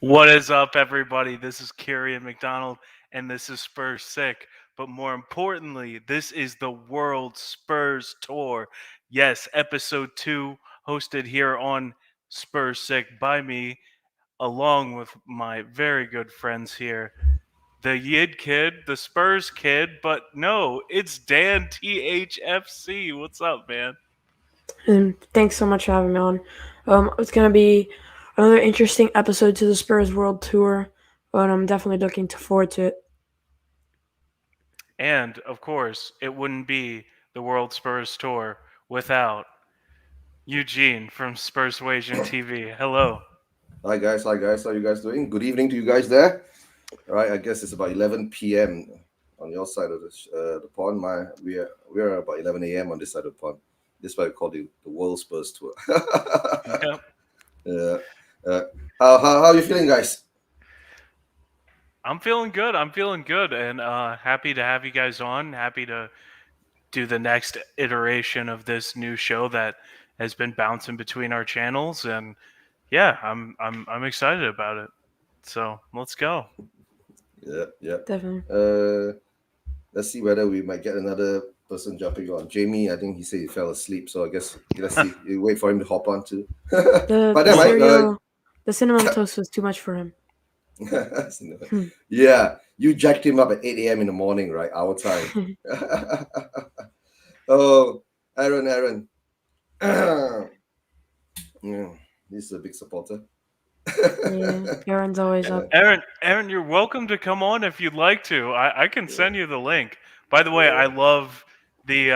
What is up, everybody? This is Kerian McDonald, and this is Spurs Sick. But more importantly, this is the World Spurs Tour. Yes, episode 2, hosted here on Spurs Sick by me, along with my very good friends here. The Yid Kid, the Spurs Kid, but no, it's Dan THFC. What's up, man? And thanks so much for having me on. It's gonna be another interesting episode to the Spurs World Tour, but I'm definitely looking forward to it. And, of course, it wouldn't be the World Spurs Tour without EuJin from Spursuasian TV. Hello. Hi guys, how you guys doing? Good evening to you guys there. All right, I guess it's about 11 p.m. on your side of the pond. We are about 11 a.m. on this side of the pond. This is why we call the World Spurs Tour. Yep. uh, uh, how are you feeling, guys? I'm feeling good. And happy to have you guys on. Happy to do the next iteration of this new show that has been bouncing between our channels. And yeah, I'm excited about it. So let's go. Yeah. Definitely. Let's see whether we might get another person jumping on. Jamie, I think he said he fell asleep, so I guess let's see. You wait for him to hop on too. The But the then, Mike, cereal, the cinnamon toast was too much for him. yeah, you jacked him up at 8 a.m. in the morning, right? Our time. Oh, Aaron. Yeah, he's a big supporter. Yeah, Aaron's always up. Aaron, you're welcome to come on if you'd like to. I can send you the link. By the way, I Yeah, love the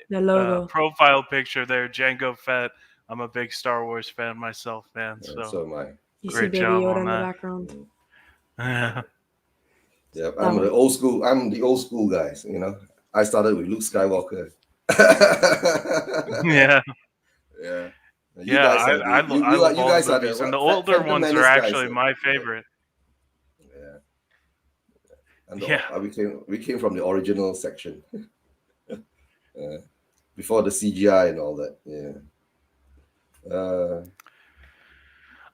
The logo. profile picture there, Django Fett. I'm a big Star Wars fan myself, man. yeah, So so am I. You see great Baby job Yoda on in the that. background. Yeah, That I'm the one. old school. I'm the old school guys. I started with Luke Skywalker. Yeah, Yeah, you yeah. guys are I the I love you all the guys are the movies, and the what? older Phantom ones are Menace guys. actually my Yeah, favorite. yeah. And Yeah, we came from the original section. uh, Before the CGI and all that. Yeah.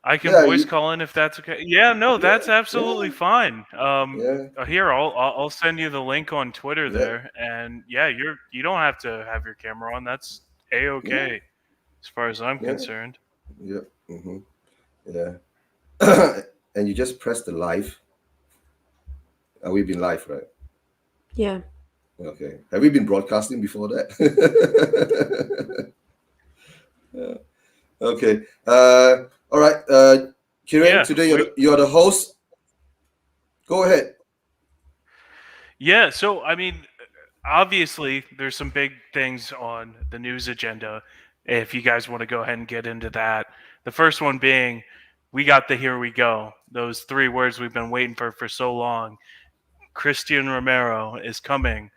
I can Yeah. voice call in if that's okay. Yeah, no, that's absolutely Yeah. fine. Yeah. Here I'll send you the link on Twitter Yeah. there, and yeah, you don't have to have your camera on. That's a Yeah. okay as far as I'm Yeah. concerned. Yeah. Hmm. Yeah. And you just press the live. And we've been live, right? Yeah. Okay. Have we been broadcasting before that? Yeah. Okay. All right. Kieran, Yeah, today you're the host. Go ahead. yeah. So I mean, obviously, there's some big things on the news agenda. If you guys want to go ahead and get into that, the first one being, we got the here we go. Those three words we've been waiting for so long. Christian Romero is coming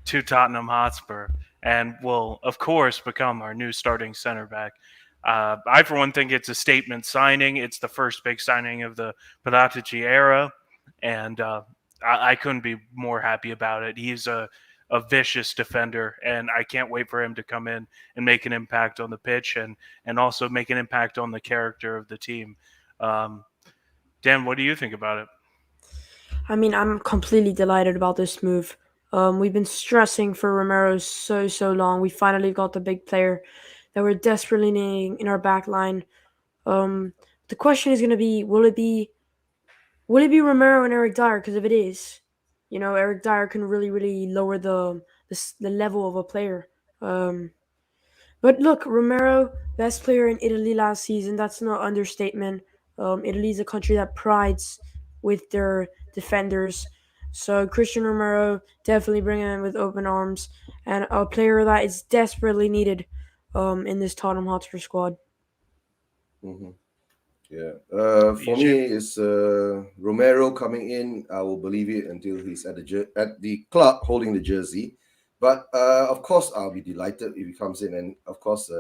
to Tottenham Hotspur and will, of course, become our new starting center back. I, for one, think it's a statement signing. It's the first big signing of the Paratici era, and I couldn't be more happy about it. He's a vicious defender, and I can't wait for him to come in and make an impact on the pitch and also make an impact on the character of the team. Um, Dan, what do you think about it? I mean, I'm completely delighted about this move. We've been stressing for Romero so long. We finally got the big player that we're desperately needing in our back line. Um, the question is going to be, will it be Romero and Eric Dyer? Because if it is, Eric Dyer can really lower the level of a player. Um, but look, Romero, best player in Italy last season. That's no understatement. Italy is a country that prides with their defenders. So Christian Romero definitely bring him in with open arms, and a player that is desperately needed in this Tottenham Hotspur squad. Hmm. Yeah. For me, Eugene? it's Romero coming in. I will believe it until he's at the club holding the jersey. But of course, I'll be delighted if he comes in. And of course,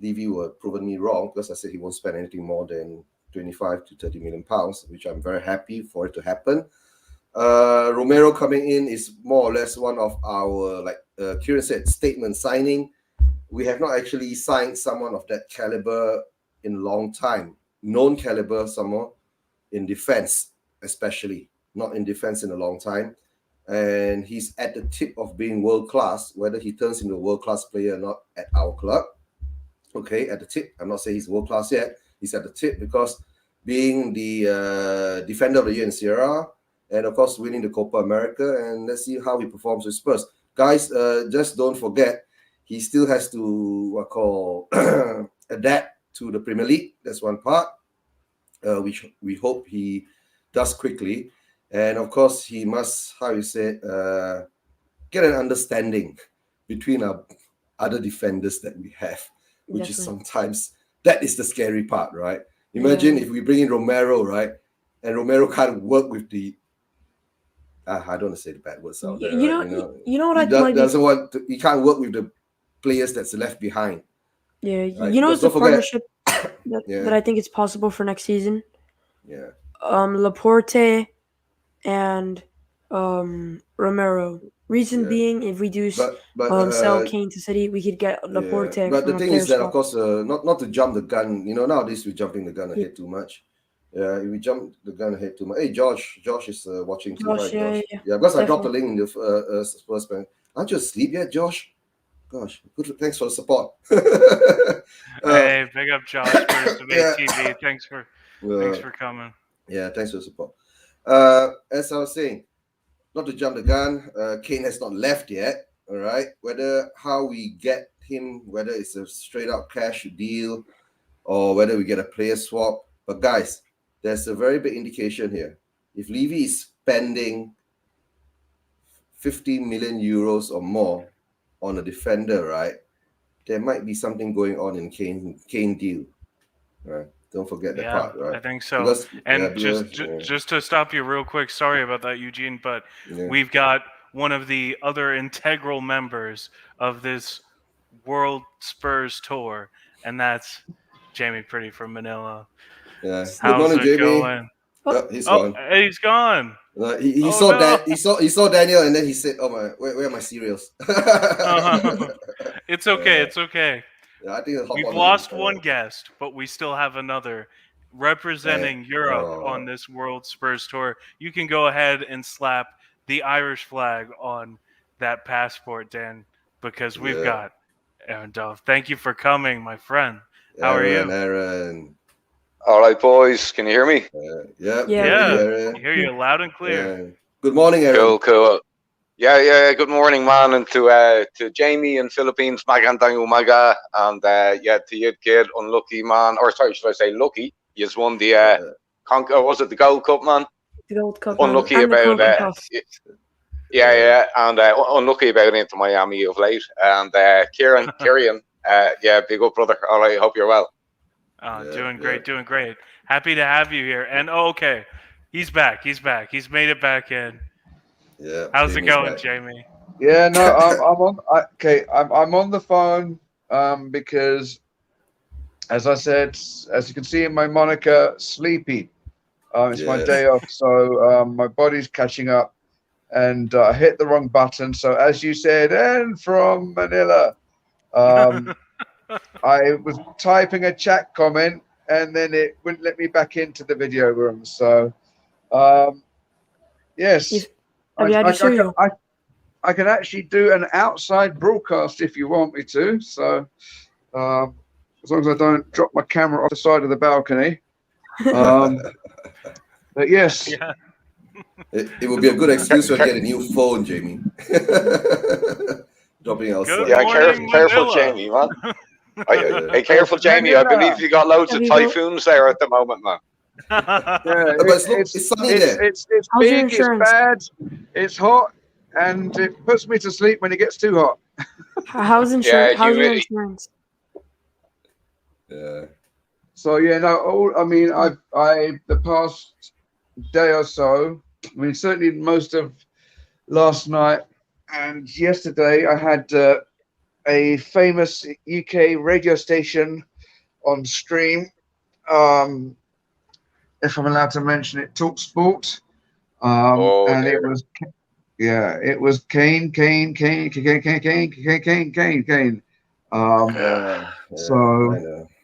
Levy will have proven me wrong because I said he won't spend anything more than 25 to 30 million pounds, which I'm very happy for it to happen. Romero coming in is more or less one of our, like Kieran said, statement signing. We have not actually signed someone of that caliber in a long time, known caliber some more. in defense, especially not in defense in a long time. And he's at the tip of being world class. Whether he turns into a world class player or not at our club, okay, at the tip. I'm not saying he's world class yet. He's at the tip because being the defender of the year in Sierra, and of course winning the Copa America, and let's see how he performs with Spurs. Guys, just don't forget, he still has to adapt to the Premier League. That's one part, which we hope he does quickly. And of course, he must, get an understanding between our other defenders that we have, which is sometimes, that is the scary part, right? Imagine if we bring in Romero, right? And Romero can't work with the, I don't want to say the bad words out there. You know what he can't work with the players that's left behind. Yeah, right? you know, it's a partnership that I think it's possible for next season. Yeah. Laporte and Romero. Reason being, if we do sell Kane to City, we could get Laporte. But the thing is that, of course, not to jump the gun. You know, nowadays we're jumping the gun ahead too much. Yeah, if we jump the gun ahead too much. Hey, Josh is watching too. Josh. Yeah, because I dropped the link in the Spurs fan. Aren't you asleep yet, Josh? Gosh, good. Thanks for the support. Hey, big up Josh for TV. Thanks for coming. Yeah, thanks for the support. As I was saying, not to jump the gun, Kane has not left yet. All right, how we get him, whether it's a straight up cash deal or whether we get a player swap. But guys, there's a very big indication here. If Levy is spending 50 million euros or more on a defender, right, there might be something going on in Kane deal, right? Don't forget that part, right? I think so. Just to stop you real quick, sorry about that, EuJin, but we've got one of the other integral members of this World Spurs tour, and that's Jamie Pretty from Manila. Yeah. How's Good morning, Jamie. Going? He's gone. He's gone. He saw Daniel, and then he said, "Oh my, where are my cereals?" It's okay. It's okay. Yeah, I think we've lost one guest, but we still have another representing Europe on this World Spurs tour. You can go ahead and slap the Irish flag on that passport, Dan, because we've got Aaron Dove. Thank you for coming, my friend. How are you? Aaron. All right, boys. Can you hear me? Yeah. I hear you loud and clear. Good morning, Aaron. Cool. Yeah. Good morning, man, and to Jamie in Philippines, magandang umaga, and to you, kid, unlucky man, or sorry, should I say lucky? You've won the was it the Gold Cup, man? The Gold Cup. Unlucky about and unlucky about Inter Miami of late, and Kerian, big up, brother. All right, hope you're well. Doing great. Happy to have you here. And okay, he's back. He's made it back in. Yeah. How's it going, Jamie? Yeah, no, I'm on. I'm on the phone because, as I said, as you can see in my moniker, sleepy. It's my day off, so my body's catching up, and I hit the wrong button. So as you said, and from Manila, I was typing a chat comment, and then it wouldn't let me back into the video room. So, yes. I can actually do an outside broadcast if you want me to. So, as long as I don't drop my camera off the side of the balcony. But yes. Yeah. It would be a good excuse to get a new phone, Jamie. Dropping outside. Careful, Jamie, man. Hey, careful, Jamie. I believe you got loads of typhoons there at the moment, man. It's sunny there. It's big, it's bad, it's hot, and it puts me to sleep when it gets too hot. How's insurance? How's your insurance? Yeah. So I the past day or so, I mean, certainly most of last night and yesterday, I had a famous UK radio station on stream. If I'm allowed to mention it, Talk Sport. It was Kane.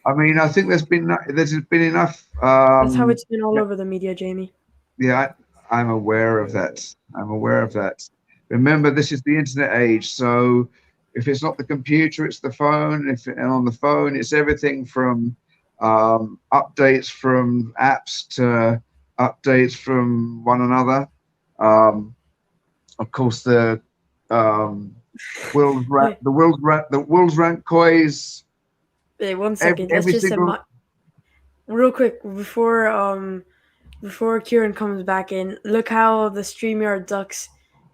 I mean, I think there's been enough. That's how it's been all over the media, Jamie. Yeah, I'm aware of that. I'm aware of that. Remember, this is the internet age, so if it's not the computer, it's the phone. And on the phone, it's everything from updates from apps to updates from one another. Of course, the world's rank quiz. Hey, 1 second. Let's Every just single. real quick before Kieran comes back in. Look how the StreamYard Ducks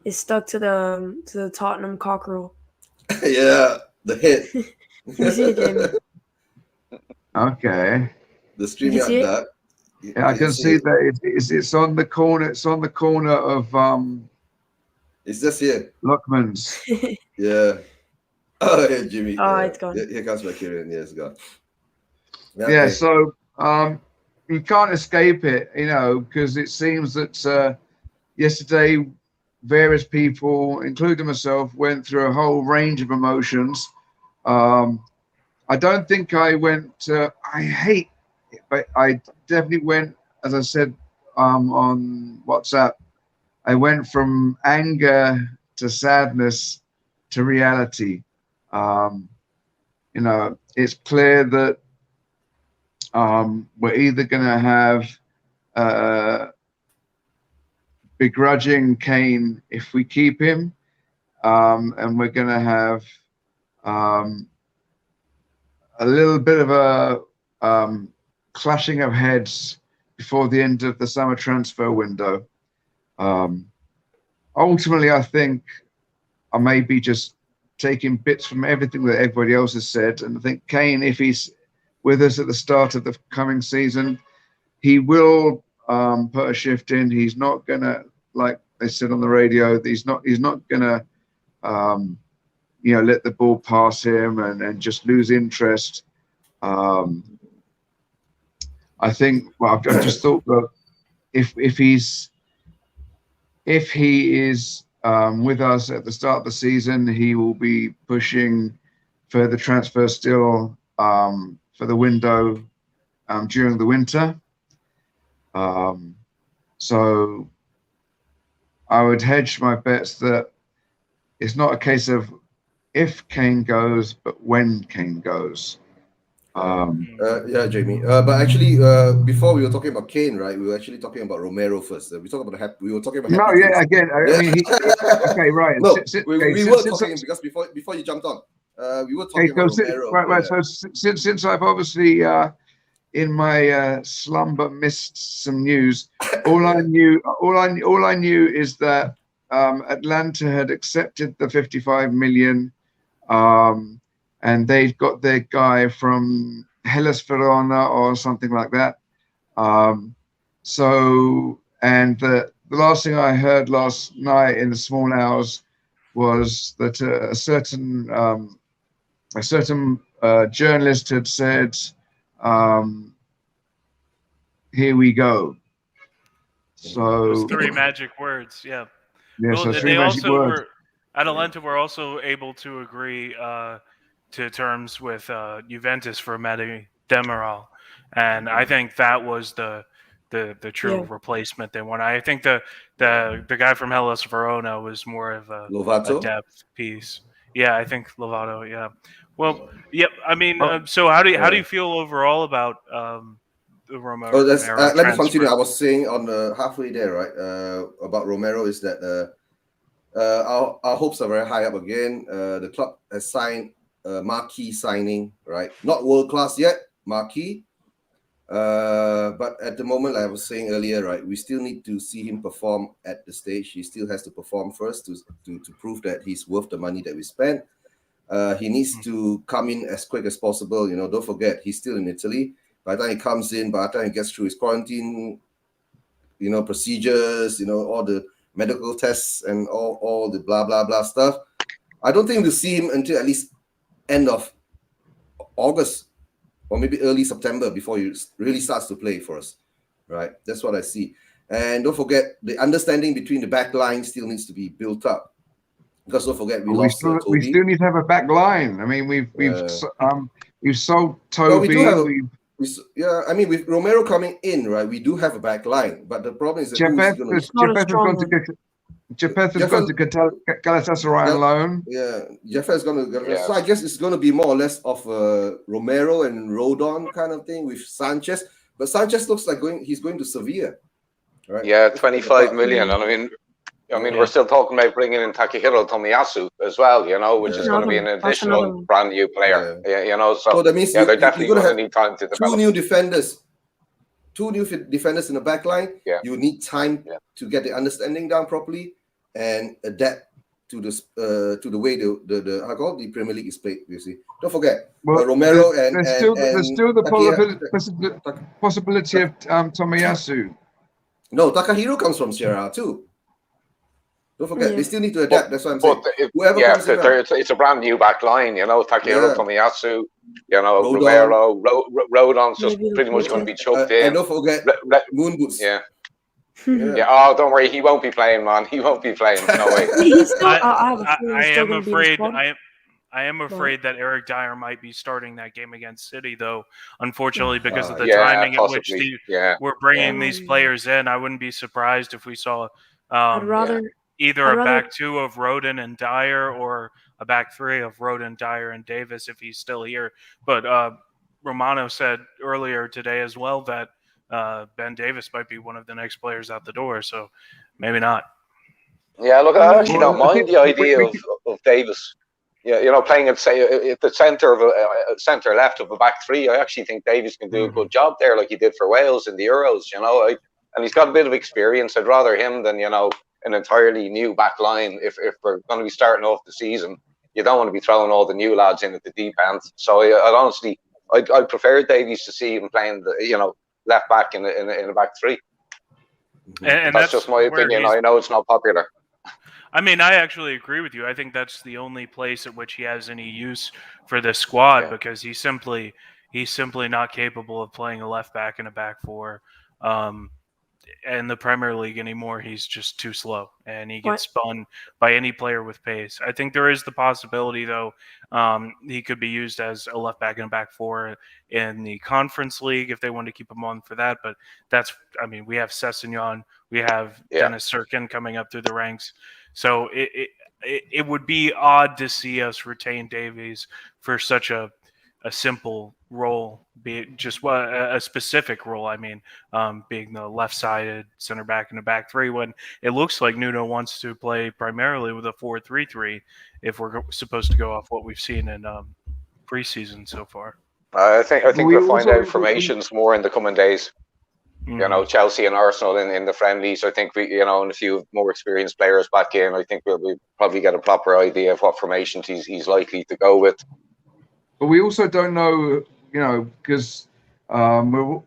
is stuck to the Tottenham cockerel. Yeah, the head. You see it, Jamie? Okay. The You can see StreamYard it? duck. Yeah, I can see that it's on the corner. It's on the corner of It's just here. Lockman's. Yeah. Oh, yeah, Jimmy. Oh, it's gone. Here comes my Kerian. Yeah, it's gone. Yeah, so you can't escape it, because it seems that yesterday various people, including myself, went through a whole range of emotions. I don't think I went. I hate it, but I definitely went, as I said on WhatsApp. I went from anger to sadness to reality. It's clear that we're either going to have begrudging Kane if we keep him, and we're going to have a little bit of a clashing of heads before the end of the summer transfer window. Ultimately, I think I may be just taking bits from everything that everybody else has said, and I think Kane, if he's with us at the start of the coming season, he will put a shift in. He's not gonna, like they said on the radio, he's not gonna let the ball pass him and just lose interest. I think. Well, I've just thought that if he is with us at the start of the season, he will be pushing for the transfer still for the window during the winter. So I would hedge my bets that it's not a case of if Kane goes, but when Kane goes. Yeah, Jamie. But actually, before we were talking about Kane, right? We were actually talking about Romero first. We were talking about. No, happy yeah, things. again. I mean, okay, right. No, we were talking because before you jumped on, we were talking about Romero. Right. So since I've obviously in my slumber missed some news, all I knew is that Atlanta had accepted the 55 million. And they've got their guy from Hellas Verona or something like that. And the last thing I heard last night in the small hours was that a certain journalist had said, "Here we go." So those 3 magic words, yeah. Yeah. Well, So and 3 they magic also words. were Atalanta were also able to agree to terms with Juventus for Mehdi Demiral, and I think that was the true replacement they wanted. I think the guy from Hellas Verona was more of a depth piece. Yeah, I think Lovato. Yeah. Well, yeah. I mean, so how do you feel overall about the Romero? Oh, let me transfer? continue. I was saying on the halfway there, right? About Romero is that our hopes are very high up again. The club has signed a marquee signing, right? Not world class yet, marquee. But at the moment, like I was saying earlier, right, we still need to see him perform at the stage. He still has to perform first to prove that he's worth the money that we spent. He needs to come in as quick as possible. Don't forget, he's still in Italy. By the time he comes in, by the time he gets through his quarantine, procedures, all the medical tests and all the blah, blah, blah stuff, I don't think we'll see him until at least end of August or maybe early September before he really starts to play for us, right? That's what I see. And don't forget, the understanding between the back line still needs to be built up. Because don't forget, we we lost still Toby. need to have a back line. I mean, we've sold Toby. Well, we do have I mean, with Romero coming in, right, we do have a back line, but the problem is that who is going to... Japheth has gone to Galatasaray on loan. Yeah, Japheth is going to... So I guess it's going to be more or less of a Romero and Rodon kind of thing with Sanchez. But Sanchez looks like he's going to Sevilla. Right? Yeah, 25 million. And I mean, we're still talking about bringing in Takahiro Tomiyasu as well, you know, which is going to be an additional brand new player. Yeah, you know, so that means they're definitely going to need time to develop. Two new defenders in the back line. Yeah. You need time to get the understanding down properly and adapt to the way the Premier League is played. You see, don't forget Romero there's still the possibility of Tomiyasu. No, Takahiro comes from Sierra too. Don't forget, they still need to adapt. That's what I'm saying. It's a brand new back line, you know. Takahiro Tomiyasu, you know, Romero, Rodon's just pretty much going to be chucked in. And don't forget Moon Boots. Yeah. Oh, don't worry, he won't be playing, man. He won't be playing. No way. I am afraid that Eric Dyer might be starting that game against City, though. Unfortunately, because of the timing at which we're bringing these players in, I wouldn't be surprised if we saw either a back two of Rodon and Dyer or a back three of Rodon, Dyer, and Davis if he's still here. But Romano said earlier today as well that Ben Davis might be one of the next players out the door, so maybe not. Yeah, look, I actually don't mind the idea of Davis. Yeah, you know, playing at the centre left of a back three. I actually think Davis can do a good job there, like he did for Wales in the Euros. You know, and he's got a bit of experience. I'd rather him than an entirely new back line. If we're going to be starting off the season, you don't want to be throwing all the new lads in at the deep end. So I'd prefer Davies to see him playing the left back in a back three. And that's just my opinion. I know it's not popular. I mean, I actually agree with you. I think that's the only place at which he has any use for this squad because he's simply not capable of playing a left back and a back four. In the Premier League anymore, he's just too slow, and he gets spun by any player with pace. I think there is the possibility, though, he could be used as a left back and a back four in the Conference League if they want to keep him on for that. But we have Sessegnon, we have Dennis Sirkin coming up through the ranks. So it would be odd to see us retain Davies for such a simple role, be it just a specific role. I mean, being the left-sided center back in the back three, when it looks like Nuno wants to play primarily with a 4-3-3. If we're supposed to go off what we've seen in preseason so far, I think we'll find out formations more in the coming days. You know, Chelsea and Arsenal in the friendlies. I think and a few more experienced players back in. I think we'll probably get a proper idea of what formations he's likely to go with. But we also don't know, because all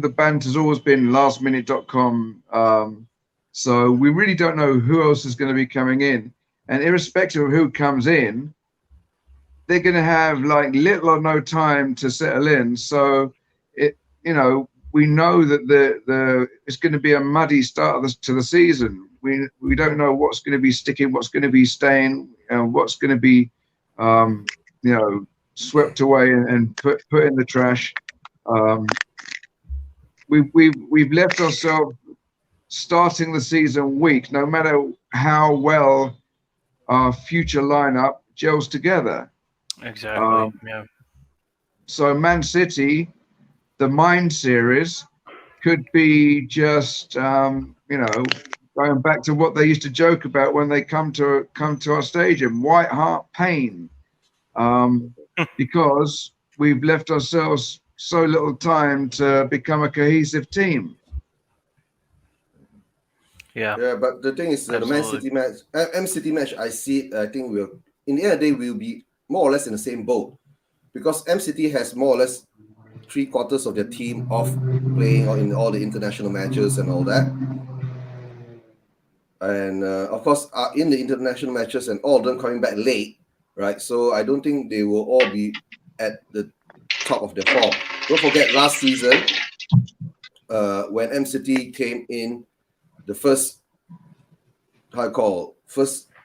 the banter's always been lastminute.com. So we really don't know who else is going to be coming in. And irrespective of who comes in, they're going to have like little or no time to settle in. So we know that it's going to be a muddy start to the season. We don't know what's going to be sticking, what's going to be staying, what's going to be swept away and put in the trash. We've left ourselves starting the season weak, no matter how well our future lineup gels together. Exactly. So Man City, the Mind series, could be just going back to what they used to joke about when they come to our stadium, white heart pain, because we've left ourselves so little time to become a cohesive team. Yeah, but the thing is, the Man City match, M City match, I think in the end of the day, we'll be more or less in the same boat, because M City has more or less 3/4 of their team off playing in all the international matches and all that. And of course, in the international matches and all of them coming back late, right? So I don't think they will all be at the top of their form. Don't forget last season, when M City came in, the first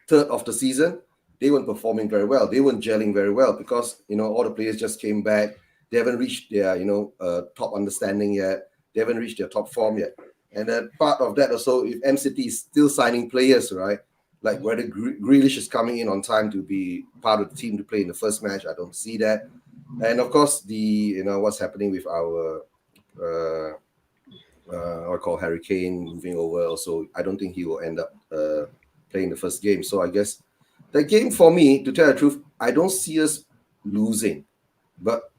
third of the season, they weren't performing very well. They weren't gelling very well because, all the players just came back. They haven't reached their, top understanding yet. They haven't reached their top form yet. And then part of that also, if MCT is still signing players, right? Like whether Grealish is coming in on time to be part of the team to play in the first match, I don't see that. And of course, what's happening with our I call Harry Kane moving over. Also, I don't think he will end up playing the first game. So I guess the game for me, to tell the truth, I don't see us losing, but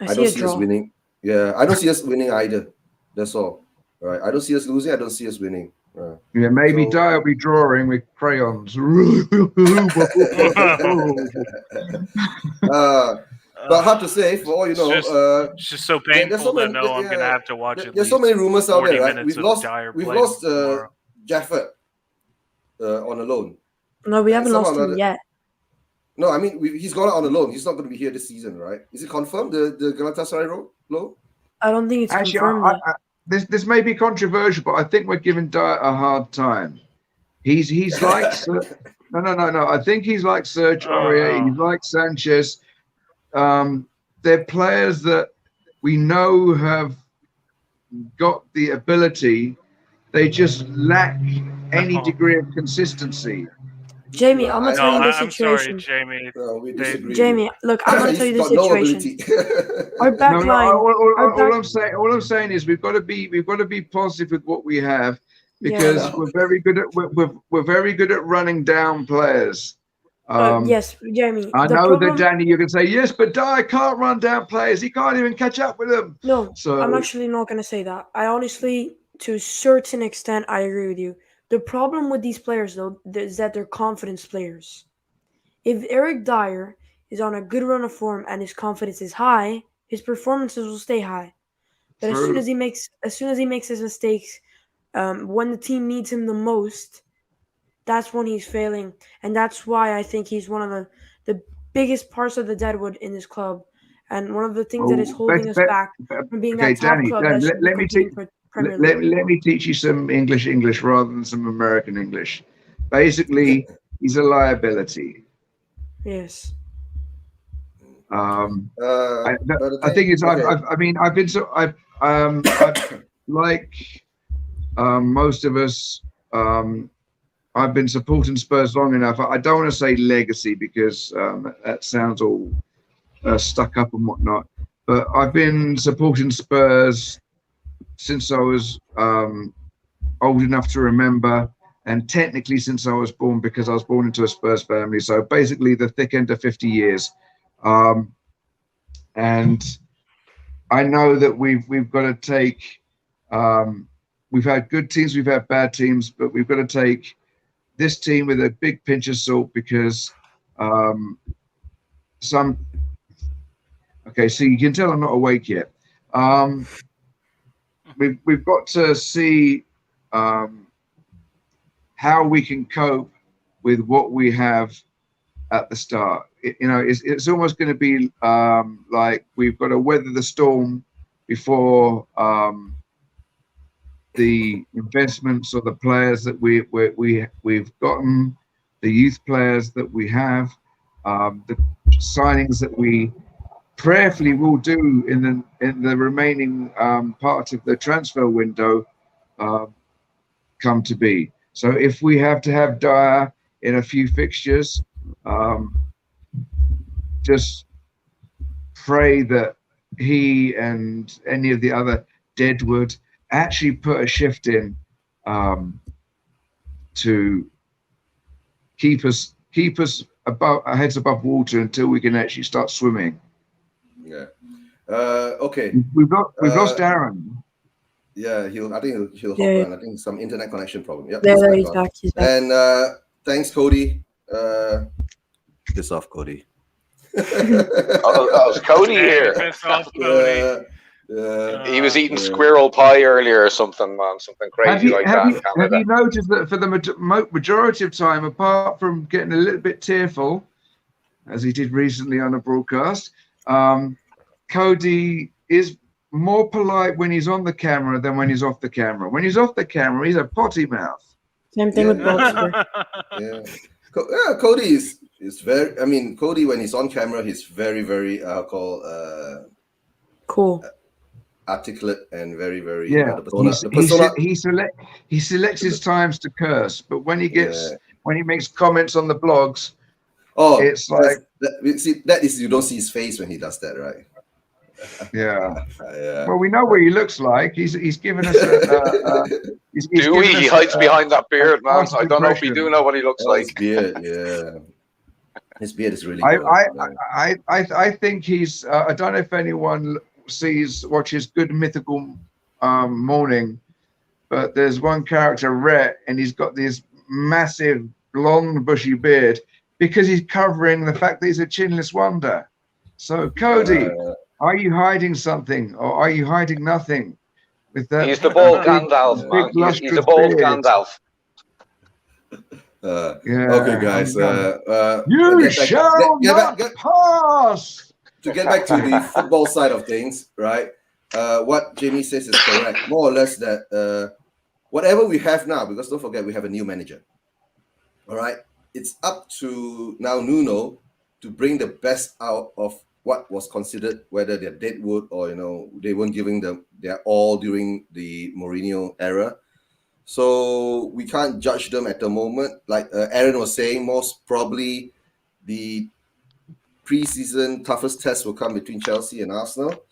I don't see us winning. Yeah, I don't see us winning either. That's all. Right? I don't see us losing. I don't see us winning. Yeah, maybe Dyer will be drawing with crayons. But hard to say. For all you know, it's just so painful to know I'm going to have to watch it. There's so many rumors out there, right? We've lost tomorrow. Jafford on a loan. No, we haven't lost him yet. No, I mean he's gone out on a loan. He's not going to be here this season, right? Is it confirmed the Galatasaray loan? I don't think it's confirmed. This may be controversial, but I think we're giving Dyer a hard time. He's like no. I think he's like Serge Aurier. He's like Sanchez. They're players that we know have got the ability. They just lack any degree of consistency. Jamie, I'm gonna tell you the situation. I'm sorry, Jamie. We disagree. Jamie, look, I'm gonna tell you the situation. Our back line. All I'm saying is we've got to be positive with what we have because we're very good at running down players. Yes, Jamie. I know that Danny, you can say yes, but Dyer can't run down players. He can't even catch up with them. No, so I'm actually not gonna say that. I honestly, to a certain extent, I agree with you. The problem with these players, though, is that they're confidence players. If Eric Dyer is on a good run of form and his confidence is high, his performances will stay high. But as soon as he makes his mistakes, when the team needs him the most, that's when he's failing. And that's why I think he's one of the biggest parts of the deadwood in this club. And one of the things that is holding us back from being that top club. Let me teach you some English rather than some American English. Basically, he's a liability. Yes. I think it's. Okay. I've been so. Like most of us. I've been supporting Spurs long enough. I don't want to say legacy because that sounds all stuck up and whatnot. But I've been supporting Spurs since I was old enough to remember, and technically since I was born, because I was born into a Spurs family. So basically the thick end of 50 years. And I know that we've got to take, we've had good teams, we've had bad teams, but we've got to take this team with a big pinch of salt because so you can tell I'm not awake yet. We've got to see how we can cope with what we have at the start. It's almost going to be like we've got to weather the storm before the investments or the players that we've gotten, the youth players that we have, the signings that we prayerfully will do in the remaining part of the transfer window come to be. So if we have to have Dyer in a few fixtures, just pray that he and any of the other deadwood actually put a shift in to keep us above our heads above water until we can actually start swimming. Yeah. Okay. We've lost Aaron. Yeah, I think he'll hop on. I think some internet connection problem. Yep. Yeah, he's back. And thanks, Cody. Piss off, Cody. It's Cody here. Piss off, Cody. He was eating squirrel pie earlier or something, man. Something crazy have you noticed that for the majority of time, apart from getting a little bit tearful, as he did recently on a broadcast, Cody is more polite when he's on the camera than when he's off the camera. When he's off the camera, he's a potty mouth. Same thing with Boxer. Yeah. Cody is very. I mean, Cody when he's on camera, he's very Cool. articulate and very Yeah, the persona. he selects his times to curse, but when he makes comments on the blogs, it's like that is you don't see his face when he does that, right? Yeah. Yeah. Well, we know what he looks like. He's given us a. He hides behind that beard, man. I don't know if we do know what he looks like. His beard, yeah. His beard is really. I think he's. I don't know if anyone watches Good Mythical Morning, but there's one character, Rhett, and he's got this massive blonde bushy beard because he's covering the fact that he's a chinless wonder. So Cody. Are you hiding something, or are you hiding nothing? With that, he's the bald Gandalf, man. He's a bald Gandalf. Okay, guys. You shall not pass. To get back to the football side of things, right? What Jamie says is correct. More or less that whatever we have now, because don't forget we have a new manager. All right, it's up to now Nuno to bring the best out of what was considered, whether they're deadwood or they weren't giving them their all during the Mourinho era. So we can't judge them at the moment. Like Aaron was saying, most probably the preseason toughest test will come between Chelsea and Arsenal.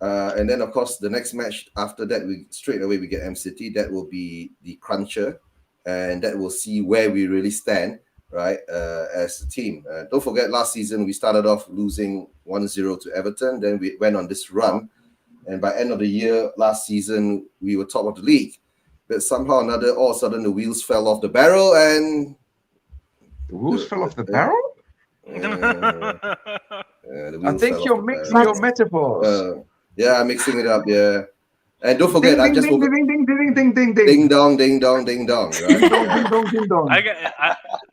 And then, of course, the next match after that, straight away we get M-City. That will be the cruncher. And that will see where we really stand, right, as a team. Don't forget, last season we started off losing 1-0 to Everton. Then we went on this run. And by end of the year, last season, we were top of the league. But somehow or another, all of a sudden, the wheels fell off the barrel. And the wheels fell off the barrel? I think you're mixing your metaphors. Yeah, I'm mixing it up, yeah. And don't forget, I just ding dong, ding dong, ding dong, ding dong. Right? Ding dong.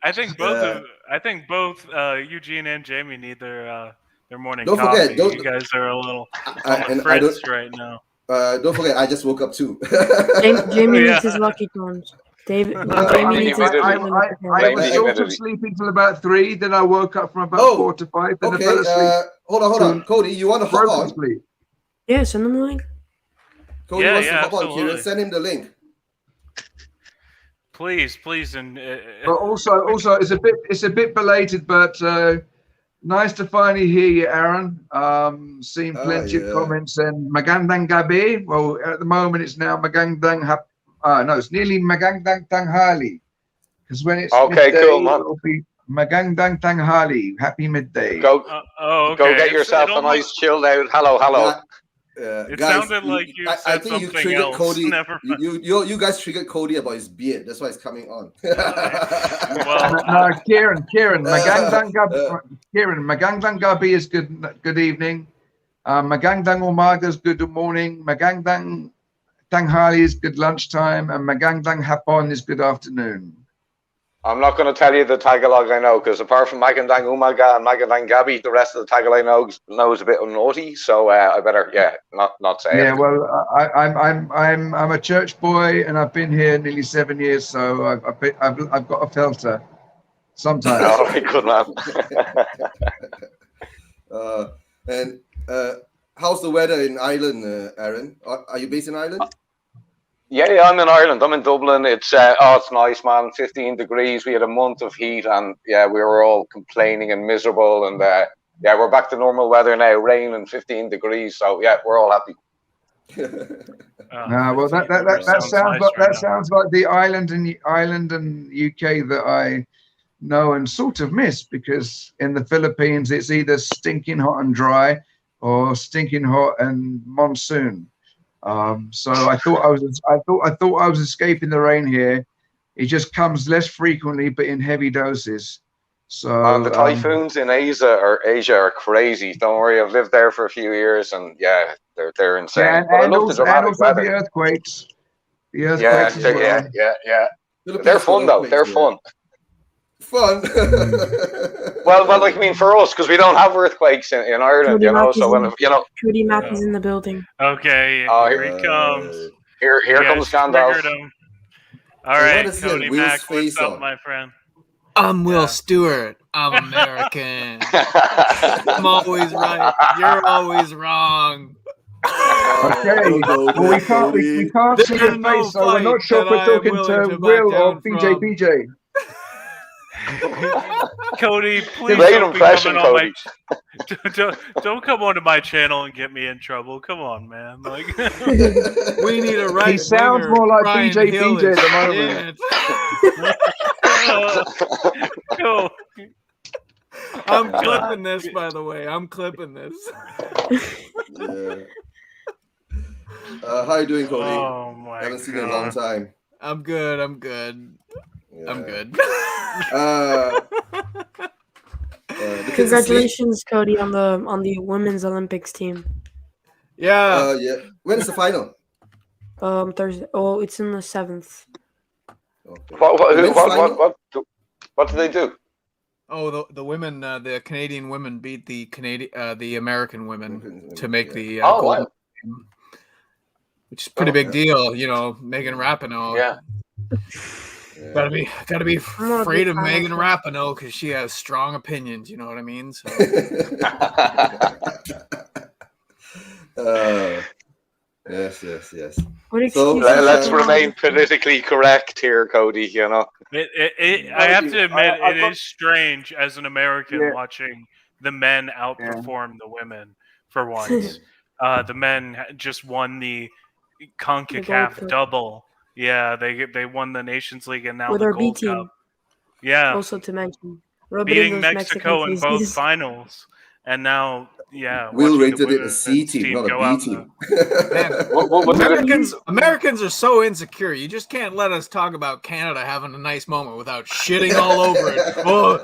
I think both EuJin and Jamie need their morning don't coffee. Forget, you guys are a little on the fritz right now. Don't forget, I just woke up too. Jamie needs his lucky charms. Jamie needs his I was sort of sleeping till about 3, then I woke up from about 4 to 5, then I fell asleep. Hold on. Cody, you want to hop on? Sleep. Yeah, send them the link. Cody wants to hop on. Kerian, send him the link. Please, and but also, it's a bit belated, but nice to finally hear you, Aaron. Seen plenty of comments and Magandang Gabi. Well, at the moment it's now Magandang it's nearly Magandang Tanghali. Because when it's midday, cool, man. It'll be Magandang Tanghali. Happy midday. Go get yourself a nice chilled out. Hello. It guys, sounded like you said I think something you triggered else. Cody. Never mind. You guys triggered Cody about his beard. That's why it's coming on. Kerian, Magandang Gabi is good evening. Magandang Umaga is good morning. Magandang Tanghali is good lunchtime, and Magandang Hapon is good afternoon. I'm not going to tell you the Tagalog I know, because apart from Magandang Umaga and Magandang Gabi, the rest of the Tagalog I know is a bit naughty. So I better, not say it. Yeah, well, I'm a church boy, and I've been here nearly 7 years, so I've got a filter sometimes. All right, good man. And how's the weather in Ireland, Aaron? Are you based in Ireland? Yeah, I'm in Ireland. I'm in Dublin. It's nice, man. 15 degrees. We had a month of heat, and we were all complaining and miserable. And we're back to normal weather now. Rain and 15 degrees. So we're all happy. Well, that sounds like the Ireland and UK that I know and sort of miss, because in the Philippines it's either stinking hot and dry or stinking hot and monsoon. So I thought I was escaping the rain here. It just comes less frequently, but in heavy doses. So the typhoons in Asia are crazy. Don't worry, I've lived there for a few years, and they're insane. Yeah, and also the earthquakes. The earthquakes as well. Yeah. They're fun though. They're fun. Fun. well, like, I mean, for us, because we don't have earthquakes in Ireland, So Cody Mack is in the building. Okay, here he comes. Here comes Gandalf. All right, Cody Mack, what's up, my friend? I'm Will Yeah. Stewart. I'm American. I'm always right. You're always wrong. Okay. Go, Well, we can't Cody. see your There's no face, so we're not fight sure if that we're I am talking willing to to back Will or down BJ. from. BJ. Cody, please Great don't be impression, coming on Cody. my don't come onto my channel and get me in trouble. Come on, man. Like We need a right He sounds winger. more like Brian BJ Hill BJ is at the moment. shit. go. I'm clipping this, by the way. I'm clipping this. Yeah. How you doing, Cody? Oh my Haven't seen you in a long god. time. I'm good. I'm good. Yeah. I'm good. The kids asleep? Congratulations, Cody, on the women's Olympics team. Yeah. Yeah. When is the final? Thursday. Oh, it's in the 7th. Okay. What The men's final? what do they do? Oh, the women, the Canadian women beat the American women to make the Oh, gold, wow. medal, which is a pretty big deal. You know, Megan Rapinoe. Yeah. Yeah. Gotta be I'm not a afraid big of fan of Megan her. Rapinoe because she has strong opinions. You know what I mean? So Yes. What So, excuses Let's are there? remain politically correct here, Cody. You know. I have to admit, I've it got- is strange as an American Yeah. watching the men outperform the women for once. The men just won the Gold CONCACAF Cup. double. Yeah, they won the Nations League and now With the our B Gold team. Cup. Yeah, Also to mention, rub it in beating those Mexico Mexican in both faces. finals, and now Will watching the rated it a women's C team, not a go B out team. Man, What did it- Americans are so insecure. You just can't let us talk about Canada having a nice moment without shitting all over it. Oh,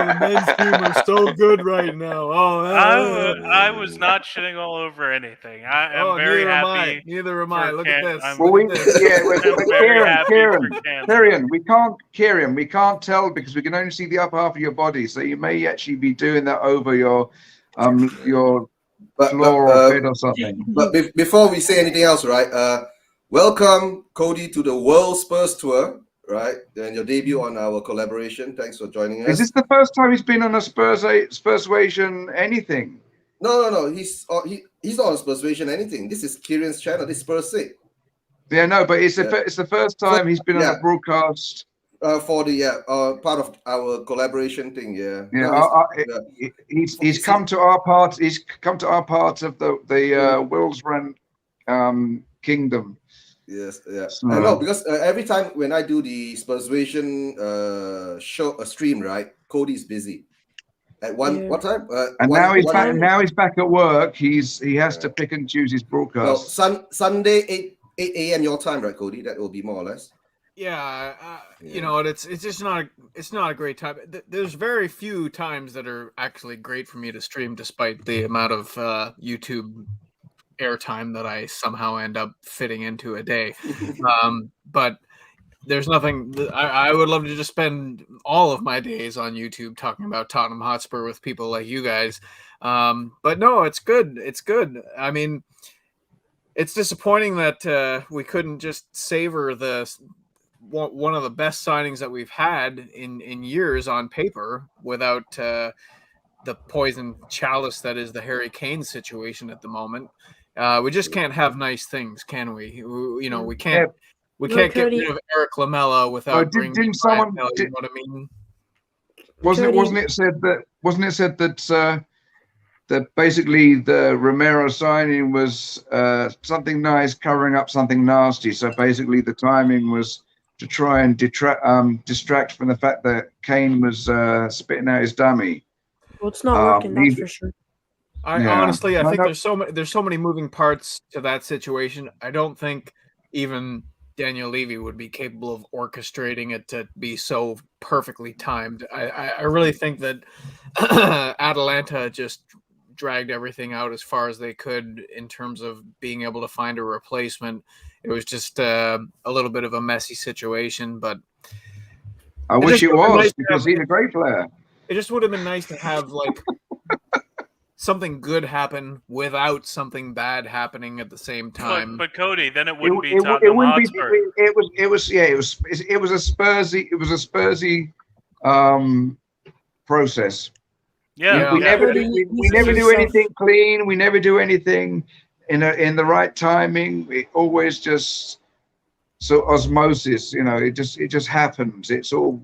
the men's team are so good right now. I was not shitting all over anything. I am very neither am I. happy. Neither am I. for Look Can- at this. I'm- Well, Look at this. I'm very happy for Canada. Kerian, we can't tell because we can only see the upper half of your body, so you may actually be doing that over your floor or bed or something. But before we say anything else, right? Welcome, Cody, to the World Spurs Tour, right? And your debut on our collaboration. Thanks for joining us. Is this the first time he's been on a Spursuasian anything? No. He's not on Spursuasian anything. This is Kerian's channel. This is Spurs Sick. Yeah, no, but it's the first time he's been on Yeah. a broadcast. For the part of our collaboration thing. Yeah. Yeah, No, he's come to our part. He's come to our part of the Will's Run kingdom. Yes, yeah. So- I know because every time when I do the Spursuasian stream, right, Cody's busy. At Yeah. what time? And one- now he's one- back. Now he's back at work. He has to pick and choose his Well, broadcast. Sunday 8 a.m. your time, right, Cody? That will be more or less. Yeah, you know, it's just not a great time. There's very few times that are actually great for me to stream, despite the amount of YouTube airtime that I somehow end up fitting into a day. But there's nothing. I would love to just spend all of my days on YouTube talking about Tottenham Hotspur with people like you guys. But no, it's good. It's good. I mean, it's disappointing that we couldn't just savor one of the best signings that we've had in years on paper without the poison chalice that is the Harry Kane situation at the moment. We just can't have nice things, can we? We can't. We can't get rid of Eric Lamela without bringing. Didn't someone? you know what I mean? Wasn't it said that that basically the Romero signing was something nice covering up something nasty? So basically, the timing was to try and distract from the fact that Kane was spitting out his dummy. Well, it's not working, that's for sure. Honestly, I think there's so many moving parts to that situation. I don't think even Daniel Levy would be capable of orchestrating it to be so perfectly timed. I really think that Atalanta just dragged everything out as far as they could in terms of being able to find a replacement. It was just a little bit of a messy situation, but I wish it was because he's a great player. It just would have been nice to have like something good happen without something bad happening at the same time. But Cody, then it wouldn't be Tottenham Hotspur. It was a Spursy process. Yeah, We yeah. never Cody, do, we you never said do yourself- anything clean. We never do anything in the right timing. It always just osmosis. It just happens. It's all.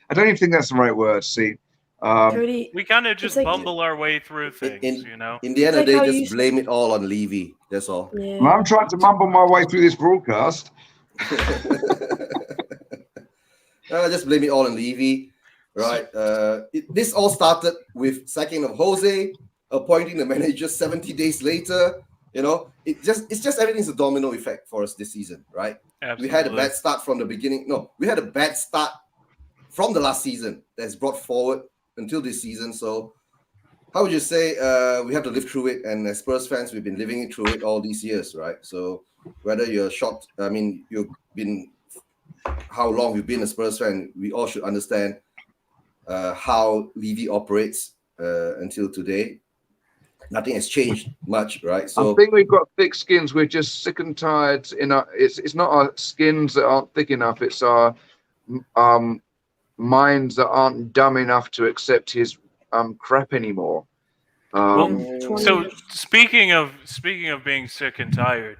I don't even think that's the right word. See, Cody, We kind of it's just like bumble our way through things, In the end of like the how day, you just blame it all on Levy. That's all. yeah. I'm trying to mumble my way through this broadcast. Just blame it all on Levy, right? This all started with sacking of Jose, appointing the manager 70 days later. It's just everything's a domino effect for us this season, right? Absolutely. We had a bad start from the beginning. No, we had a bad start from the last season that's brought forward until this season. So how would you say we have to live through it? And as Spurs fans, we've been living through it all these years, right? So whether you're shocked, how long you've been a Spurs fan, we all should understand how Levy operates until today. Nothing has changed much, right? So I think we've got thick skins. We're just sick and tired. It's not our skins that aren't thick enough. It's our minds that aren't dumb enough to accept his crap anymore. So speaking of being sick and tired,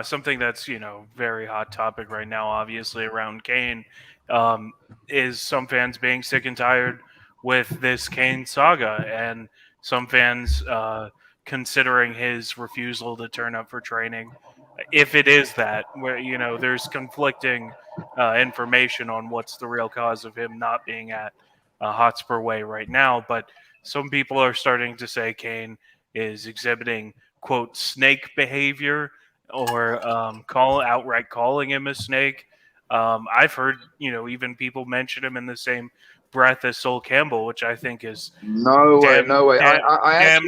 something that's very hot topic right now, obviously around Kane, is some fans being sick and tired with this Kane saga, and some fans considering his refusal to turn up for training. If it is that, where there's conflicting information on what's the real cause of him not being at Hotspur Way right now, but some people are starting to say Kane is exhibiting, quote, snake behavior, or outright calling him a snake. I've heard, even people mention him in the same breath as Sol Campbell, which I think is no way. I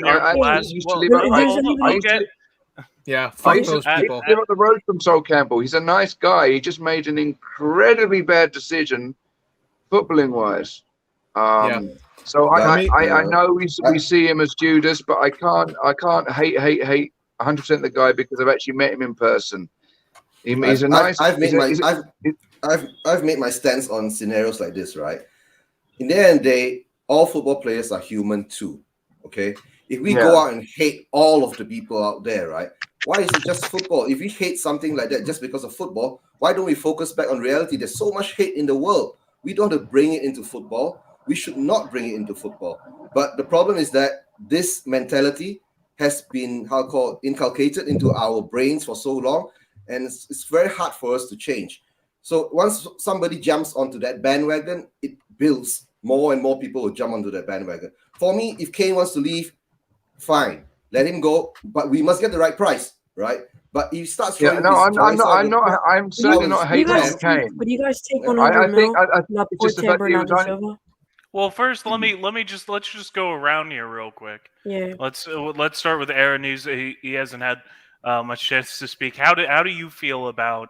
used to live up the road from Sol Campbell. He's a nice guy. He just made an incredibly bad decision, footballing wise. So I know we see him as Judas, but I can't hate 100% the guy because I've actually met him in person. He's a nice. I've made my stance on scenarios like this, right? In the end of the day, all football players are human too. Okay, if we go out and hate all of the people out there, right? Why is it just football? If we hate something like that just because of football, why don't we focus back on reality? There's so much hate in the world. We don't have to bring it into football. We should not bring it into football. But the problem is that this mentality has been inculcated into our brains for so long, and it's very hard for us to change. So once somebody jumps onto that bandwagon, it builds more and more people will jump onto that bandwagon. For me, if Kane wants to leave, fine, let him go. But we must get the right price, right? But if he starts throwing I'm certainly not hating on Kane. Would you guys take 100 mil? Not the just the fact Timber, that not the Silva? Well, first let's just go around here real quick. Yeah. Let's start with Aaron. He hasn't had much chance to speak. How do you feel about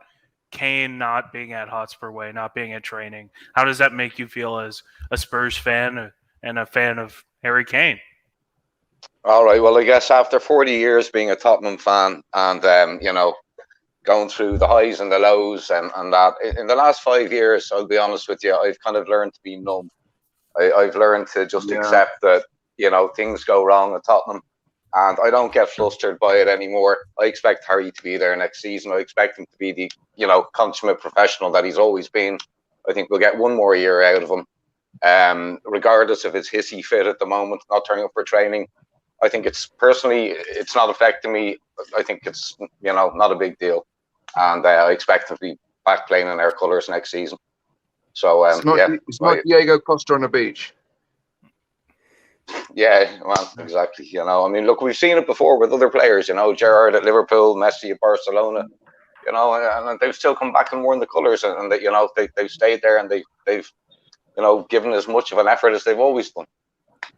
Kane not being at Hotspur Way, not being at training? How does that make you feel as a Spurs fan and a fan of Harry Kane? All right. Well, I guess after 40 years being a Tottenham fan and going through the highs and the lows and that, in the last 5 years, I'll be honest with you, I've kind of learned to be numb. I've learned to just accept that things go wrong at Tottenham, and I don't get flustered by it anymore. I expect Harry to be there next season. I expect him to be the consummate professional that he's always been. I think we'll get one more year out of him, regardless of his hissy fit at the moment, not turning up for training. I think it's not affecting me. I think it's not a big deal, and I expect him to be back playing in our colours next season. So it's not Diego Costa on the beach. Yeah, well, exactly. I mean, look, we've seen it before with other players. Gerrard at Liverpool, Messi at Barcelona. And they've still come back and worn the colours, and they've stayed there, and they've given as much of an effort as they've always done.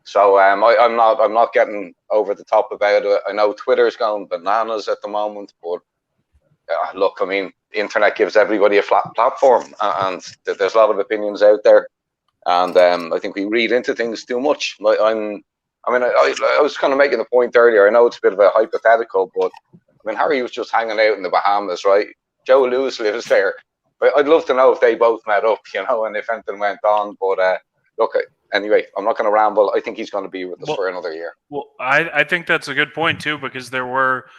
So I'm not getting over the top about it. I know Twitter's going bananas at the moment, but look, I mean, the internet gives everybody a flat platform, and there's a lot of opinions out there, and I think we read into things too much. I was kind of making the point earlier. I know it's a bit of a hypothetical, but I mean, Harry was just hanging out in the Bahamas, right? Joe Lewis lives there. But I'd love to know if they both met up, and if anything went on. But look, anyway, I'm not going to ramble. I think he's going to be with us Well- for another year. Well, I think that's a good point too, because there were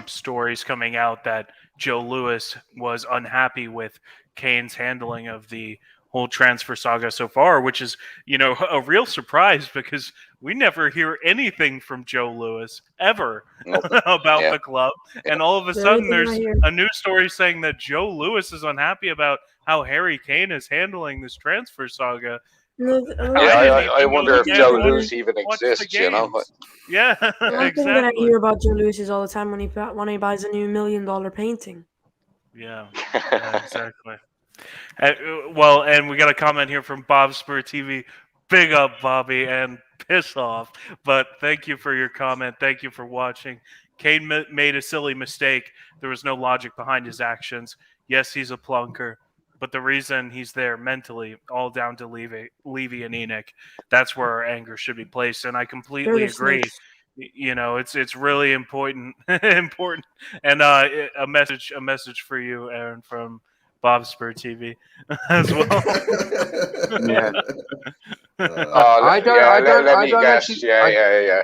stories coming out that Joe Louis was unhappy with Kane's handling of the whole transfer saga so far, which is, a real surprise because we never hear anything from Joe Louis ever Nothing. about Yeah. the club. And all of a The sudden only thing I there's hear- a news story saying that Joe Louis is unhappy about how Harry Kane is handling this transfer saga. No, the only Yeah, thing- didn't I even wonder know if he Joe had Louis even watched the exists, you know. games. Yeah, the one thing that I exactly. hear about Joe Louis is all the time when he buys a new $1 million painting. Yeah, exactly. Well, and we got a comment here from Bob Spur TV. Big up, Bobby, and piss off. But thank you for your comment. Thank you for watching. Kane made a silly mistake. There was no logic behind his actions. Yes, he's a plunker, but the reason he's there mentally, all down to Levy and Enoch, that's where our anger should be placed. And I They're completely the agree. snakes. It's really important. important. And a message for you, Aaron, from Bob Spur TV as well. Yeah. I don't let me actually- guess. Yeah.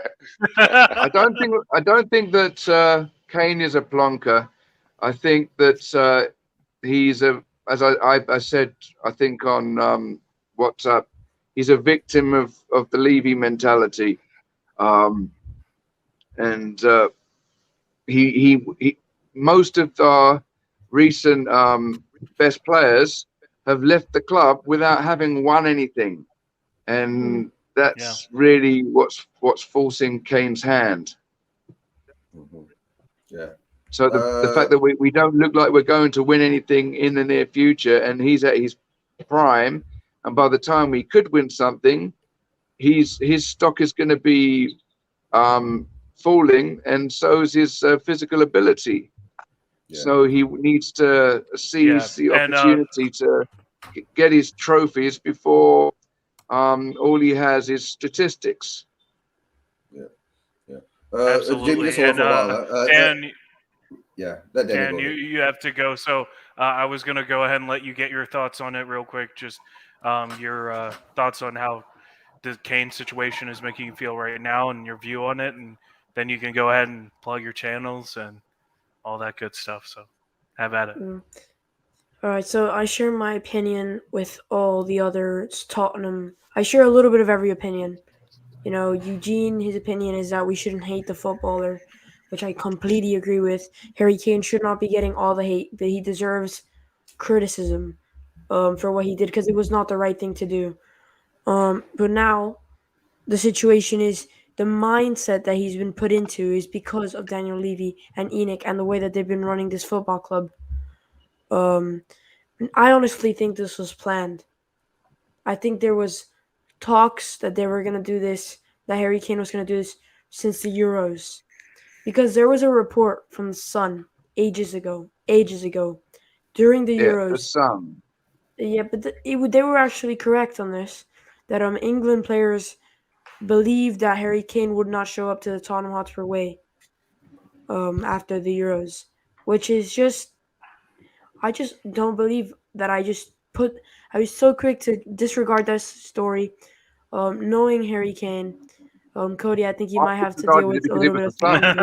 I don't think that Kane is a plonker. I think that he's as I said, I think on WhatsApp, he's a victim of the Levy mentality, and he most of our recent best players have left the club without having won anything, and that's really what's forcing Kane's hand. Mhm. Yeah. So the fact that we don't look like we're going to win anything in the near future, and he's at his prime, and by the time we could win something, his stock is going to be falling, and so is his physical ability. Yeah. So he needs to seize the and, opportunity to get his trophies before all he has is statistics. Absolutely. Jamie, just hold on for a while. Dan, let Danny Dan, go. you have to go. So I was going to go ahead and let you get your thoughts on it real quick. Just your thoughts on how the Kane situation is making you feel right now and your view on it. And then you can go ahead and plug your channels and all that good stuff. So have at it. All right, so I share my opinion with all the other Tottenham. I share a little bit of every opinion. EuJin, his opinion is that we shouldn't hate the footballer, which I completely agree with. Harry Kane should not be getting all the hate, but he deserves criticism for what he did because it was not the right thing to do. But now the situation is the mindset that he's been put into is because of Daniel Levy and Enoch and the way that they've been running this football club. I honestly think this was planned. I think there was talks that they were going to do this, that Harry Kane was going to do this since the Euros. Because there was a report from the Sun ages ago, during the The Euros. Sun. Yeah, but they were actually correct on this, that England players believed that Harry Kane would not show up to the Tottenham Hotspur way after the Euros, which is just, I just don't believe that I was so quick to disregard that story, knowing Harry Kane. Cody, I think you might have to deal with a little bit of thinking,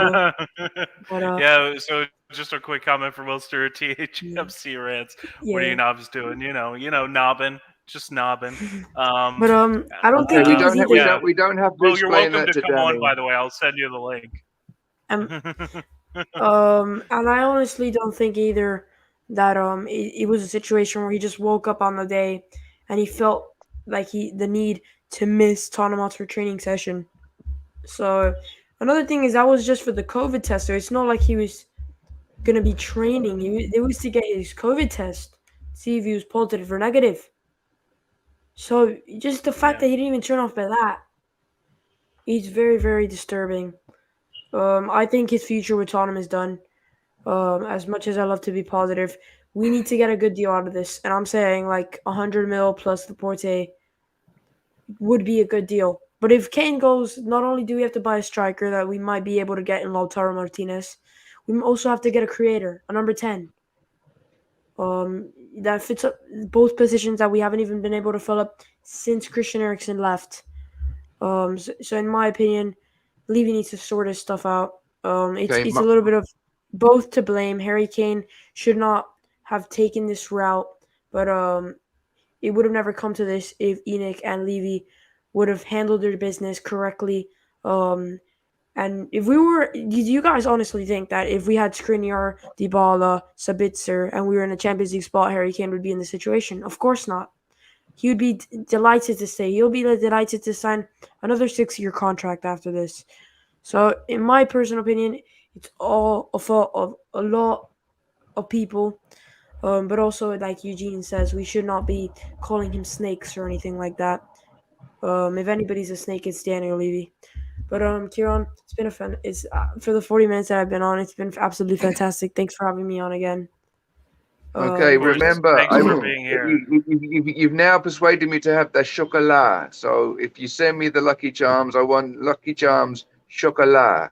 but, yeah, so just a quick comment from Will Stewart, THFC rants. What are you knobs doing? Knobbing. Just knobbing. But I don't think we he was don't either. we don't have to Well, you're explain welcome that to to come on, Danny. by the way. I'll send you the link. And I honestly don't think either that it was a situation where he just woke up on the day and he felt like the need to miss Tottenham Hotspur training session. So another thing is that was just for the COVID tester. It's not like he was gonna be training. It was to get his COVID test, see if he was positive or negative. So just the fact that he didn't even turn off by that, it's very, very disturbing. I think his future with Tottenham is done. As much as I love to be positive, we need to get a good deal out of this. And I'm saying like 100 mil plus the Porte would be a good deal. But if Kane goes, not only do we have to buy a striker that we might be able to get in Lautaro Martinez, we also have to get a creator, a number 10. that fits up both positions that we haven't even been able to fill up since Christian Eriksen left. So in my opinion, Levy needs to sort his stuff out. It's a little bit of both to blame. Harry Kane should not have taken this route, but it would have never come to this if Enoch and Levy would have handled their business correctly. And if we were, do you guys honestly think that if we had Skriniar, Dybala, Sabitzer, and we were in a Champions League spot, Harry Kane would be in this situation? Of course not. He would be delighted to stay. He'll be delighted to sign another 6-year contract after this. So, in my personal opinion, it's all a fault of a lot of people. But also, like EuJin says, we should not be calling him snakes or anything like that. If anybody's a snake, it's Daniel Levy. But Kieran, it's been a fun. It's for the 40 minutes that I've been on. It's been absolutely fantastic. Thanks for having me on again. Okay, Of course. remember, Thanks for being here. you've now persuaded me to have the chocolat. So if you send me the Lucky Charms, I want Lucky Charms chocolat.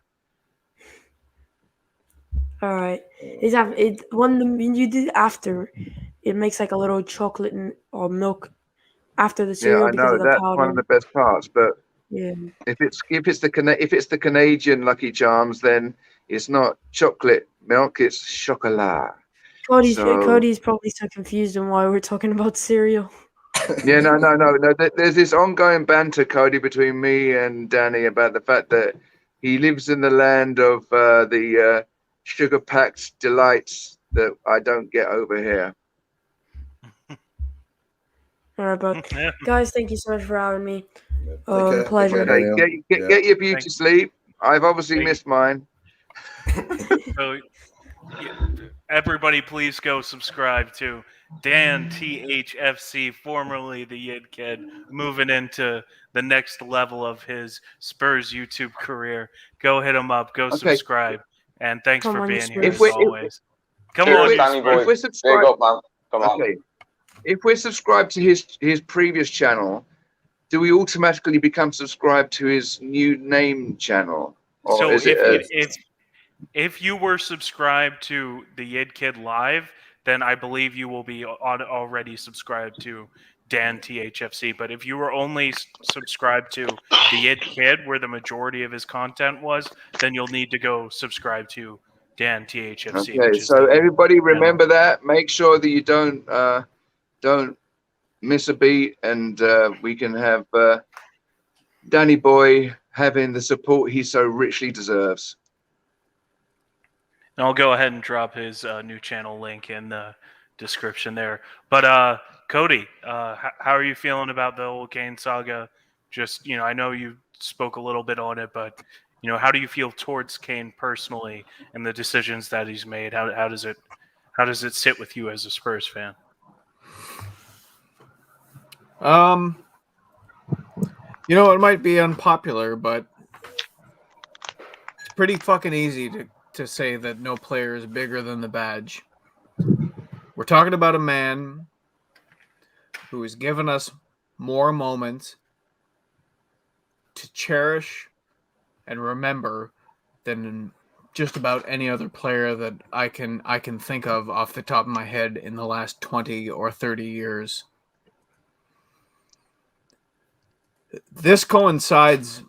All right. It when you do after, it makes like a little chocolate or milk after the cereal I because know of the that's powder. one of the best parts. But Yeah. if it's the Canadian Lucky Charms, then it's not chocolate milk; it's chocolat. Cody's probably so confused on why we're talking about cereal. Yeah, no. There's this ongoing banter, Cody, between me and Danny about the fact that he lives in the land of the sugar-packed delights that I don't get over here. All right, but guys, thank you so much for having me. Take care. Pleasure. Take care, Daniel. Get your beauty sleep. I've obviously missed mine. So, everybody, please go subscribe to Dan THFC, formerly the Yid Kid, moving into the next level of his Spurs YouTube career. Go hit him up. Go subscribe. And thanks for being here as always. Come on, Danny boy. Big up, man. Come on. If we're subscribed to his previous channel, do we automatically become subscribed to his new name channel? Or so is if you were subscribed to the Yid Kid Live, then I believe you will be already subscribed to Dan THFC. But if you were only subscribed to the Yid Kid, where the majority of his content was, then you'll need to go subscribe to Dan THFC. Okay, so everybody remember that. Make sure that you don't miss a beat, and we can have Danny Boy having the support he so richly deserves. And I'll go ahead and drop his new channel link in the description there. But Cody, how are you feeling about the whole Kane saga? Just, I know you spoke a little bit on it, but how do you feel towards Kane personally and the decisions that he's made? How does it sit with you as a Spurs fan? It might be unpopular, but it's pretty fucking easy to say that no player is bigger than the badge. We're talking about a man who has given us more moments to cherish and remember than just about any other player that I can think of off the top of my head in the last 20 or 30 years. This coincides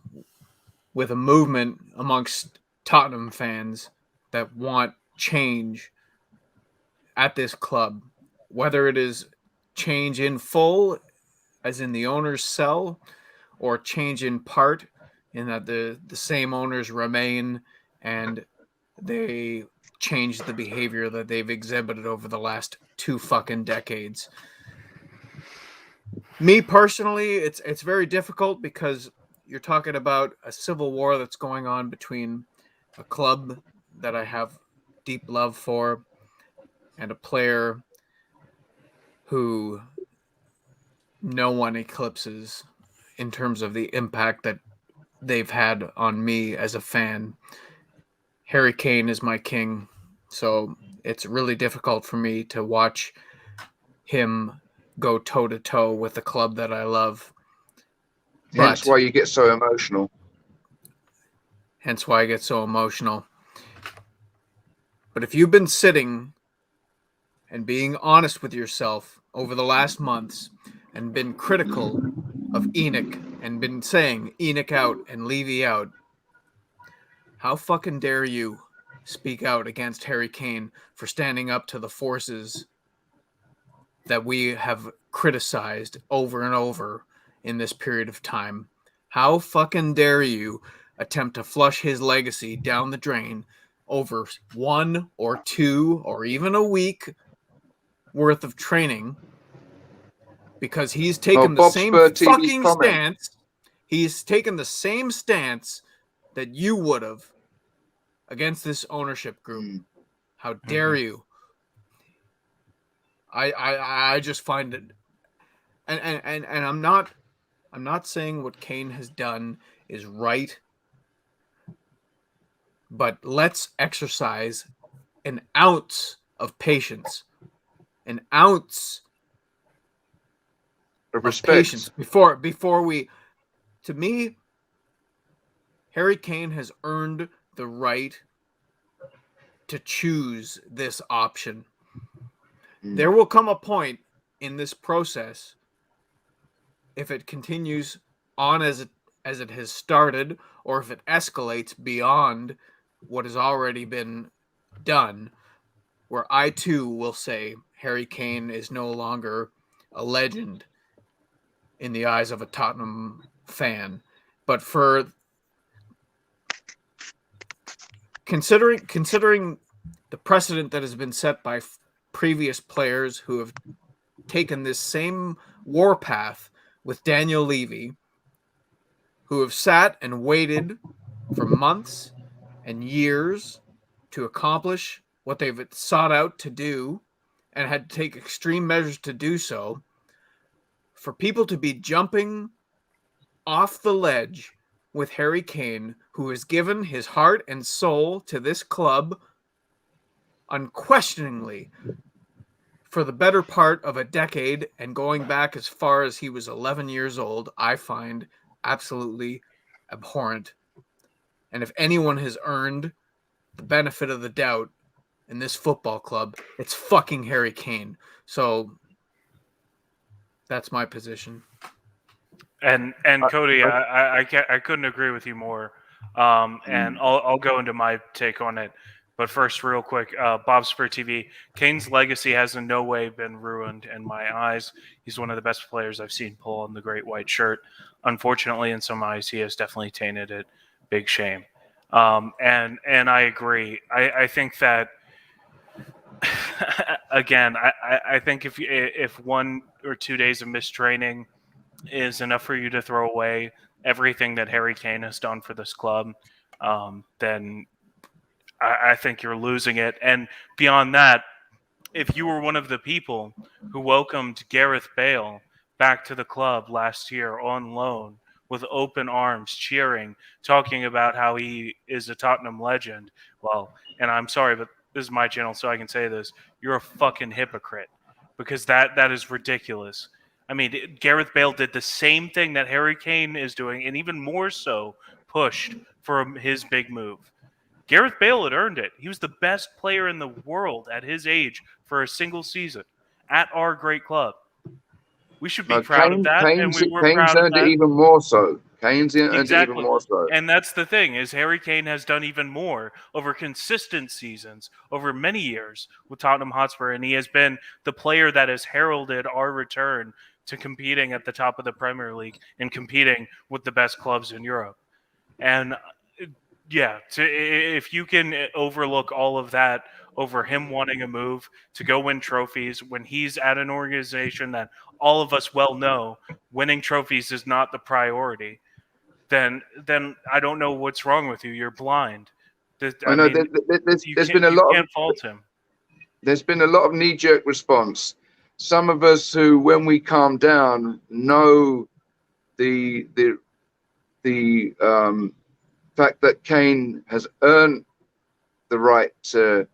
with a movement amongst Tottenham fans that want change at this club, whether it is change in full, as in the owners sell, or change in part, in that the same owners remain and they change the behavior that they've exhibited over the last 2 fucking decades. Me personally, it's very difficult because you're talking about a civil war that's going on between a club that I have deep love for and a player who no one eclipses in terms of the impact that they've had on me as a fan. Harry Kane is my king, so it's really difficult for me to watch him go toe-to-toe with the club that I love. Hence why you get so emotional. Hence why I get so emotional. But if you've been sitting and being honest with yourself over the last months and been critical of Enoch and been saying Enoch out and Levy out, how fucking dare you speak out against Harry Kane for standing up to the forces that we have criticized over and over in this period of time? How fucking dare you attempt to flush his legacy down the drain over 1 or 2 or even a week worth of training because he's taken the Bob same Spur TV's fucking comment. stance. He's taken the same stance that you would have against this ownership group. How dare you? I just find it, and I'm not saying what Kane has done is right, but let's exercise an ounce of patience, an ounce Of of respect. patience before we. To me, Harry Kane has earned the right to choose this option. There will come a point in this process, if it continues on as it has started, or if it escalates beyond what has already been done, where I too will say Harry Kane is no longer a legend in the eyes of a Tottenham fan. But for considering the precedent that has been set by previous players who have taken this same warpath with Daniel Levy, who have sat and waited for months and years to accomplish what they've sought out to do and had to take extreme measures to do so, for people to be jumping off the ledge with Harry Kane, who has given his heart and soul to this club unquestioningly for the better part of a decade and going back as far as he was 11 years old, I find absolutely abhorrent. And if anyone has earned the benefit of the doubt in this football club, it's fucking Harry Kane. So that's my position. And Cody, I couldn't agree with you more. And I'll go into my take on it. But first, real quick, Bob Spur TV, Kane's legacy has in no way been ruined in my eyes. He's one of the best players I've seen pull on the great white shirt. Unfortunately, in some eyes, he has definitely tainted it. Big shame. And I agree. I think that again, I think if 1 or 2 days of mistraining is enough for you to throw away everything that Harry Kane has done for this club, then I think you're losing it. And beyond that, if you were one of the people who welcomed Gareth Bale back to the club last year on loan with open arms, cheering, talking about how he is a Tottenham legend, well, and I'm sorry, but this is my channel, so I can say this, you're a fucking hypocrite, because that is ridiculous. I mean, Gareth Bale did the same thing that Harry Kane is doing, and even more so pushed for his big move. Gareth Bale had earned it. He was the best player in the world at his age for a single season at our great club. We should be proud of that, and we were proud of earned that. it even more so. Kane's earned Exactly. it even more so. And that's the thing, is Harry Kane has done even more over consistent seasons, over many years with Tottenham Hotspur, and he has been the player that has heralded our return to competing at the top of the Premier League and competing with the best clubs in Europe. And yeah, if you can overlook all of that over him wanting a move to go win trophies when he's at an organization that all of us well know winning trophies is not the priority, then I don't know what's wrong with you. You're blind. I know there's been a lot can't fault him. There's been a lot of knee-jerk response. Some of us who, when we calm down, know the fact that Kane has earned the right to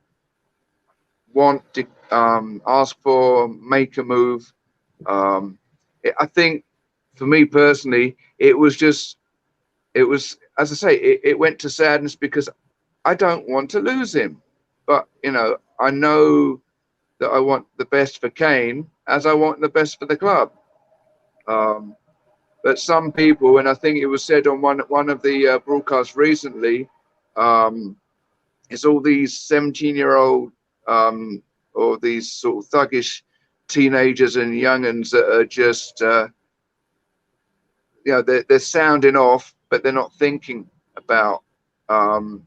want to ask for, make a move. I think, for me personally, it was, as I say, it went to sadness because I don't want to lose him. But, you know, I know that I want the best for Kane as I want the best for the club. But some people, and I think it was said on one of the broadcasts recently, it's all these 17-year-old or these sort of thuggish teenagers and young'uns that are just, they're sounding off, but they're not thinking about the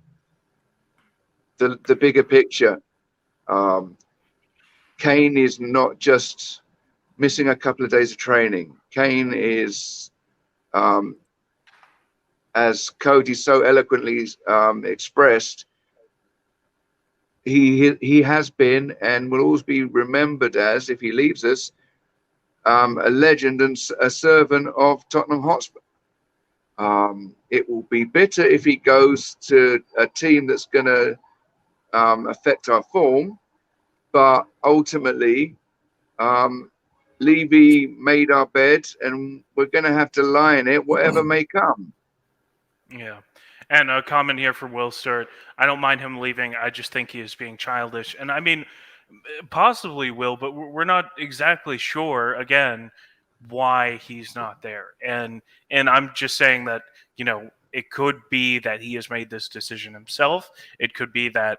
bigger picture. Kane is not just missing a couple of days of training. Kane is, as Cody so eloquently expressed, he has been and will always be remembered as, if he leaves us, a legend and a servant of Tottenham Hotspur. It will be bitter if he goes to a team that's going to affect our form, but ultimately, Levy made our bed, and we're going to have to lie in it, whatever may come. Yeah. And a comment here from Will Sturt. I don't mind him leaving. I just think he is being childish. And I mean, possibly Will, but we're not exactly sure, again, why he's not there. And I'm just saying that, it could be that he has made this decision himself. It could be that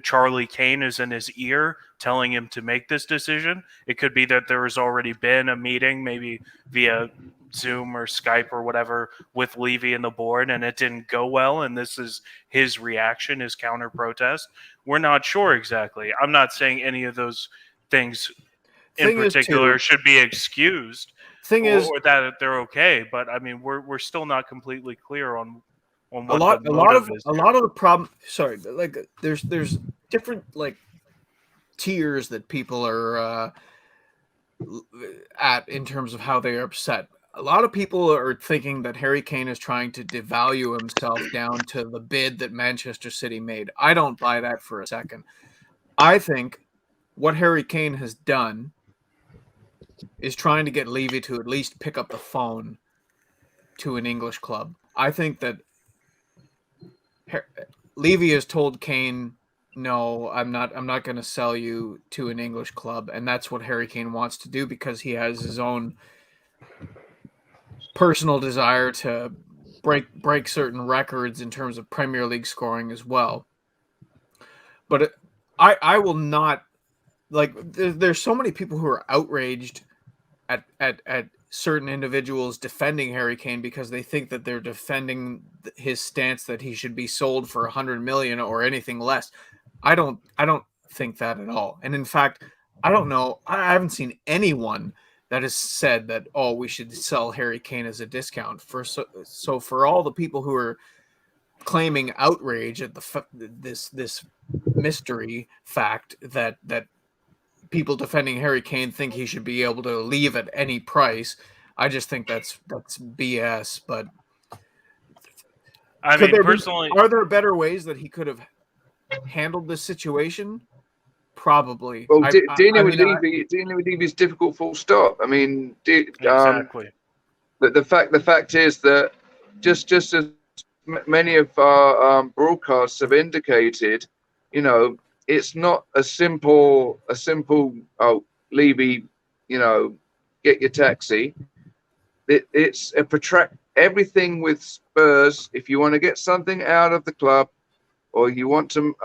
Charlie Kane is in his ear telling him to make this decision. It could be that there has already been a meeting, maybe via Zoom or Skype or whatever, with Levy and the board, and it didn't go well, and this is his reaction, his counter protest. We're not sure exactly. I'm not saying any of those things in particular should be excused or that they're okay, but I mean we're still not completely clear on what the motive is. A lot of the problem, sorry, like there's different like tiers that people are at in terms of how they are upset. A lot of people are thinking that Harry Kane is trying to devalue himself down to the bid that Manchester City made. I don't buy that for a second. I think what Harry Kane has done is trying to get Levy to at least pick up the phone to an English club. I think that Levy has told Kane, no, I'm not going to sell you to an English club, and that's what Harry Kane wants to do because he has his own personal desire to break certain records in terms of Premier League scoring as well. But I will not, like, there's so many people who are outraged at certain individuals defending Harry Kane because they think that they're defending his stance that he should be sold for 100 million or anything less. I don't think that at all. And in fact, I don't know. I haven't seen anyone that has said that, oh, we should sell Harry Kane as a discount. So for all the people who are claiming outrage at this mystery fact that people defending Harry Kane think he should be able to leave at any price, I just think that's BS. But I mean, personally, are there better ways that he could have handled this situation? Probably. Well, dealing with Levy is difficult. Full stop. I mean, exactly. The fact is that just as many of our broadcasts have indicated, it's not a simple. Oh, Levy, get your taxi. It's a protract. Everything with Spurs. If you want to get something out of the club, or you want to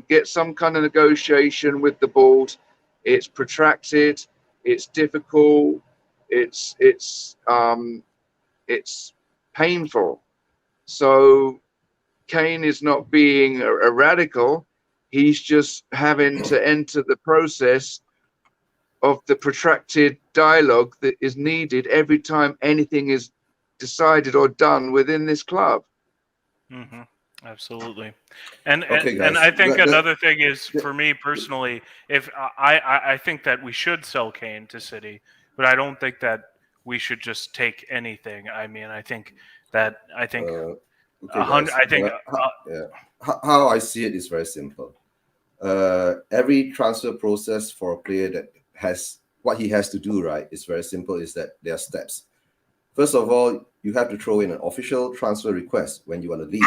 get some kind of negotiation with the board, it's protracted, it's difficult, it's painful. So Kane is not being a radical. He's just having to enter the process of the protracted dialogue that is needed every time anything is decided or done within this club. Mm-hmm. Absolutely. And Okay, and I think guys. another thing is, for me personally, if I think that we should sell Kane to City, but I don't think that we should just take anything. I mean, I think Okay, guys. I think How I see it is very simple. Every transfer process for a player that has what he has to do, right, is very simple, is that there are steps. First of all, you have to throw in an official transfer request when you want to leave,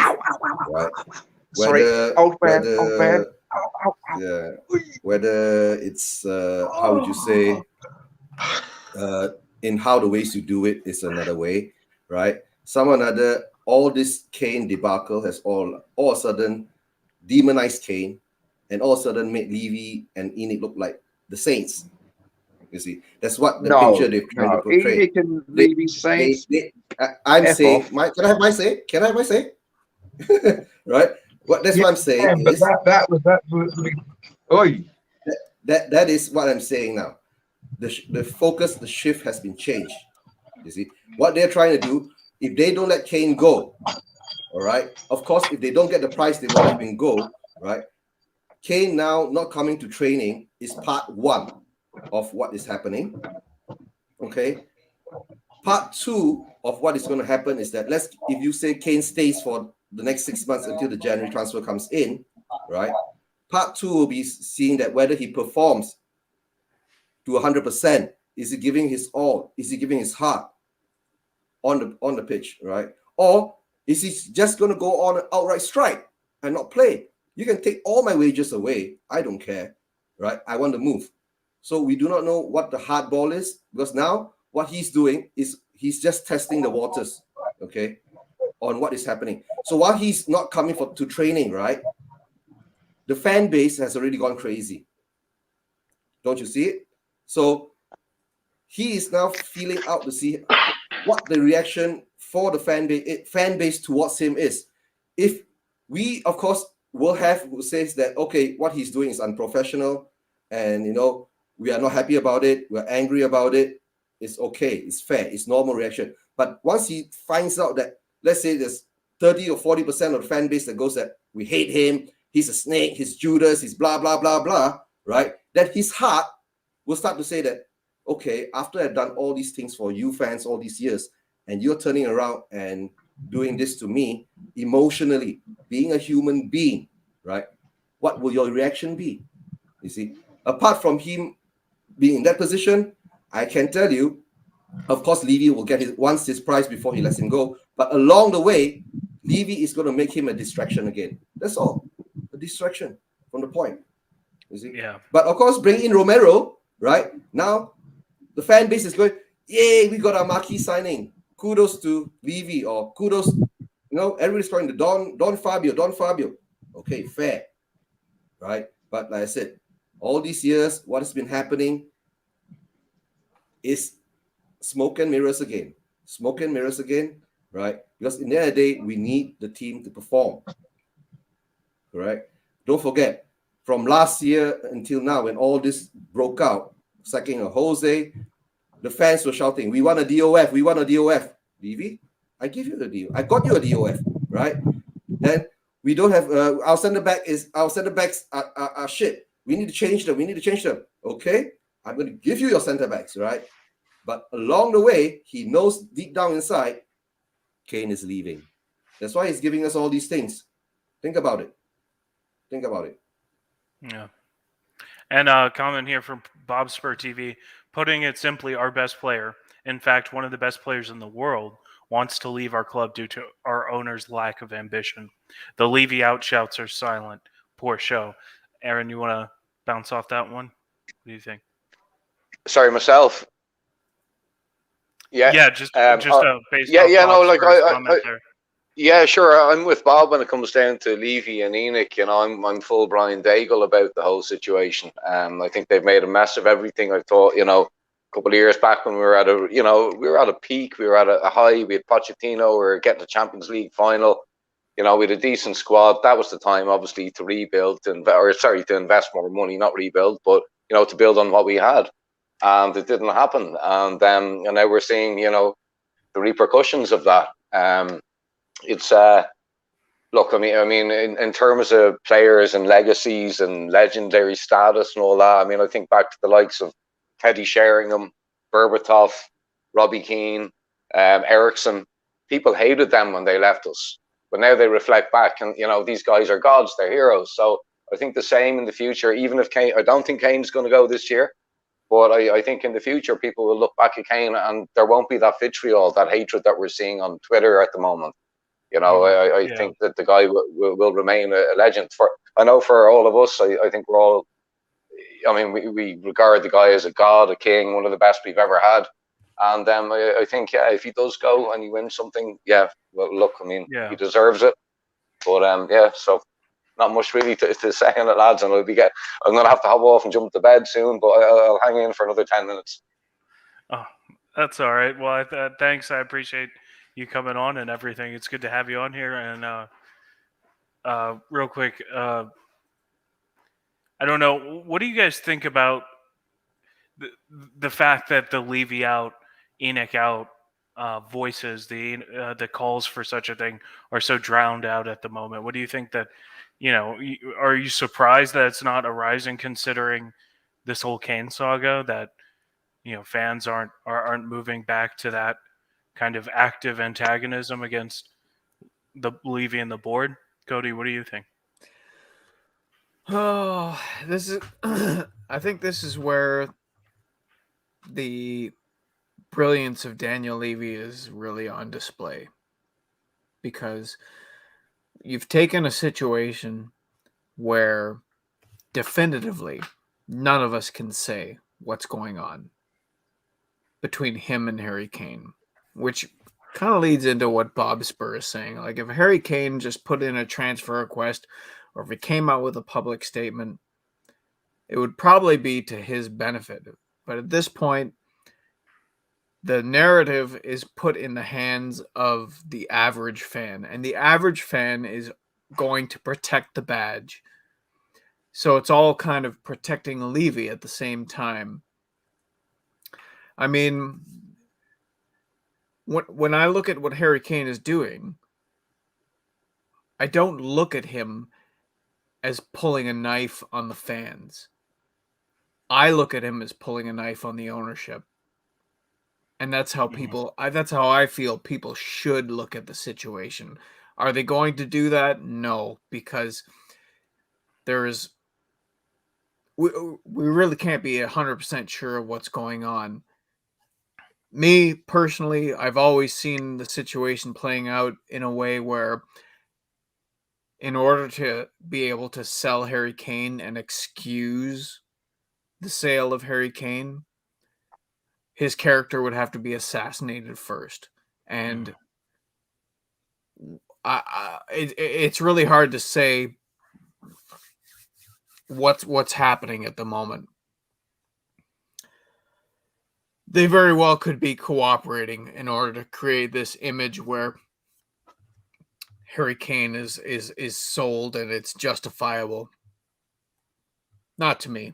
right? Sorry, old man. Yeah. Whether it's how would you say in how the ways you do it is another way, right? All this Kane debacle has all of a sudden demonized Kane, and all of a sudden made Levy and Enoch look like the saints. You see, that's what the picture they're trying to portray. Enoch and Levy Saints. I'm F saying, off. can I have my say? Can I have my say? Right? That's what I'm saying but is that was oi. that is what I'm saying now. The focus, the shift has been changed. You see, what they're trying to do, if they don't let Kane go, all right, of course, if they don't get the price, they will let him go, right? Kane now not coming to training is part one of what is happening. Okay. Part two of what is going to happen is that if you say Kane stays for the next 6 months until the January transfer comes in, right? Part two will be seeing that whether he performs to 100%. Is he giving his all? Is he giving his heart on the pitch, right? Or is he just going to go on an outright strike and not play? You can take all my wages away. I don't care, right? I want to move. So we do not know what the hard ball is, because now what he's doing is he's just testing the waters, okay, on what is happening. So while he's not coming to training, right, the fan base has already gone crazy. Don't you see it? So he is now feeling out to see what the reaction for the fan base towards him is. If we, of course, will have who says that, okay, what he's doing is unprofessional, and we are not happy about it, we're angry about it, it's okay, it's fair, it's normal reaction. But once he finds out that, let's say there's 30 or 40% of the fan base that goes that we hate him, he's a snake, he's Judas, he's blah, blah, blah, blah, right? That his heart will start to say that, okay, after I've done all these things for you fans all these years, and you're turning around and doing this to me emotionally, being a human being, right? What will your reaction be? You see, apart from him being in that position, I can tell you, of course, Levy will get his prize before he lets him go. But along the way, Levy is going to make him a distraction again. That's all. A distraction from the point. You see? Yeah. But of course, bring in Romero, right? Now, the fan base is going, yay, we got our marquee signing. Kudos to Levy, or kudos, everybody's calling the Don Fabio. Okay, fair. Right? But like I said, all these years, what has been happening is smoke and mirrors again. Smoke and mirrors again, right? Because in the end of the day, we need the team to perform. Correct? Don't forget, from last year until now, when all this broke out, sacking of Jose, the fans were shouting, we want a DOF, we want a DOF. Levy, I give you the deal. I got you a DOF, right? Then we don't have our center backs are shit. We need to change them. Okay, I'm going to give you your center backs, right? But along the way, he knows deep down inside, Kane is leaving. That's why he's giving us all these things. Think about it. Yeah. And a comment here from Bob Spur TV, putting it simply, our best player, in fact, one of the best players in the world, wants to leave our club due to our owner's lack of ambition. The Levy outshouts are silent. Poor show. Aaron, you want to bounce off that one? What do you think? Sorry, myself. Yeah, just based off comment there. Yeah, sure. I'm with Bob when it comes down to Levy and Enoch. I'm full Brian Daigle about the whole situation. I think they've made a mess of everything. I thought, a couple of years back when we were at a peak, we were at a high. We had Pochettino, we were getting the Champions League final. We had a decent squad. That was the time, obviously, to rebuild, to invest more money, not rebuild, but to build on what we had. And it didn't happen. And now we're seeing, the repercussions of that. It's look, I mean, in terms of players and legacies and legendary status and all that. I mean, I think back to the likes of Teddy Sheringham, Berbatov, Robbie Keane, Ericsson. People hated them when they left us, but now they reflect back, and these guys are gods, they're heroes. So I think the same in the future. Even if Kane, I don't think Kane's going to go this year, but I think in the future people will look back at Kane, and there won't be that vitriol, that hatred that we're seeing on Twitter at the moment. You know, I think that the guy will remain a legend. I know for all of us, I think we're all. I mean, we regard the guy as a god, a king, one of the best we've ever had. And I think, if he does go and he wins something, well, look, I mean, he deserves it. But so not much really to say on it, lads. And I'm gonna have to hop off and jump to bed soon, but I'll hang in for another 10 minutes. Oh, that's all right. Well, thanks. I appreciate you coming on and everything. It's good to have you on here. And real quick, I don't know. What do you guys think about the fact that the Levy out, Enoch out voices, the calls for such a thing are so drowned out at the moment? What do you think that, are you surprised that it's not arising considering this whole Kane saga, that, fans aren't moving back to that kind of active antagonism against the Levy and the board? Cody, what do you think? Oh, this is. I think this is where the brilliance of Daniel Levy is really on display, because you've taken a situation where definitively none of us can say what's going on between him and Harry Kane, which kind of leads into what Bob Spur is saying. Like, if Harry Kane just put in a transfer request, or if he came out with a public statement, it would probably be to his benefit. But at this point, the narrative is put in the hands of the average fan, and the average fan is going to protect the badge. So it's all kind of protecting Levy at the same time. I mean, when I look at what Harry Kane is doing, I don't look at him as pulling a knife on the fans. I look at him as pulling a knife on the ownership. And that's how that's how I feel people should look at the situation. Are they going to do that? No, because we really can't be 100% sure of what's going on. Me, personally, I've always seen the situation playing out in a way where, in order to be able to sell Harry Kane and excuse the sale of Harry Kane, his character would have to be assassinated first. And it's really hard to say what's happening at the moment. They very well could be cooperating in order to create this image where Harry Kane is sold and it's justifiable. Not to me.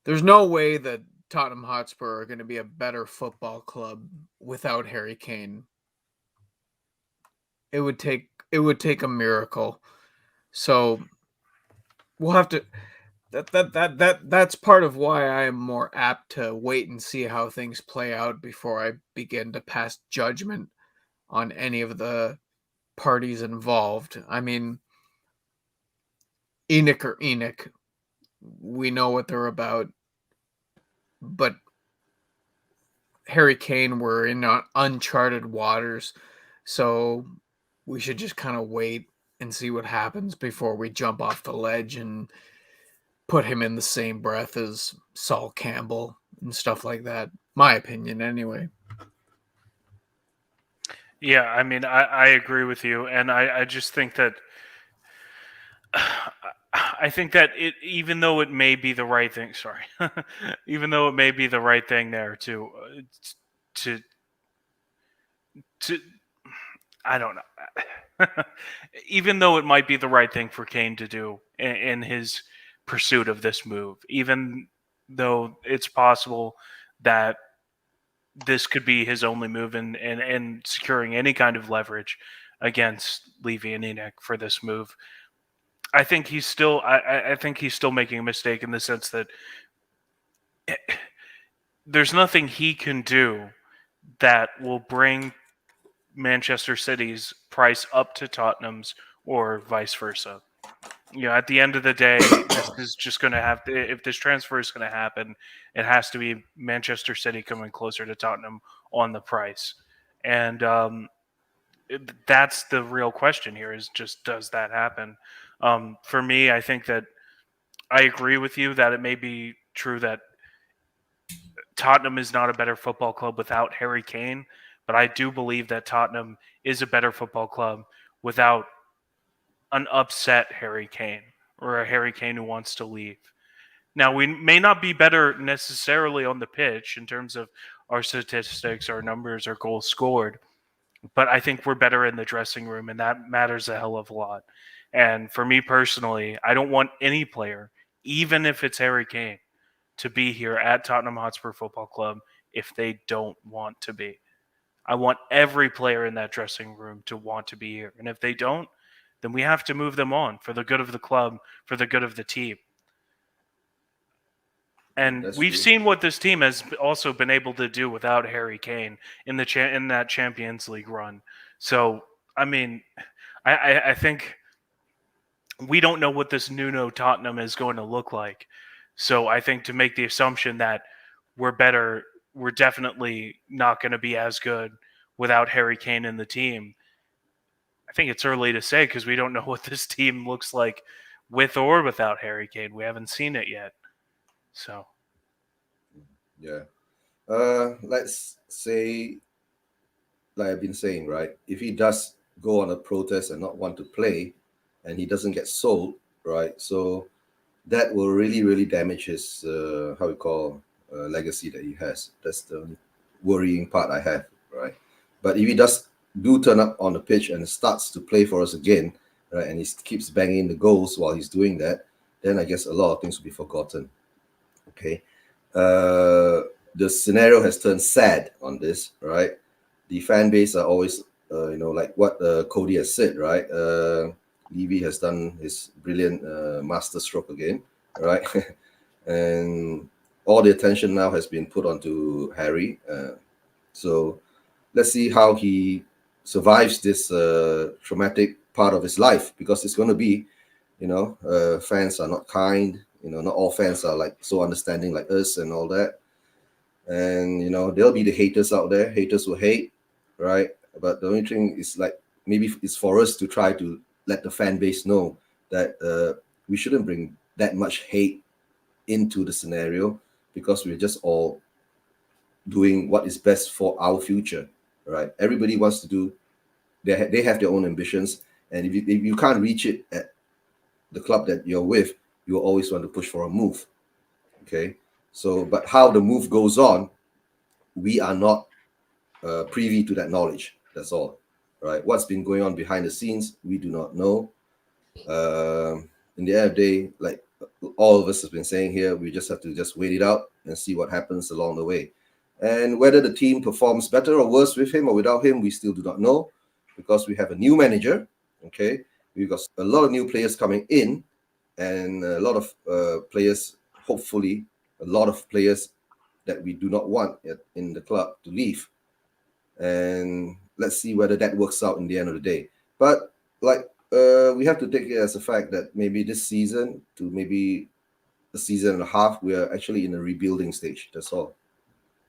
There's no way that Tottenham Hotspur are going to be a better football club without Harry Kane. It would take a miracle. So we'll have to. That's part of why I am more apt to wait and see how things play out before I begin to pass judgment on any of the parties involved. I mean, Enoch, we know what they're about, but Harry Kane, we're in uncharted waters, so we should just kind of wait and see what happens before we jump off the ledge and put him in the same breath as Sol Campbell and stuff like that. My opinion, anyway. Yeah, I mean, I agree with you, and I just think that even though it may be the right thing, even though it may be the right thing there to I don't know, even though it might be the right thing for Kane to do in his pursuit of this move, even though it's possible that this could be his only move in securing any kind of leverage against Levy and Enoch for this move, I think he's still making a mistake in the sense that there's nothing he can do that will bring Manchester City's price up to Tottenham's or vice versa. At the end of the day, this is just going to have to, if this transfer is going to happen, it has to be Manchester City coming closer to Tottenham on the price. And that's the real question here: is just does that happen? For me, I think that I agree with you that it may be true that Tottenham is not a better football club without Harry Kane, but I do believe that Tottenham is a better football club without an upset Harry Kane or a Harry Kane who wants to leave. Now, we may not be better necessarily on the pitch in terms of our statistics, our numbers, our goals scored, but I think we're better in the dressing room, and that matters a hell of a lot. And for me personally, I don't want any player, even if it's Harry Kane, to be here at Tottenham Hotspur Football Club if they don't want to be. I want every player in that dressing room to want to be here. And if they don't, then we have to move them on for the good of the club, for the good of the team. And That's we've true. seen what this team has also been able to do without Harry Kane in the in that Champions League run. So, I mean, I think we don't know what this Nuno Tottenham is going to look like. So I think to make the assumption that we're better, we're definitely not going to be as good without Harry Kane in the team. I think it's early to say because we don't know what this team looks like with or without Harry Kane. We haven't seen it yet. So, Yeah. Let's say, like I've been saying, right? If he does go on a protest and not want to play, and he doesn't get sold, right? So that will really, really damage his how we call legacy that he has. That's the worrying part I have, right? But if he does turn up on the pitch and starts to play for us again, right, and he keeps banging the goals while he's doing that, then I guess a lot of things will be forgotten. Okay. The scenario has turned sad on this, right? The fan base are always, like what Cody has said, right? Levy has done his brilliant master stroke again, right? And all the attention now has been put onto Harry. So let's see how he survives this traumatic part of his life, because it's going to be, fans are not kind. Not all fans are like so understanding like us and all that. And there'll be the haters out there. Haters will hate, right? But the only thing is, like, maybe it's for us to try to let the fan base know that we shouldn't bring that much hate into the scenario, because we're just all doing what is best for our future, right? Everybody wants to do. They have their own ambitions, and if you can't reach it at the club that you're with, you always want to push for a move. Okay. So, but how the move goes on, we are not privy to that knowledge. That's all, right? What's been going on behind the scenes, we do not know. In the end of the day, like all of us have been saying here, we just have to just wait it out and see what happens along the way. And whether the team performs better or worse with him or without him, we still do not know, because we have a new manager. Okay, we've got a lot of new players coming in, and a lot of players, hopefully, a lot of players that we do not want in the club to leave. And let's see whether that works out in the end of the day. But we have to take it as a fact that maybe this season to maybe a season and a half, we are actually in a rebuilding stage. That's all,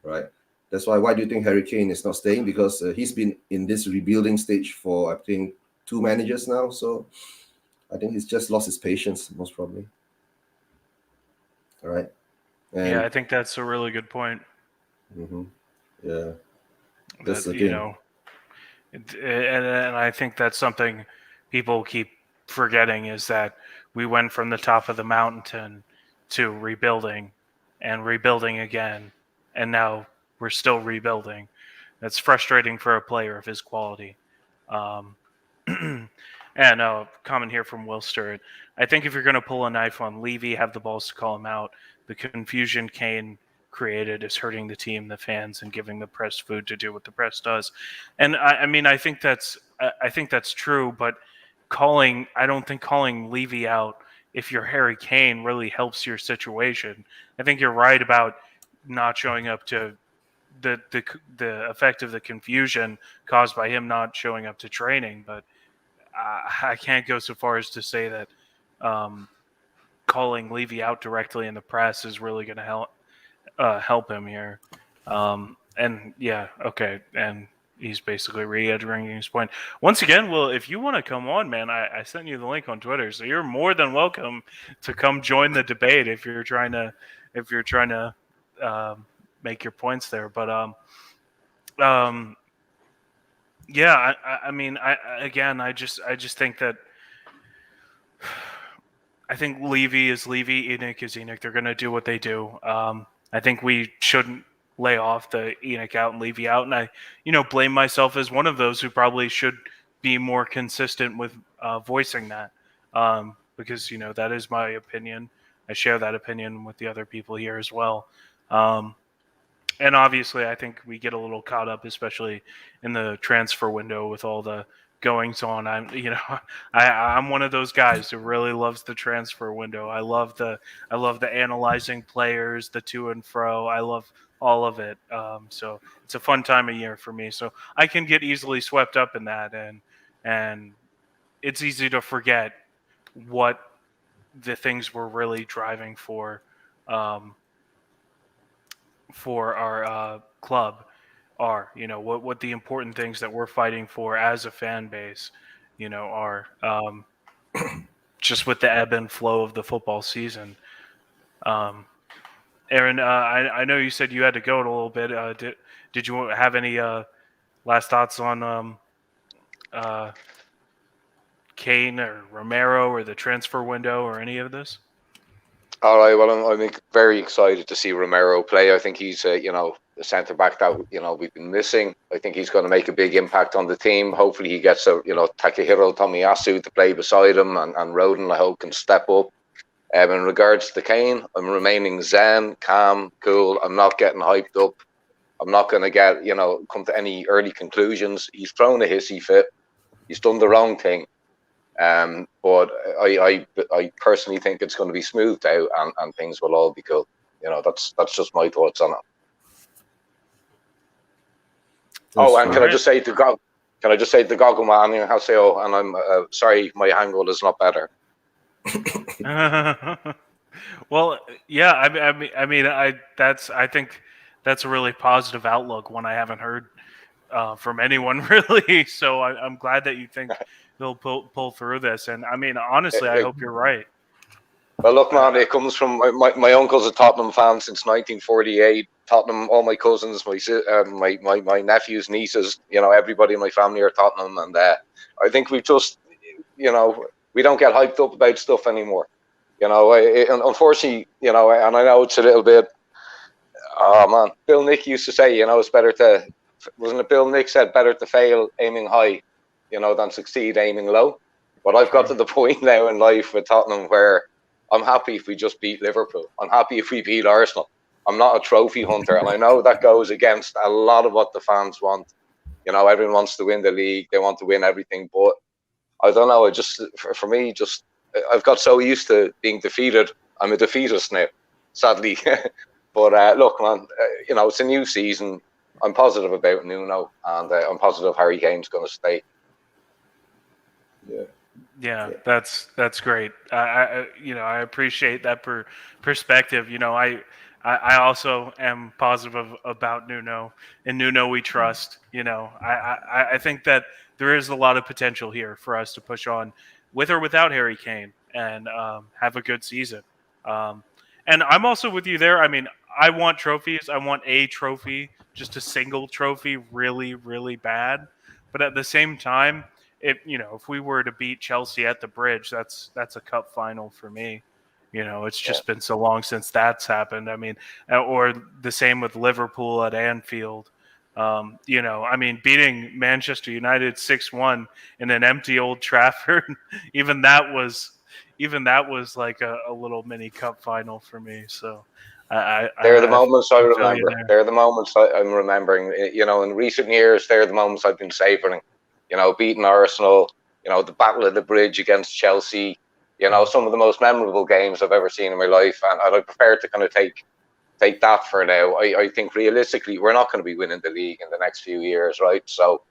right? That's why do you think Harry Kane is not staying? Because he's been in this rebuilding stage for, I think, 2 managers now. So I think he's just lost his patience, most probably. All right. And, yeah, I think that's a really good point. Yeah. That's That, the thing. And I think that's something people keep forgetting, is that we went from the top of the mountain to rebuilding and rebuilding again, and now we're still rebuilding. That's frustrating for a player of his quality. And a comment here from Wilster. I think if you're going to pull a knife on Levy, have the balls to call him out. The confusion Kane created is hurting the team, the fans, and giving the press food to do what the press does. And I mean, I think that's true. But I don't think calling Levy out if you're Harry Kane really helps your situation. I think you're right about not showing up to the effect of the confusion caused by him not showing up to training, but I can't go so far as to say that calling Levy out directly in the press is really going to help him here. And yeah, okay. And he's basically reiterating his point. Once again, Will, if you want to come on, man, I sent you the link on Twitter, so you're more than welcome to come join the debate if you're trying to make your points there. But yeah, I mean, I just think that I think Levy is Levy, Enoch is Enoch. They're going to do what they do. I think we shouldn't lay off the Enoch out and Levy out, and I, blame myself as one of those who probably should be more consistent with voicing that, because that is my opinion. I share that opinion with the other people here as well. And obviously, I think we get a little caught up, especially in the transfer window with all the goings on. I'm one of those guys who really loves the transfer window. I love the analyzing players, the to and fro. I love all of it. So it's a fun time of year for me. So I can get easily swept up in that, and it's easy to forget what the things we're really driving for our club are. What the important things that we're fighting for as a fan base are, just with the ebb and flow of the football season. Aaron, I know you said you had to go in a little bit. Did you have any last thoughts on Kane or Romero or the transfer window or any of this? All right. Well, I'm very excited to see Romero play. I think he's the centre back that we've been missing. I think he's going to make a big impact on the team. Hopefully, he gets Takahiro Tomiyasu to play beside him, and Roden, I hope, can step up. In regards to Kane, I'm remaining zen, calm, cool. I'm not getting hyped up. I'm not going to come to any early conclusions. He's thrown a hissy fit. He's done the wrong thing. But I personally think it's going to be smoothed out, and things will all be cool. That's just my thoughts on it. And can I just say to Goggle Man, and I'm sorry, my Hangul is not better. Well, yeah, I think that's a really positive outlook, one I haven't heard from anyone really. So I'm glad that you think they'll pull through this. And I mean, honestly, I hope you're right. Well, look, man, it comes from my uncle's a Tottenham fan since 1948. Tottenham, all my cousins, my nephews, nieces, everybody in my family are Tottenham, and I think we just, we don't get hyped up about stuff anymore. Unfortunately, and I know it's a little bit. Oh man, Bill Nick used to say, it's better to, wasn't it? Bill Nick said better to fail aiming high, than succeed aiming low. But I've got to the point now in life with Tottenham where I'm happy if we just beat Liverpool. I'm happy if we beat Arsenal. I'm not a trophy hunter, and I know that goes against a lot of what the fans want. Everyone wants to win the league. They want to win everything, but I don't know. For me, I've got so used to being defeated. I'm a defeatist now, sadly. But look, man, it's a new season. I'm positive about Nuno, and I'm positive Harry Kane's going to stay. Yeah, that's great. I appreciate that perspective. I also am positive about Nuno, and Nuno we trust. I think that there is a lot of potential here for us to push on, with or without Harry Kane, and have a good season. And I'm also with you there. I mean, I want trophies. I want a trophy, just a single trophy, really, really bad. But at the same time, if we were to beat Chelsea at the Bridge, that's a cup final for me. It's just been so long since that's happened. I mean, or the same with Liverpool at Anfield. Beating Manchester United 6-1 in an empty Old Trafford, even that was like a little mini cup final for me. So they're the moments I remember. They're the moments I'm remembering. In recent years, they're the moments I've been savouring. Beating Arsenal. The Battle of the Bridge against Chelsea. Some of the most memorable games I've ever seen in my life, and I prefer to kind of take that for now. I think realistically, we're not going to be winning the league in the next few years, right? So,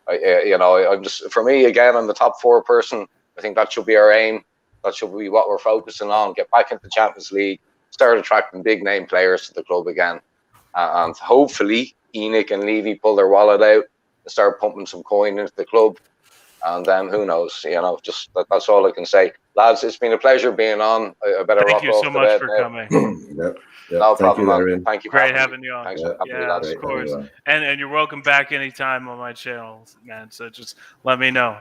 I'm just, for me again, I'm the top 4 person. I think that should be our aim. That should be what we're focusing on. Get back into the Champions League, start attracting big name players to the club again, and hopefully Enoch and Levy pull their wallet out, start pumping some coin into the club. And who knows? Just that's all I can say, lads. It's been a pleasure being on. I better Thank rock you off so to much bed for now. coming. Yeah. No Thank problem, you, man. Aaron. Thank you for Great having me. having you on. Thanks for having me, Yeah, lads. of course. And you're welcome back anytime on my channel, man. So just let me know.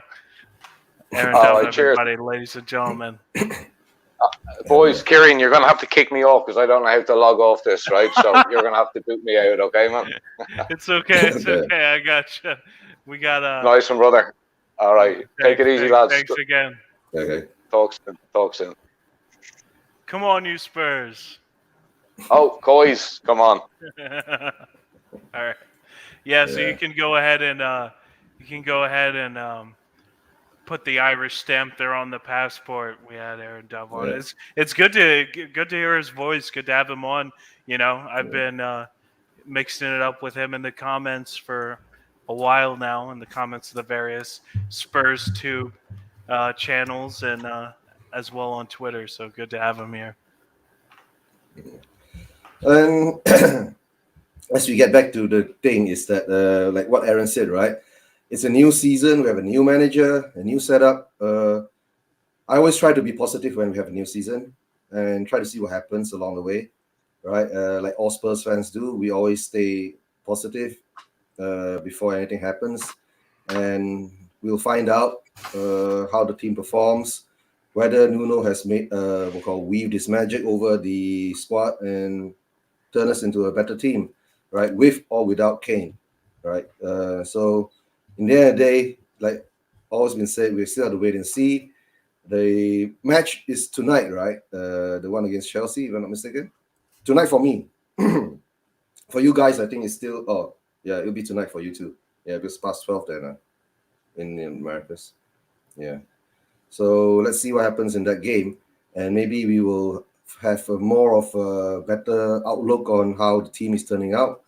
Aaron All Duff, right, cheers. everybody, ladies and gentlemen. Boys, Kerian, you're going to have to kick me off because I don't know how to log off this, right? So you're going to have to boot me out, okay, man? It's okay. It's okay. I got you. We got Nice one, brother. All right. Take it easy, lads. Thanks again. Okay. Talk soon. Come on, you Spurs. Oh, Coys, come on. All right. Yeah, so you can go ahead and put the Irish stamp there on the passport. We had Aaron Dove on. It's good to hear his voice. Good to have him on. I've been mixing it up with him in the comments for a while now, in the comments of the various Spurs Tube channels and as well on Twitter. So good to have him here. And as we get back to the thing, is that like what Aaron said, right? It's a new season. We have a new manager, a new setup. I always try to be positive when we have a new season and try to see what happens along the way, right? Like all Spurs fans do, we always stay positive before anything happens, and we'll find out how the team performs, whether Nuno has made weaved his magic over the squad and turn us into a better team, right? With or without Kane, right? So in the end of the day, like always been said, we still have to wait and see. The match is tonight, right? The one against Chelsea, if I'm not mistaken. Tonight for me. For you guys, I think it's still. Oh, yeah, it'll be tonight for you too. Yeah, because past 12 then in the Americas. Yeah. So let's see what happens in that game, and maybe we will have more of a better outlook on how the team is turning out.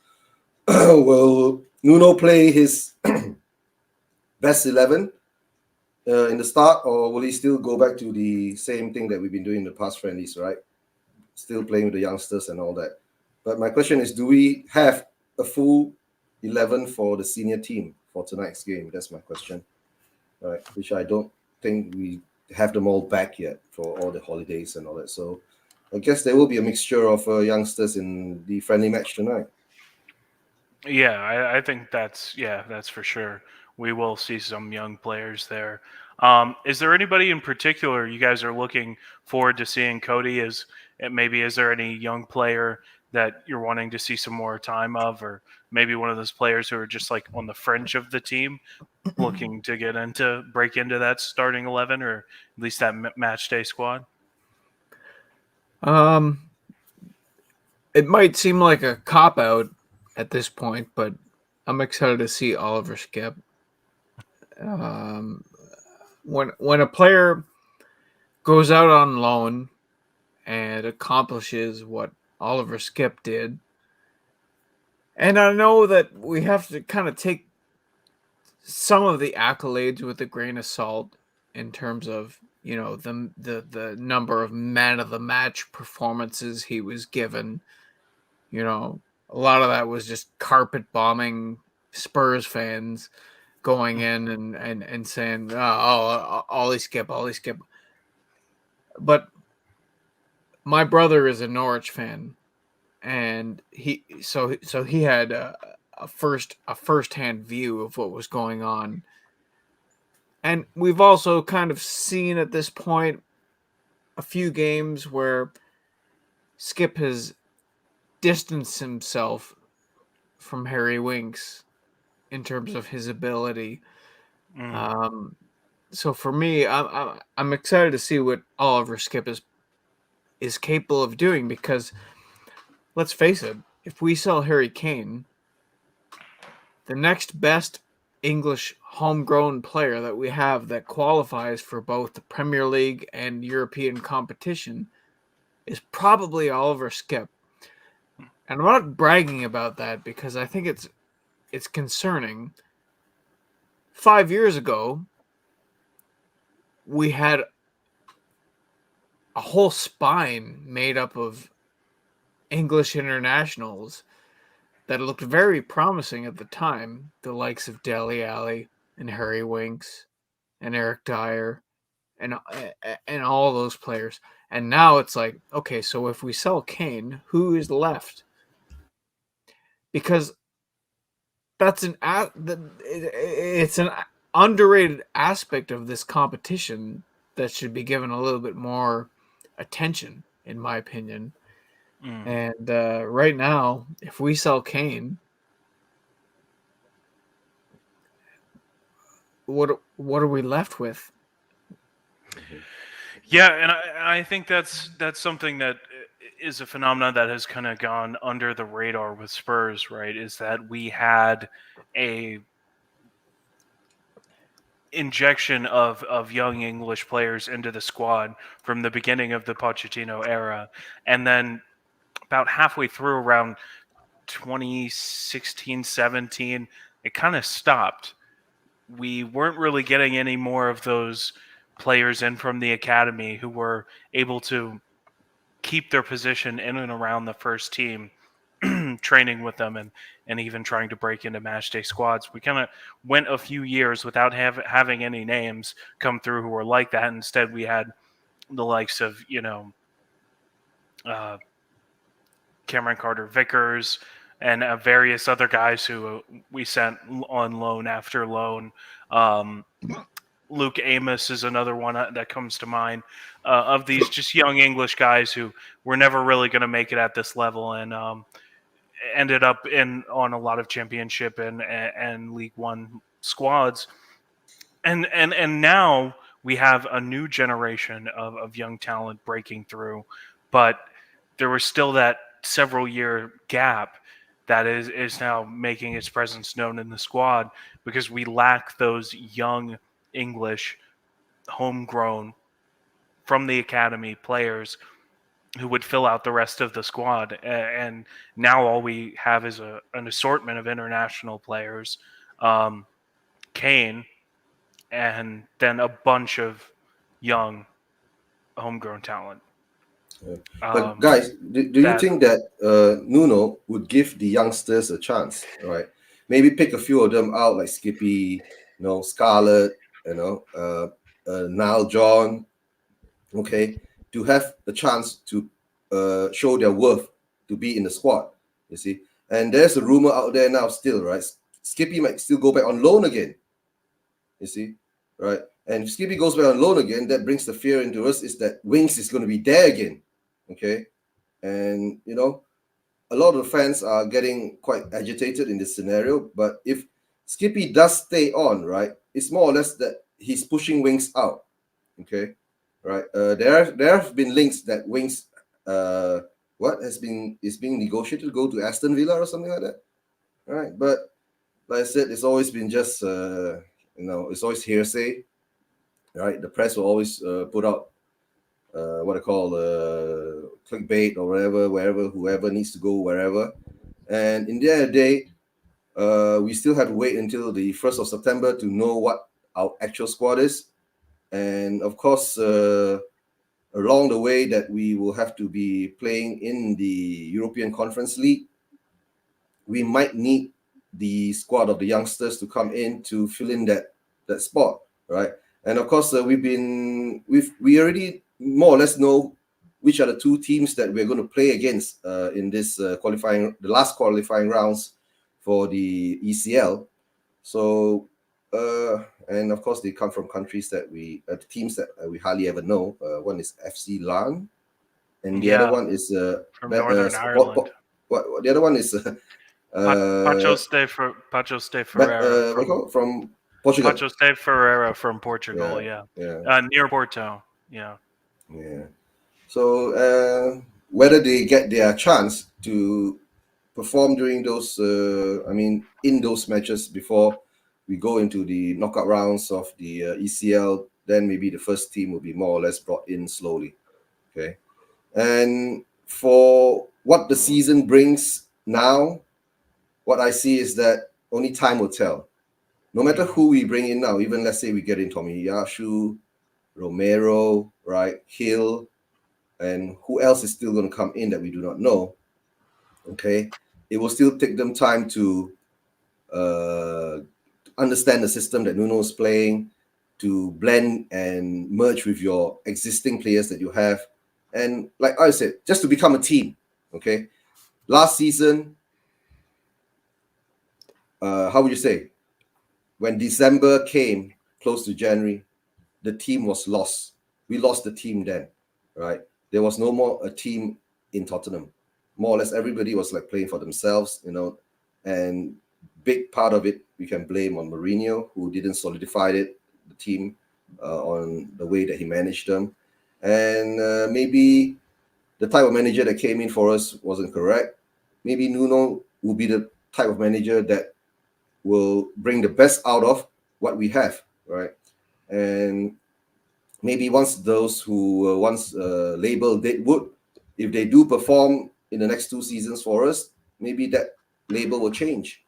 Will Nuno play his best 11 in the start, or will he still go back to the same thing that we've been doing in the past friendlies, right? Still playing with the youngsters and all that. But my question is, do we have a full 11 for the senior team for tonight's game? That's my question, right? Which I don't think we have them all back yet for all the holidays and all that. So I guess there will be a mixture of youngsters in the friendly match tonight. Yeah, I think that's for sure. We will see some young players there. Is there anybody in particular you guys are looking forward to seeing? Cody, is there any young player that you're wanting to see some more time of, or maybe one of those players who are just like on the fringe of the team, looking to break into that starting 11 or at least that match day squad? It might seem like a cop out at this point, but I'm excited to see Oliver Skip. When a player goes out on loan and accomplishes what Oliver Skip did, and I know that we have to kind of take some of the accolades with a grain of salt in terms of the number of man of the match performances he was given. A lot of that was just carpet bombing Spurs fans going in and saying, "Oh, Ollie Skip." But my brother is a Norwich fan, and he had a first-hand view of what was going on. And we've also kind of seen at this point a few games where Skip has distanced himself from Harry Winks in terms of his ability. So for me, I'm excited to see what Oliver Skip is capable of doing, because let's face it, if we sell Harry Kane, the next best English homegrown player that we have that qualifies for both the Premier League and European competition is probably Oliver Skip. And I'm not bragging about that because I think it's concerning. 5 years ago, we had a whole spine made up of English internationals that looked very promising at the time, the likes of Dele Alli and Harry Winks and Eric Dyer and all those players. And now it's like, okay, so if we sell Kane, who is left? Because it's an underrated aspect of this competition that should be given a little bit more attention, in my opinion. And right now, if we sell Kane, what are we left with? Yeah, and I think that's something that is a phenomenon that has kind of gone under the radar with Spurs, right? Is that we had a injection of young English players into the squad from the beginning of the Pochettino era, and then about halfway through, around 2016-17, it kind of stopped. We weren't really getting any more of those players in from the academy who were able to keep their position in and around the first team, training with them and even trying to break into match day squads. We kind of went a few years without having any names come through who were like that. Instead, we had the likes of, Cameron Carter-Vickers and various other guys who we sent on loan after loan. Luke Amos is another one that comes to mind, of these just young English guys who were never really going to make it at this level and ended up on a lot of championship and League One squads. And now we have a new generation of young talent breaking through, but there was still that several year gap that is now making its presence known in the squad because we lack those young English homegrown from the academy players who would fill out the rest of the squad. And now all we have is an assortment of international players, Kane, and then a bunch of young homegrown talent. Yeah. But guys, do you think that Nuno would give the youngsters a chance, right? Maybe pick a few of them out, like Skippy, Scarlett, Niall John, okay, to have a chance to show their worth to be in the squad, you see? And there's a rumor out there now still, right? Skippy might still go back on loan again, you see, right? And if Skippy goes back on loan again, that brings the fear into us is that Winks is going to be there again, okay? And, a lot of the fans are getting quite agitated in this scenario, but if Skippy does stay on, right, it's more or less that he's pushing Winks out, okay? Right. There have been links that Winks is being negotiated to go to Aston Villa or something like that. All right. But like I said, it's always been just it's always hearsay. Right. The press will always put out what I call clickbait or wherever whoever needs to go wherever. And in the end of the day, we still have to wait until the 1st of September to know what our actual squad is. And of course, along the way that we will have to be playing in the European Conference League, we might need the squad of the youngsters to come in to fill in that spot, right? And of course, we already more or less know which are the two teams that we're going to play against in this the last qualifying rounds for the ECL. So. And of course, they come from countries that teams that we hardly ever know. One is FC Lan, and the other one is from Northern Ireland. The other one is Paços de Ferreira from Portugal. Paços de Ferreira from Portugal. Yeah. Near Porto. Yeah. So whether they get their chance to perform during those, in those matches before we go into the knockout rounds of the ECL, then maybe the first team will be more or less brought in slowly. Okay. And for what the season brings now, what I see is that only time will tell. No matter who we bring in now, even let's say we get in Tomiyasu, Romero, right, Hill, and who else is still going to come in that we do not know. Okay. it will still take them time to understand the system that Nuno is playing, to blend and merge with your existing players that you have. And like I said, just to become a team, okay? Last season, how would you say? When December came, close to January, the team was lost. We lost the team then, right? There was no more a team in Tottenham. More or less everybody was like playing for themselves, and big part of it we can blame on Mourinho, who didn't solidify the team on the way that he managed them. And maybe the type of manager that came in for us wasn't correct. Maybe Nuno will be the type of manager that will bring the best out of what we have, right? And maybe once those who were once labeled Deadwood, if they do perform in the next 2 seasons for us, maybe that label will change.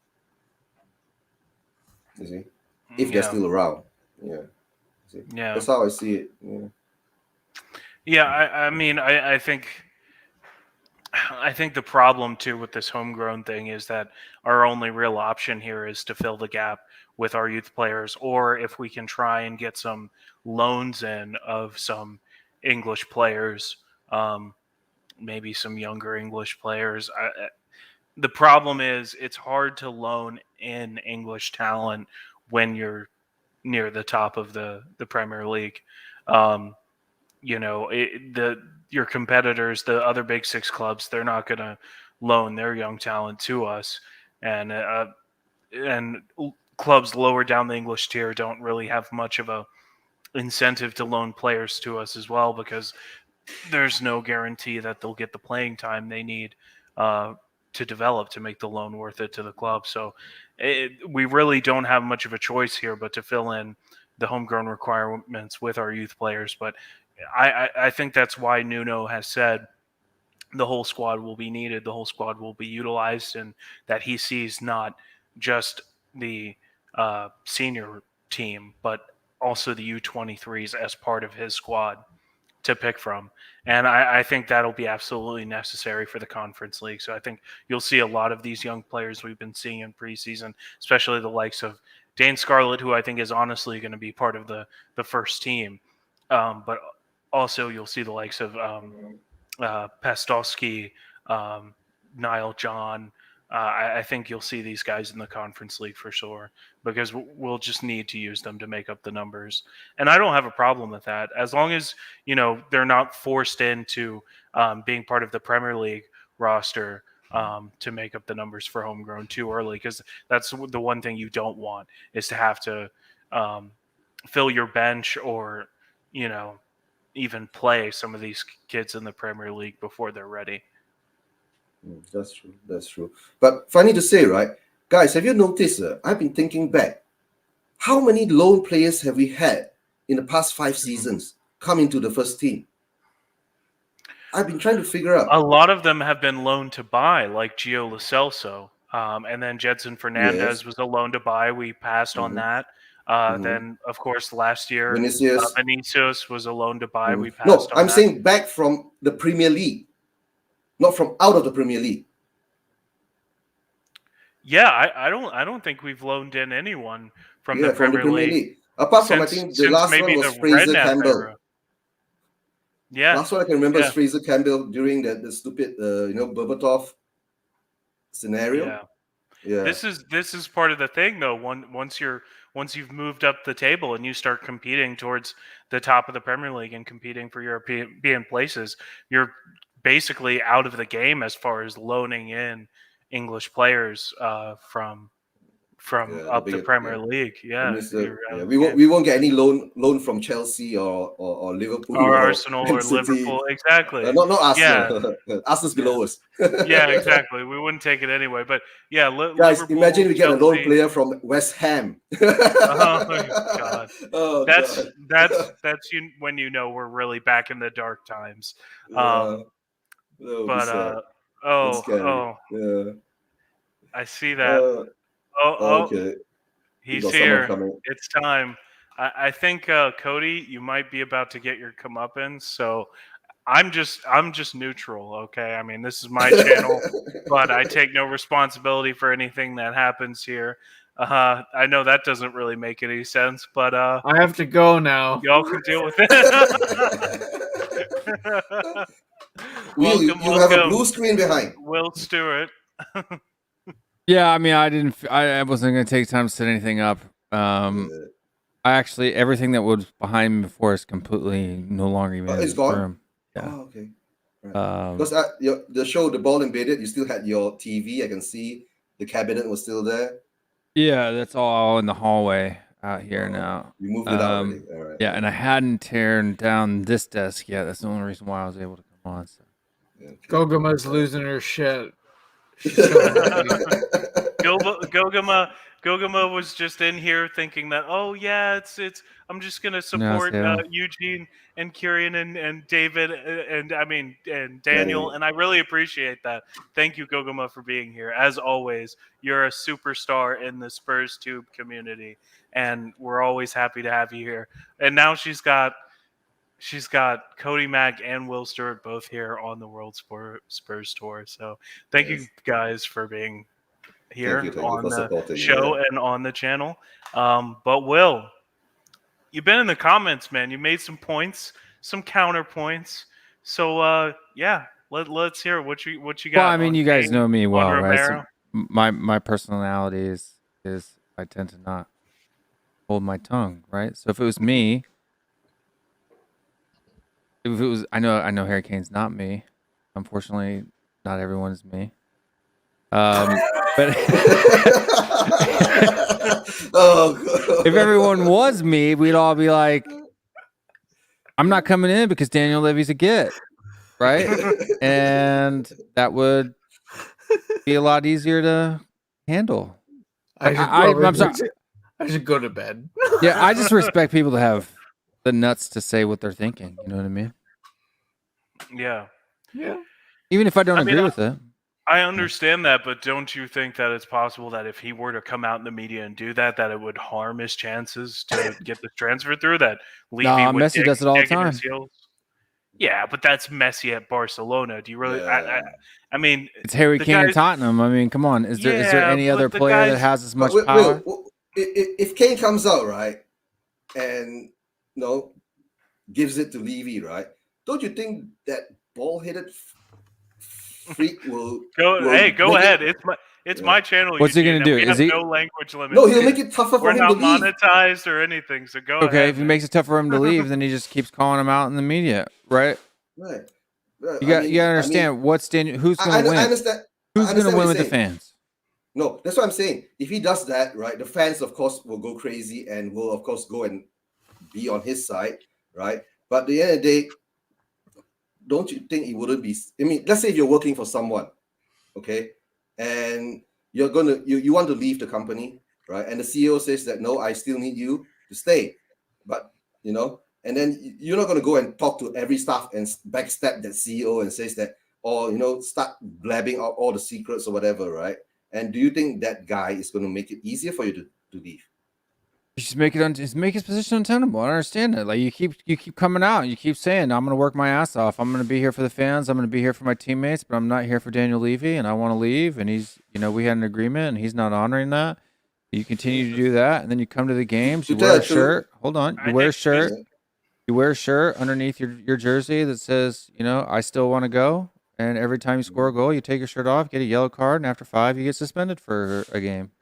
You see, if they're still around. Yeah. That's how I see it. I mean, I think the problem too with this homegrown thing is that our only real option here is to fill the gap with our youth players, or if we can try and get some loans in of some English players, maybe some younger English players. The problem is it's hard to loan in English talent when you're near the top of the Premier League. Your competitors, the other big 6 clubs, they're not going to loan their young talent to us, and clubs lower down the English tier don't really have much of a incentive to loan players to us as well, because there's no guarantee that they'll get the playing time they need to develop to make the loan worth it to the club. So we really don't have much of a choice here but to fill in the homegrown requirements with our youth players. But I think that's why Nuno has said the whole squad will be needed, the whole squad will be utilized, and that he sees not just the senior team, but also the U23s as part of his squad to pick from. And I think that'll be absolutely necessary for the Conference League. So I think you'll see a lot of these young players we've been seeing in preseason, especially the likes of Dane Scarlett, who I think is honestly going to be part of the first team. But also you'll see the likes of Pastowski, Niall John. I think you'll see these guys in the Conference League for sure, because we'll just need to use them to make up the numbers. And I don't have a problem with that, as long as they're not forced into being part of the Premier League roster to make up the numbers for homegrown too early, because that's the one thing you don't want, is to have to fill your bench or even play some of these kids in the Premier League before they're ready. That's true. But funny to say, right? Guys, have you noticed, I've been thinking back, how many loan players have we had in the past 5 seasons come into the first team? I've been trying to figure out. A lot of them have been loaned to buy, like Gio Lo Celso. And then Jedson Fernandez was a loan to buy. We passed on that. Then, of course, last year, Vinicius was a loan to buy. We passed on that. No, I'm saying back from the Premier League. Not from out of the Premier League. Yeah, I don't think we've loaned in anyone from the Premier League. Apart from, I think the last one was Fraser Campbell. Era. Yeah. Last one I can remember is Fraser Campbell during the stupid Berbatov scenario. Yeah. This is part of the thing though. Once you've moved up the table and you start competing towards the top of the Premier League and competing for European places, you're basically out of the game as far as loaning in English players from up the Premier League. We won't get any loan from Chelsea or Liverpool or Arsenal or Liverpool. Exactly. Not Arsenal. Arsenal's below us. Yeah, exactly. We wouldn't take it anyway. But yeah, guys, Liverpool, imagine we get a loan player from West Ham. Oh God. That's when we're really back in the dark times. I see that. Okay. He's here. It's time. I think, Cody, you might be about to get your comeuppance. So I'm just neutral, okay? I mean, this is my channel, but I take no responsibility for anything that happens here. I know that doesn't really make any sense, but I have to go now. y'all can deal with it. Will, you welcome, have a blue screen behind. Will Stewart. Yeah, I mean, I wasn't going to take time to set anything up. I actually, everything that was behind me before is completely no longer even in it's this gone? room. Yeah. Oh, okay. Right. Because the show, The Ball Embedded, you still had your TV. I can see the cabinet was still there. Yeah, that's all in the hallway out here now. You moved it out already. All right. Yeah, and I hadn't torn down this desk yet. That's the only reason why I was able to come on. So. Okay. Gogama's losing her shit. Gogama was just in here thinking that, oh yeah, it's I'm just gonna support EuJin and Kerian and David and Daniel, and I really appreciate that. Thank you, Gogama, for being here. As always, you're a superstar in the Spurs Tube community, and we're always happy to have you here. And now she's got Cody Mack and Will Stewart both here on the World Spurs Tour. So thank you guys for being here on the show and on the channel. But Will, you've been in the comments, man. You made some points, some counterpoints. So let's hear what you got. Well, I mean, you guys know me well, right? So my personality is I tend to not hold my tongue, right? So if it was me. If it was, I know Harry Kane's not me. Unfortunately, not everyone is me. But if everyone was me, we'd all be like, I'm not coming in because Daniel Levy's a git, right? And that would be a lot easier to handle. I'm sorry. I should go to bed. Yeah, I just respect people to have the nuts to say what they're thinking. You know what I mean? Yeah. Even if I don't agree with it. I understand that, but don't you think that it's possible that if he were to come out in the media and do that, it would harm his chances to get the transfer through? That Levy would Messi does it all the time. Yeah, but that's Messi at Barcelona. Do you really? Yeah. I mean, it's Harry Kane at Tottenham. I mean, come on. Is there any other player that has as much power? If Kane comes out, right, and gives it to Levy, right? Don't you think that ball-headed freak will go ahead? It's my channel. What's he gonna do? Is he no language limit? No, he'll make it tougher for him to leave. We're not monetized or anything, so go ahead. Okay, if he makes it tough for him to leave, then he just keeps calling him out in the media, right? Right. You got to understand who's going to win. I understand. Who's going to win with the fans? No, that's what I'm saying. If he does that, right, the fans, of course, will go crazy and will, of course, go and be on his side, right? But at the end of the day, don't you think it wouldn't be? I mean, let's say if you're working for someone, okay, and you're you want to leave the company, right? And the CEO says that no, I still need you to stay, but and then you're not going to go and talk to every staff and backstab that CEO and says that, or start blabbing out all the secrets or whatever, right? And do you think that guy is going to make it easier for you to leave? Just make his position untenable. I understand it. Like you keep coming out and you keep saying, I'm going to work my ass off. I'm going to be here for the fans. I'm going to be here for my teammates, but I'm not here for Daniel Levy, and I want to leave. And he's, we had an agreement, and he's not honoring that. You continue to do that, and then you come to the games. You wear a shirt. Hold on. You wear a shirt. You wear a shirt underneath your jersey that says, I still want to go. And every time you score a goal, you take your shirt off, get a yellow card, and after 5, you get suspended for a game.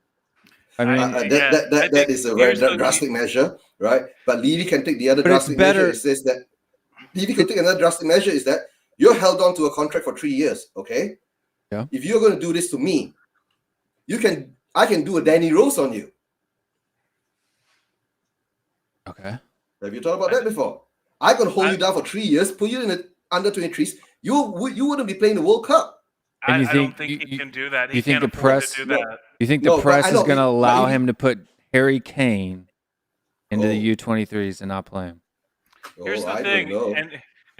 I mean, that is a very drastic measure, right? But Levy can take the other drastic measure. It says that Levy can take another drastic measure is that you're held on to a contract for 3 years, okay? Yeah. If you're going to do this to me, I can do a Danny Rose on you. Okay. Have you thought about that before? I can hold you down for 3 years, put you in the under 23s. You wouldn't be playing the World Cup. I don't think he can do that. You think the press? You think the press is going to allow him to put Harry Kane into the U23s and not play him? Here's the thing.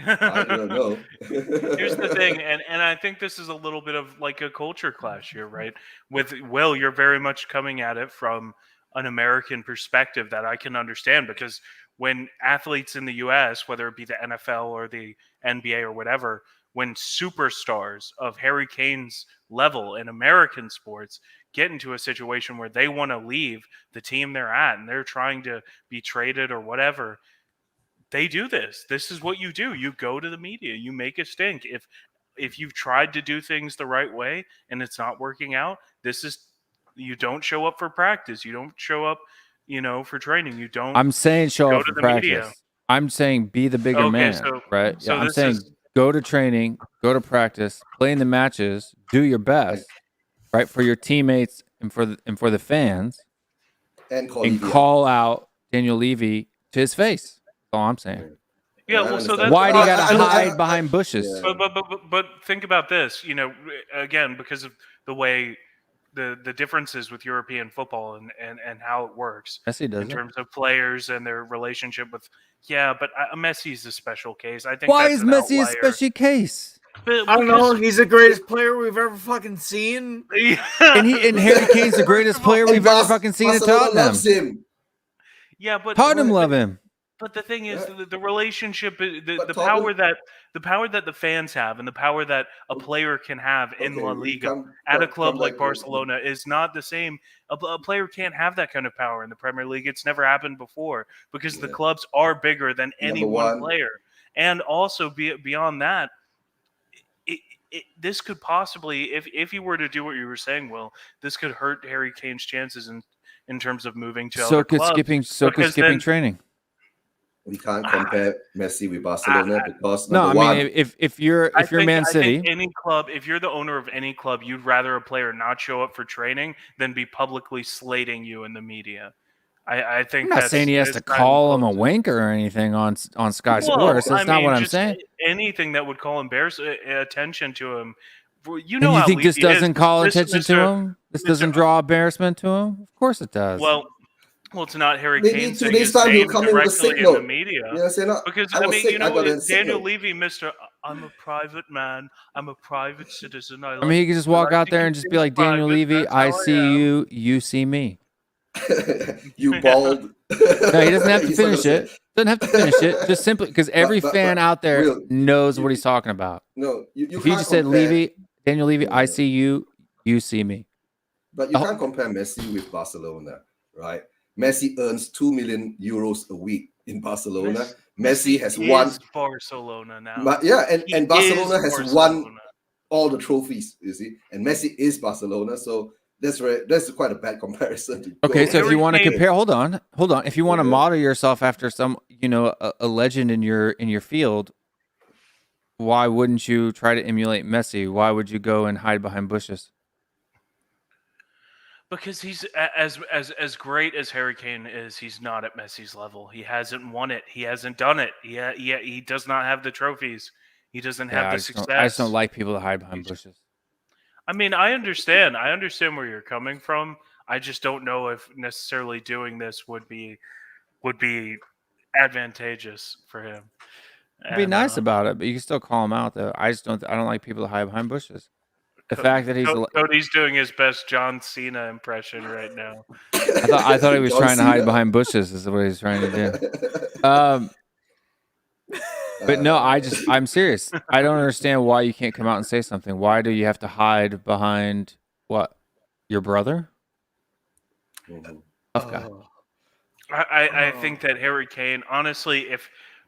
I don't know. Here's the thing, and I think this is a little bit of like a culture clash here, right? With Will, you're very much coming at it from an American perspective that I can understand, because when athletes in the US, whether it be the NFL or the NBA or whatever, when superstars of Harry Kane's level in American sports get into a situation where they want to leave the team they're at and they're trying to be traded or whatever, they do this. This is what you do. You go to the media, you make a stink. If you've tried to do things the right way and it's not working out, you don't show up for practice. You don't show up, for training. You don't I'm saying show go up to for the practice. media. I'm saying be the bigger Okay, man, so- right? so Yeah, I'm this saying is- go to training, go to practice, play in the matches, do your best, right, for your teammates and for the fans, And call out Daniel Levy to his face. That's all I'm saying. Yeah, I well, so understand. that's Why do you got to I- hide behind bushes? Yeah. But think about this. Again, because of the way the differences with European football and how it works Messi does in it. terms of players and their relationship with. Yeah, but Messi's a special case. I think. Why that's is an Messi a outlier. special case? But I don't know. because- He's the greatest player we've ever fucking seen. And Harry Kane's the greatest player we've ever fucking seen at Barcelona Tottenham. loves him. Yeah, but Tottenham love him. But the thing is, Yeah. the relationship, the But power Tottenham- the power that the fans have, and the power that a player can have in La we Liga come- at a come club back like to- Barcelona is not the same. A player can't have that kind of power in the Premier League. It's never happened before because the Yeah. clubs are bigger than any Number one one. player. And also, beyond that, this could possibly, if you were to do what you were saying, Will, this could hurt Harry Kane's chances in terms of moving to So other could clubs. skipping because then- training. We can't compare Messi with Barcelona because No, I number one, mean if you're Man City, I think any club, if you're the owner of any club, you'd rather a player not show up for training than be publicly slating you in the media. I think I'm not saying he has to call him a wanker or anything on Sky Sports. That's not what I'm saying. Anything that would call attention to him. You And know you how think this Levy is. doesn't call This- attention to Mr. him? This doesn't draw embarrassment to him? Of course it does. Well, it's not Harry Maybe Kane 2 saying days his time he'll name come in with a directly sick in the note. media. Yeah, say no. Because I was sick, I got a Daniel signal. Levy, I'm a private man. I'm a private citizen. I mean, he could just walk like out to there and keep just be things like, Daniel private. Levy, That's I how I see am." you, you see me. You bald. No, he doesn't have to He's finish gonna it. Doesn't have to finish it. Just simply because every but fan out there Will, knows what he's talking about. No, you If he can't just said, compare- Levy, Daniel Levy, I Yeah. see you, you see me. But you Oh. can't compare Messi with Barcelona, right? Messi earns 2 million euros a week in Barcelona. Messi has won. is Barcelona now. And He Barcelona is has won Barcelona. all the trophies, you see. And Messi is Barcelona, so that's quite a bad comparison. To Okay, go so if you Harry want to Kane- compare, hold on. If you want to Okay. model yourself after some, a legend in your field, why wouldn't you try to emulate Messi? Why would you go and hide behind bushes? Because he's as great as Harry Kane is, he's not at Messi's level. He hasn't won it. He hasn't done it. He does not have the trophies. He doesn't have I the just success. don't, I just don't like people that hide behind bushes. I mean, I understand. I understand where you're coming from. I just don't know if necessarily doing this would be advantageous for him. Be And, nice about it, but you can still call him out, though. I don't like people that hide behind bushes. The fact that he's, Cody's doing his best John Cena impression right now. I thought he was John trying to hide Cena. behind bushes. Is what he's trying to do. But no, I'm serious. I don't understand why you can't come out and say something. Why do you have to hide behind what? Your brother? Mhm. Tough guy. I think that Harry Kane, honestly,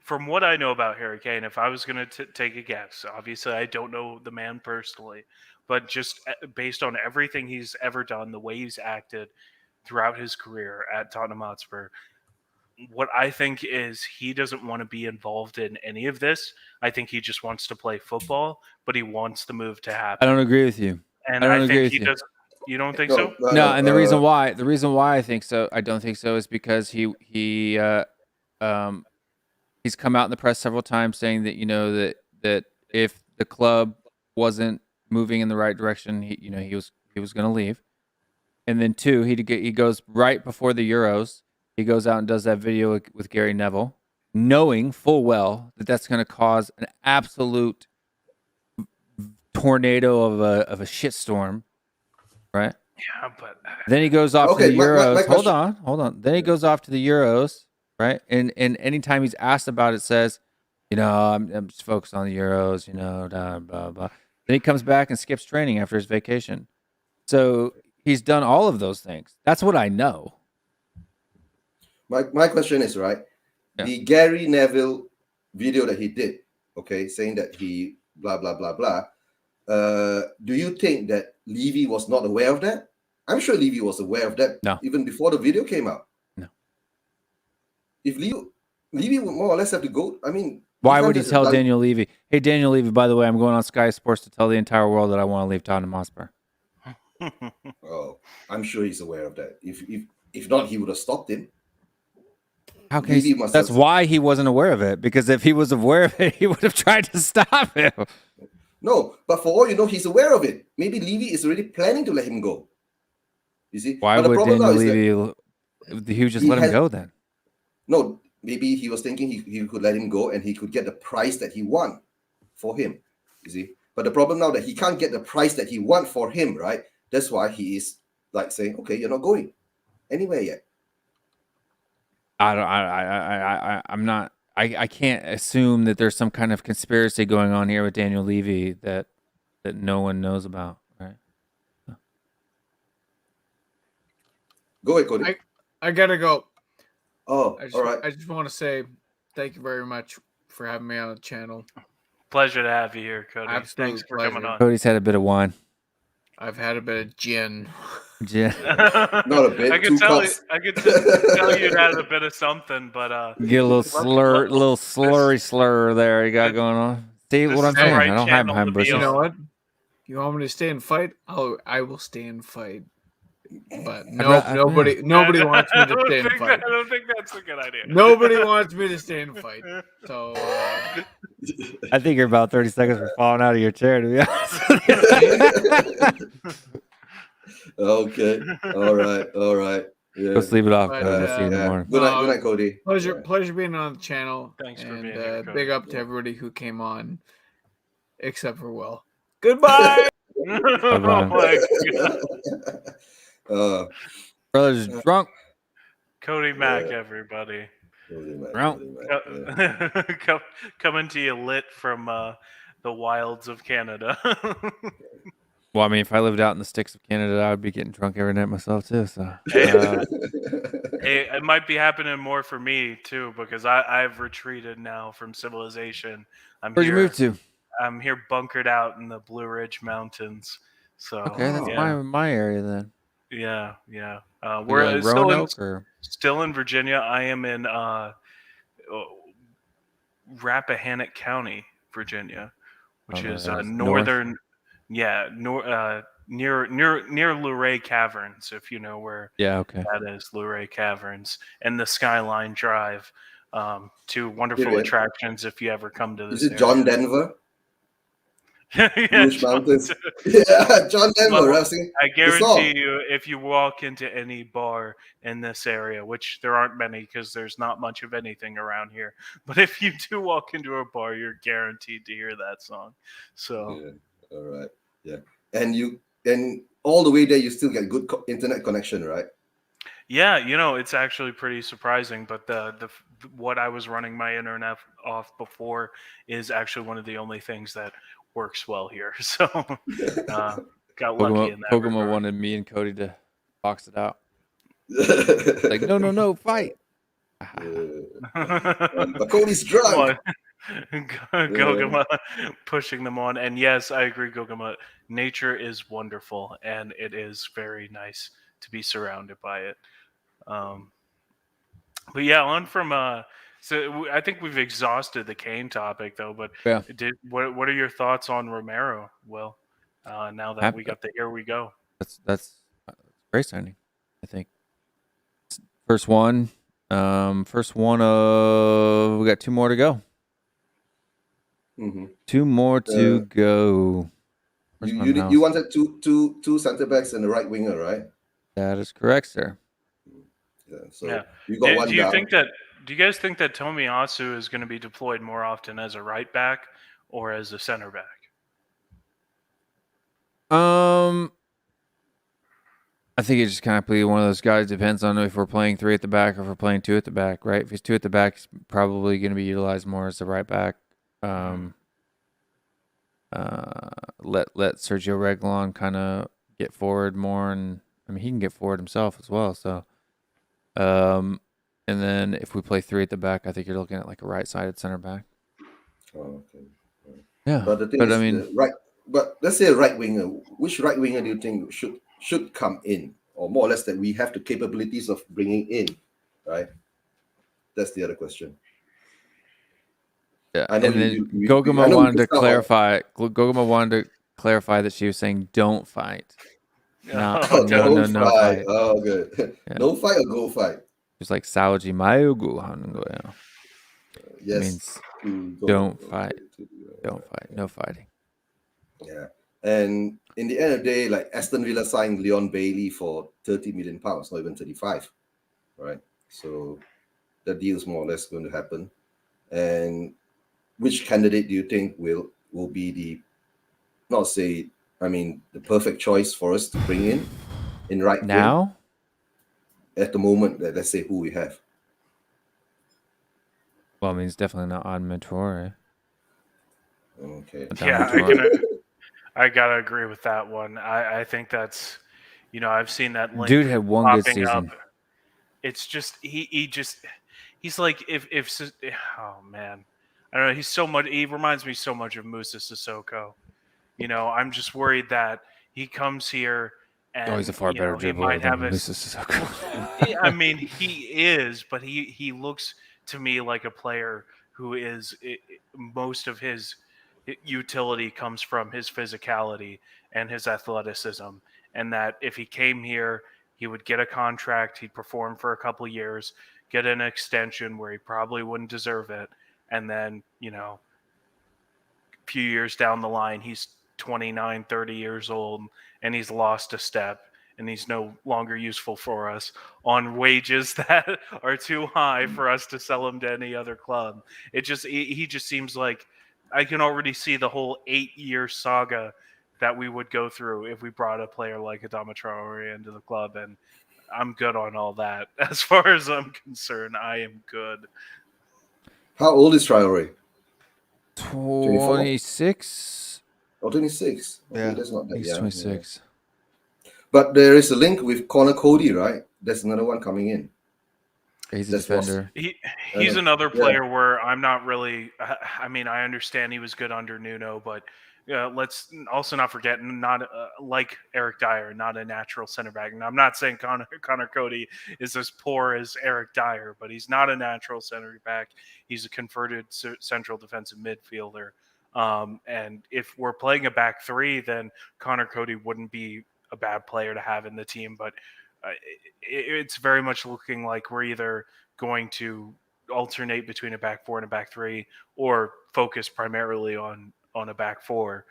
from what I know about Harry Kane, if I was going to take a guess, obviously I don't know the man personally, but just based on everything he's ever done, the way he's acted throughout his career at Tottenham Hotspur, what I think is he doesn't want to be involved in any of this. I think he just wants to play football, but he wants the move to happen. I don't agree with you. And I don't I agree think with he you. does. You don't think so? No, and the reason why I think so, I don't think so, is because he's come out in the press several times saying that that if the club wasn't moving in the right direction, he was going to leave. And then two, he goes right before the Euros. He goes out and does that video with Gary Neville, knowing full well that that's going to cause an absolute tornado of a shitstorm, right? Yeah, but Then he goes off to Okay, the my Euros. question- Hold on. Then he goes off to the Euros right? And anytime he's asked about it, says, I'm just focused on the Euros, blah, blah, blah. Then he comes back and skips training after his vacation. So he's done all of those things. That's what I know. My question is, right, Yeah. the Gary Neville video that he did, okay, saying that he blah, blah, blah, blah. Do you think that Levy was not aware of that? I'm sure Levy was aware of that even before the video came out. No. If Levy would more or less have to go, I mean, why would he tell Daniel Levy, hey, Daniel Levy, by the way, I'm going on Sky Sports to tell the entire world that I want to leave Tottenham Hotspur? Oh, I'm sure he's aware of that. If not, he would have stopped him. How can that's why he wasn't aware of it, because if he was aware of it, he would have tried to stop him. No, but for all you know, he's aware of it. Maybe Levy is already planning to let him go. You see? Why would Daniel Levy, he would just let him go then? No, maybe he was thinking he could let him go and he could get the price that he want for him. You see? But the problem now that he can't get the price that he want for him, right? That's why he is like saying, okay, you're not going anywhere yet. I'm not. I can't assume that there's some kind of conspiracy going on here with Daniel Levy that no one knows about, right? Go ahead, Cody. I gotta go. Oh, all right. I just want to say thank you very much for having me on the channel. Pleasure to have you here, Cody. Absolute Thanks for pleasure. coming on. Cody's had a bit of wine. I've had a bit of gin. Not a bit. I could tell you'd had a bit of something, but get a little slur there you got going on. See what I'm saying? Right, I don't hide behind bushes. You know what? You want me to stay and fight? I will stay and fight. But nobody wants me to stay and fight. I don't think that's a good idea. Nobody wants me to stay and fight. So I think you're about 30 seconds from falling out of your chair, to be honest. Okay. All right. Yeah. Go sleep it off. But, see you in the morning. Good night, Cody. Pleasure being on the channel. Thanks for and, being here, Cody. big up to everybody who came on, except for Will. Goodbye. Oh my God. Brother's drunk. Cody Mack, everybody. Drunk. Coming to you lit from the wilds of Canada. Well, I mean, if I lived out in the sticks of Canada, I would be getting drunk every night myself too. So it might be happening more for me too, because I've retreated now from civilization. Where'd you move to? I'm here bunkered out in the Blue Ridge Mountains. So okay, that's my area then. Yeah. We're still in Virginia. I am in Rappahannock County, Virginia, which is northern. Yeah, near Luray Caverns, if you know where. Yeah, okay. That is Luray Caverns and the Skyline Drive. Two wonderful attractions if you ever come to this. Is it John Denver? Yeah, Mountains. Yeah, John Denver. Well, I guarantee you, if you walk into any bar in this area, which there aren't many because there's not much of anything around here, but if you do walk into a bar, you're guaranteed to hear that song. So, yeah. All right, yeah, and all the way there, you still get good internet connection, right? Yeah, it's actually pretty surprising, but the what I was running my internet off before is actually one of the only things that works well here. So got lucky in that. Pokemon wanted me and Cody to box it out. Like, no, fight. But Cody's drunk. Gogama pushing them on. And yes, I agree, Gogama. Nature is wonderful, and it is very nice to be surrounded by it. But yeah, on from so I think we've exhausted the Kane topic though, but yeah. What are your thoughts on Romero, Will? Now that we got the here we go. That's great signing, I think. First one of we got two more to go. Mm-hmm. Two more to go. You wanted two center backs and a right winger, right? That is correct, sir. Yeah. So you got one down. Do you guys think that Tomiyasu is going to be deployed more often as a right back or as a center back? I think it's just kind of one of those guys. Depends on if we're playing 3 at the back or if we're playing 2 at the back, right? If he's 2 at the back, he's probably going to be utilized more as the right back. Let Sergio Reguilon kind of get forward more, and I mean he can get forward himself as well. So, and then if we play 3 at the back, I think you're looking at like a right-sided center back. Oh, okay. Yeah, But the thing is, I mean, But let's say a right winger. Which right winger do you think should come in, or more or less that we have the capabilities of bringing in, right? That's the other question. yeah. I know And then you I Goguma know wanted you to clarify. Goguma wanted to clarify that she was saying don't fight. Not Oh, no don't fight. fight. Oh, good. Yeah. No fight or go fight. It's like Saoji Mayugu Hangoya. Yes. Means Go. don't fight. Don't fight. No fighting. Yeah. And in the end of the day, like Aston Villa signed Leon Bailey for £30 million, not even 35, right? So the deal's more or less going to happen. And which candidate do you think will be the the perfect choice for us to bring in right wing Now? at the moment? Let's say who we have. Well, I mean, it's definitely not on Mentor. Okay. Yeah, I gotta agree with that one. I think that's, I've seen that link. Dude had one good popping season. up. It's just he's like if oh man, I don't know. He's so much. He reminds me so much of Musa Sissoko. I'm just worried that he comes here and He's a far better he dribbler might have than a. Musa Sissoko. I mean, he is, but he looks to me like a player who is most of his utility comes from his physicality and his athleticism, and that if he came here, he would get a contract, he'd perform for a couple of years, get an extension where he probably wouldn't deserve it, and then a few years down the line, he's 29, 30 years old, and he's lost a step, and he's no longer useful for us on wages that are too high for us to sell him to any other club. He just seems like I can already see the whole 8-year saga that we would go through if we brought a player like Adama Traore into the club, and I'm good on all that. As far as I'm concerned, I am good. How old is Traore? 26. Oh, 26. Okay, Yeah, that's not that he's young. 26. Yeah. But there is a link with Connor Cody, right? That's another one coming in. He's a defender. He's another player where I'm not really. I mean, I understand he was good under Nuno, but let's also not forget, not like Eric Dyer, not a natural center back. And I'm not saying Connor Cody is as poor as Eric Dyer, but he's not a natural center back. He's a converted central defensive midfielder. And if we're playing a back three, then Connor Cody wouldn't be a bad player to have in the team, but it's very much looking like we're either going to alternate between a back four and a back three, or focus primarily on a back four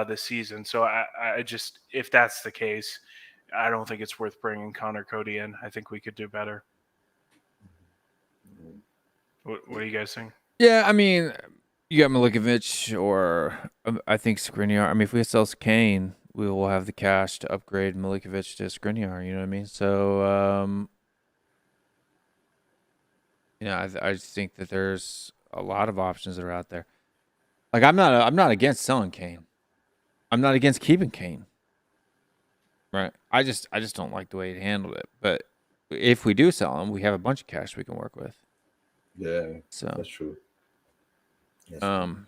this season. So I just, if that's the case, I don't think it's worth bringing Connor Cody in. I think we could do better. What do you guys think? Yeah, I mean, you got Milinkovic, or I think Skriniar. I mean, if we sell Kane, we will have the cash to upgrade Milinkovic to Skriniar. You know what I mean? So, I just think that there's a lot of options that are out there. Like, I'm not against selling Kane. I'm not against keeping Kane. Right? I just don't like the way he handled it. But if we do sell him, we have a bunch of cash we can work with. Yeah, so that's true. Yes. But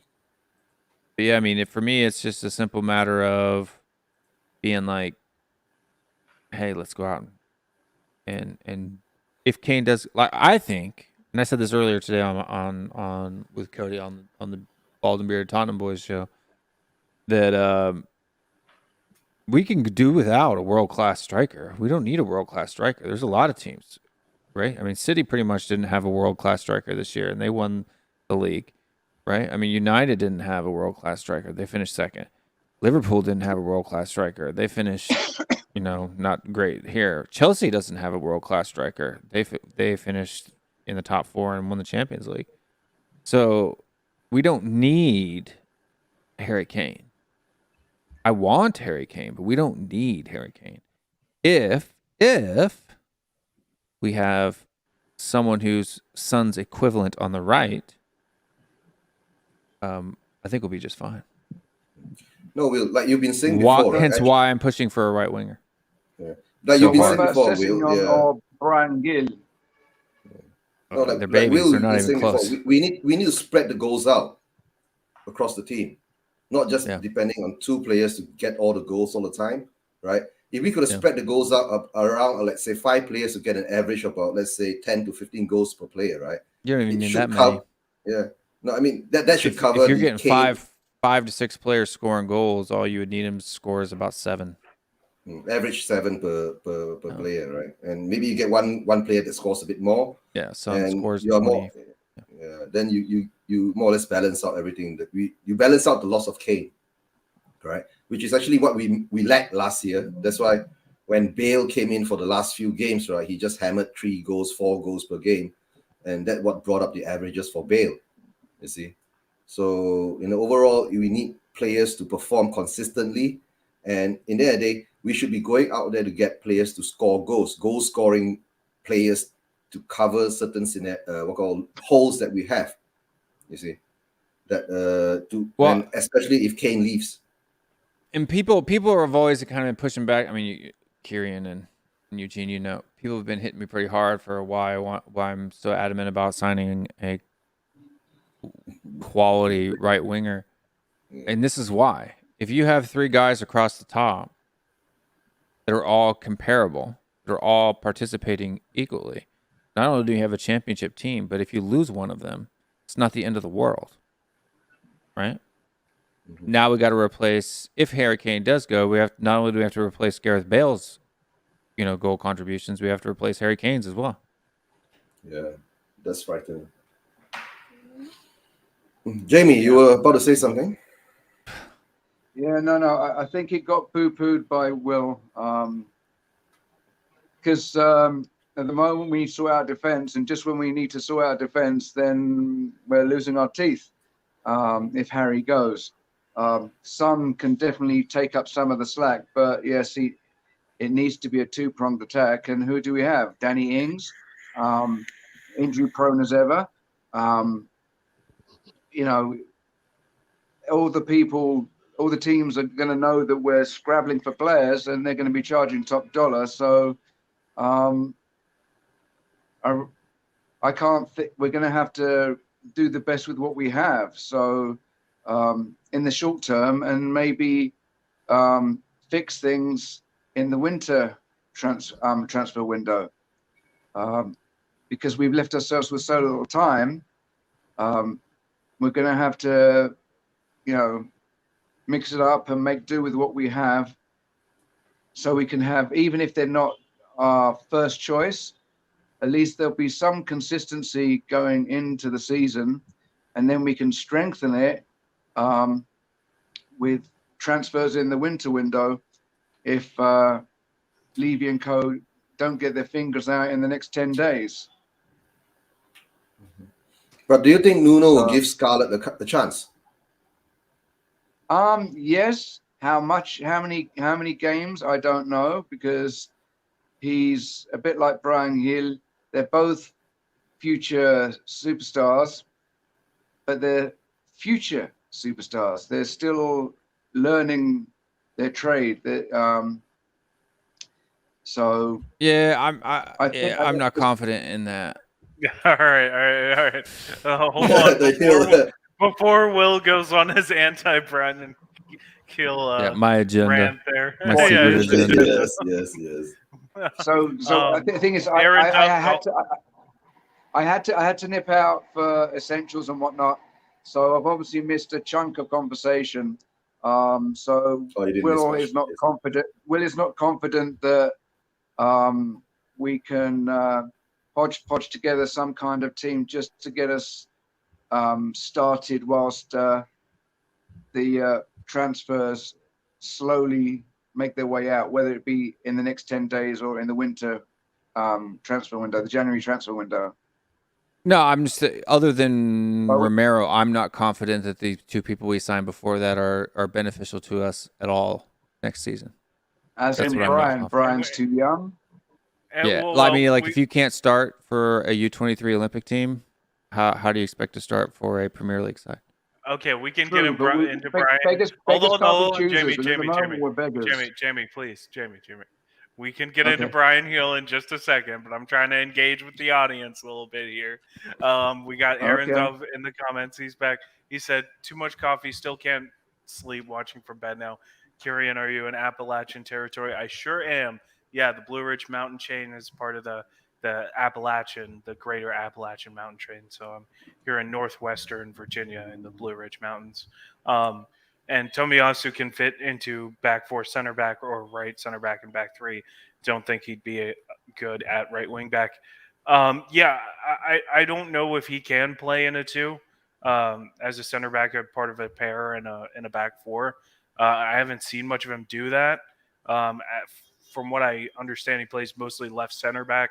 yeah, I mean, for me, it's just a simple matter of being like, hey, let's go out and if Kane does, like, I think, and I said this earlier today on with Cody on the Bald and Bearded Tottenham Boys show, that we can do without a world-class striker. We don't need a world-class striker. There's a lot of teams, right? I mean, City pretty much didn't have a world-class striker this year, and they won the league, right? I mean, United didn't have a world-class striker. They finished second. Liverpool didn't have a world-class striker. They finished, not great here. Chelsea doesn't have a world-class striker. They finished in the top four and won the Champions League. So we don't need Harry Kane. I want Harry Kane, but we don't need Harry Kane. If if we have someone who's Son's equivalent on the right, I think we'll be just fine. No, Will, like you've been saying Why, before, right? hence why I'm pushing for a right winger. Like So you've been far. saying What about before, Will. Sessegnon Yeah. or Brian Gill? No, like, They're like babies. Will, They're you've not been even saying close. before, we need to spread the goals out across the team, not just Yeah. depending on 2 players to get all the goals all the time, right? If we could have Yeah. spread the goals out around, let's say 5 players to get an average of about, let's say 10 to 15 goals per player, right? You don't even It need should that many. Yeah. No, I mean that should If cover you're the getting Kane. 5 to 6 players scoring goals, all you would need them to score is about 7. Average 7 per Oh. player, right? And maybe you get one player that scores a bit more, Yeah, Son and scores you're 20. more. Yeah, then you more or less balance out everything. That you balance out the loss of Kane, right? Which is actually what we lacked last year. That's why when Bale came in for the last few games, right, he just hammered 3 goals, 4 goals per game, and that what brought up the averages for Bale. You see, so overall, we need players to perform consistently, and in the end of the day, we should be going out there to get players to score goals, goal scoring players to cover certain what called holes that we have. You see, that and especially if Kane leaves. And people have always kind of been pushing back. I mean, Kerian and EuJin, people have been hitting me pretty hard for why I'm so adamant about signing a quality right winger. And this is why. If you have 3 guys across the top that are all comparable, that are all participating equally, not only do you have a championship team, but if you lose one of them, it's not the end of the world, right? Mm-hmm. Now we got to replace. If Harry Kane does go, not only do we have to replace Gareth Bale's, goal contributions, we have to replace Harry Kane's as well. Yeah, that's frightening. Jamie, you were about to say something. Yeah, no. I think it got poo-pooed by Will, because at the moment we need to sort out defense, and just when we need to sort out defense, then we're losing our teeth. If Harry goes, Son can definitely take up some of the slack, but yes, it needs to be a 2-pronged attack. And who do we have? Danny Ings, injury prone as ever. All the teams are going to know that we're scrabbling for players, and they're going to be charging top dollar. So I can't think we're going to have to do the best with what we have. So in the short term, and maybe fix things in the winter transfer window, because we've left ourselves with so little time. We're going to have to, mix it up and make do with what we have, so we can have, even if they're not our first choice, at least there'll be some consistency going into the season, and then we can strengthen it with transfers in the winter window if Levy and co don't get their fingers out in the next 10 days. But do you think Nuno will give Scarlett the chance? Yes. How many games? I don't know, because he's a bit like Brian Hill. They're both future superstars, but they're future superstars. They're still learning their trade. So yeah, I'm not confident in that. All right. Hold on. Before Will goes on his anti-Brand and kill my agenda, rant there. my secret agenda. Yes. So the thing is, I had to nip out for essentials and whatnot. So I've obviously missed a chunk of conversation. So Will is not confident. Will is not confident that we can hodge together some kind of team just to get us started whilst the transfers slowly make their way out, whether it be in the next 10 days or in the winter transfer window, the January transfer window. No, I'm just, other than Romero, I'm not confident that the 2 people we signed before that are beneficial to us at all next season. As in Brian's too young. And, Yeah, well, I mean, like we- if you can't start for a U23 Olympic team, how do you expect to start for a Premier League side? Okay, we can True, get but into Brian. beggars Hold can't on, be choosers, Jamie, and at the moment Jamie, we're beggars. Please, Jamie. We can get into Okay. Brian Hill in just a second, but I'm trying to engage with the audience a little bit here. We got Aaron Okay. Dove in the comments. He's back. He said, "Too much coffee, still can't sleep watching from bed now." Kerian, are you in Appalachian territory? I sure am. Yeah, the Blue Ridge Mountain Chain is part of the Greater Appalachian Mountain Chain. So I'm here in northwestern Virginia in the Blue Ridge Mountains. And Tomiyasu can fit into back four center back or right center back and back three. Don't think he'd be good at right wing back. Yeah, I don't know if he can play in a two as a center back, a part of a pair in a back four. I haven't seen much of him do that. From what I understand, he plays mostly left center back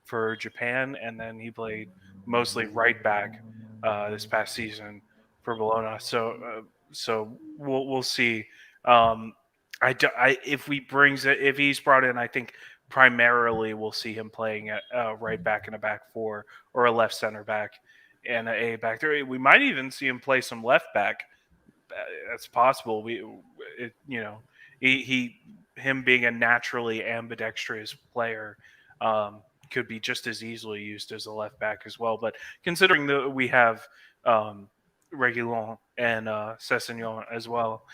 for Japan, and then he played mostly right back this past season for Bologna. So we'll see. If he's brought in, I think primarily we'll see him playing at right back in a back four or a left center back and a back three. We might even see him play some left back. That's possible. Him being a naturally ambidextrous player could be just as easily used as a left back as well. But considering that we have Reguilon and Sessegnon as well,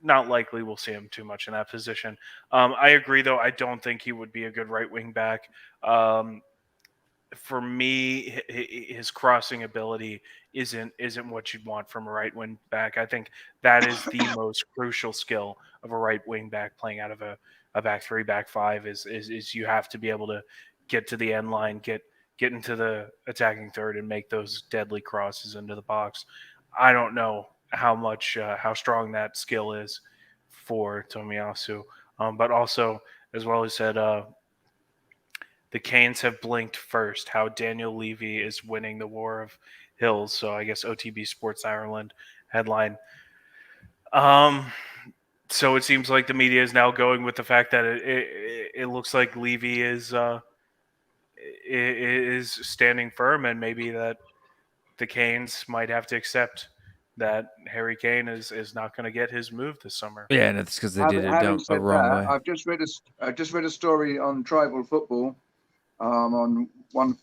not likely we'll see him too much in that position. I agree, though. I don't think he would be a good right wing back. For me, his crossing ability isn't what you'd want from a right wing back. I think that is the most crucial skill of a right wing back playing out of a back three, back five is you have to be able to get to the end line, get into the attacking third, and make those deadly crosses into the box. I don't know how strong that skill is for Tomiyasu, but also, as well as said, the Canes have blinked first. How Daniel Levy is winning the War of Hills. So I guess OTB Sports Ireland headline. So it seems like the media is now going with the fact that it looks like Levy is standing firm, and maybe that the Canes might have to accept that Harry Kane is not going to get his move this summer. Yeah, and it's because they did Having it a said wrong that, way. I've just read a story on tribal football, on one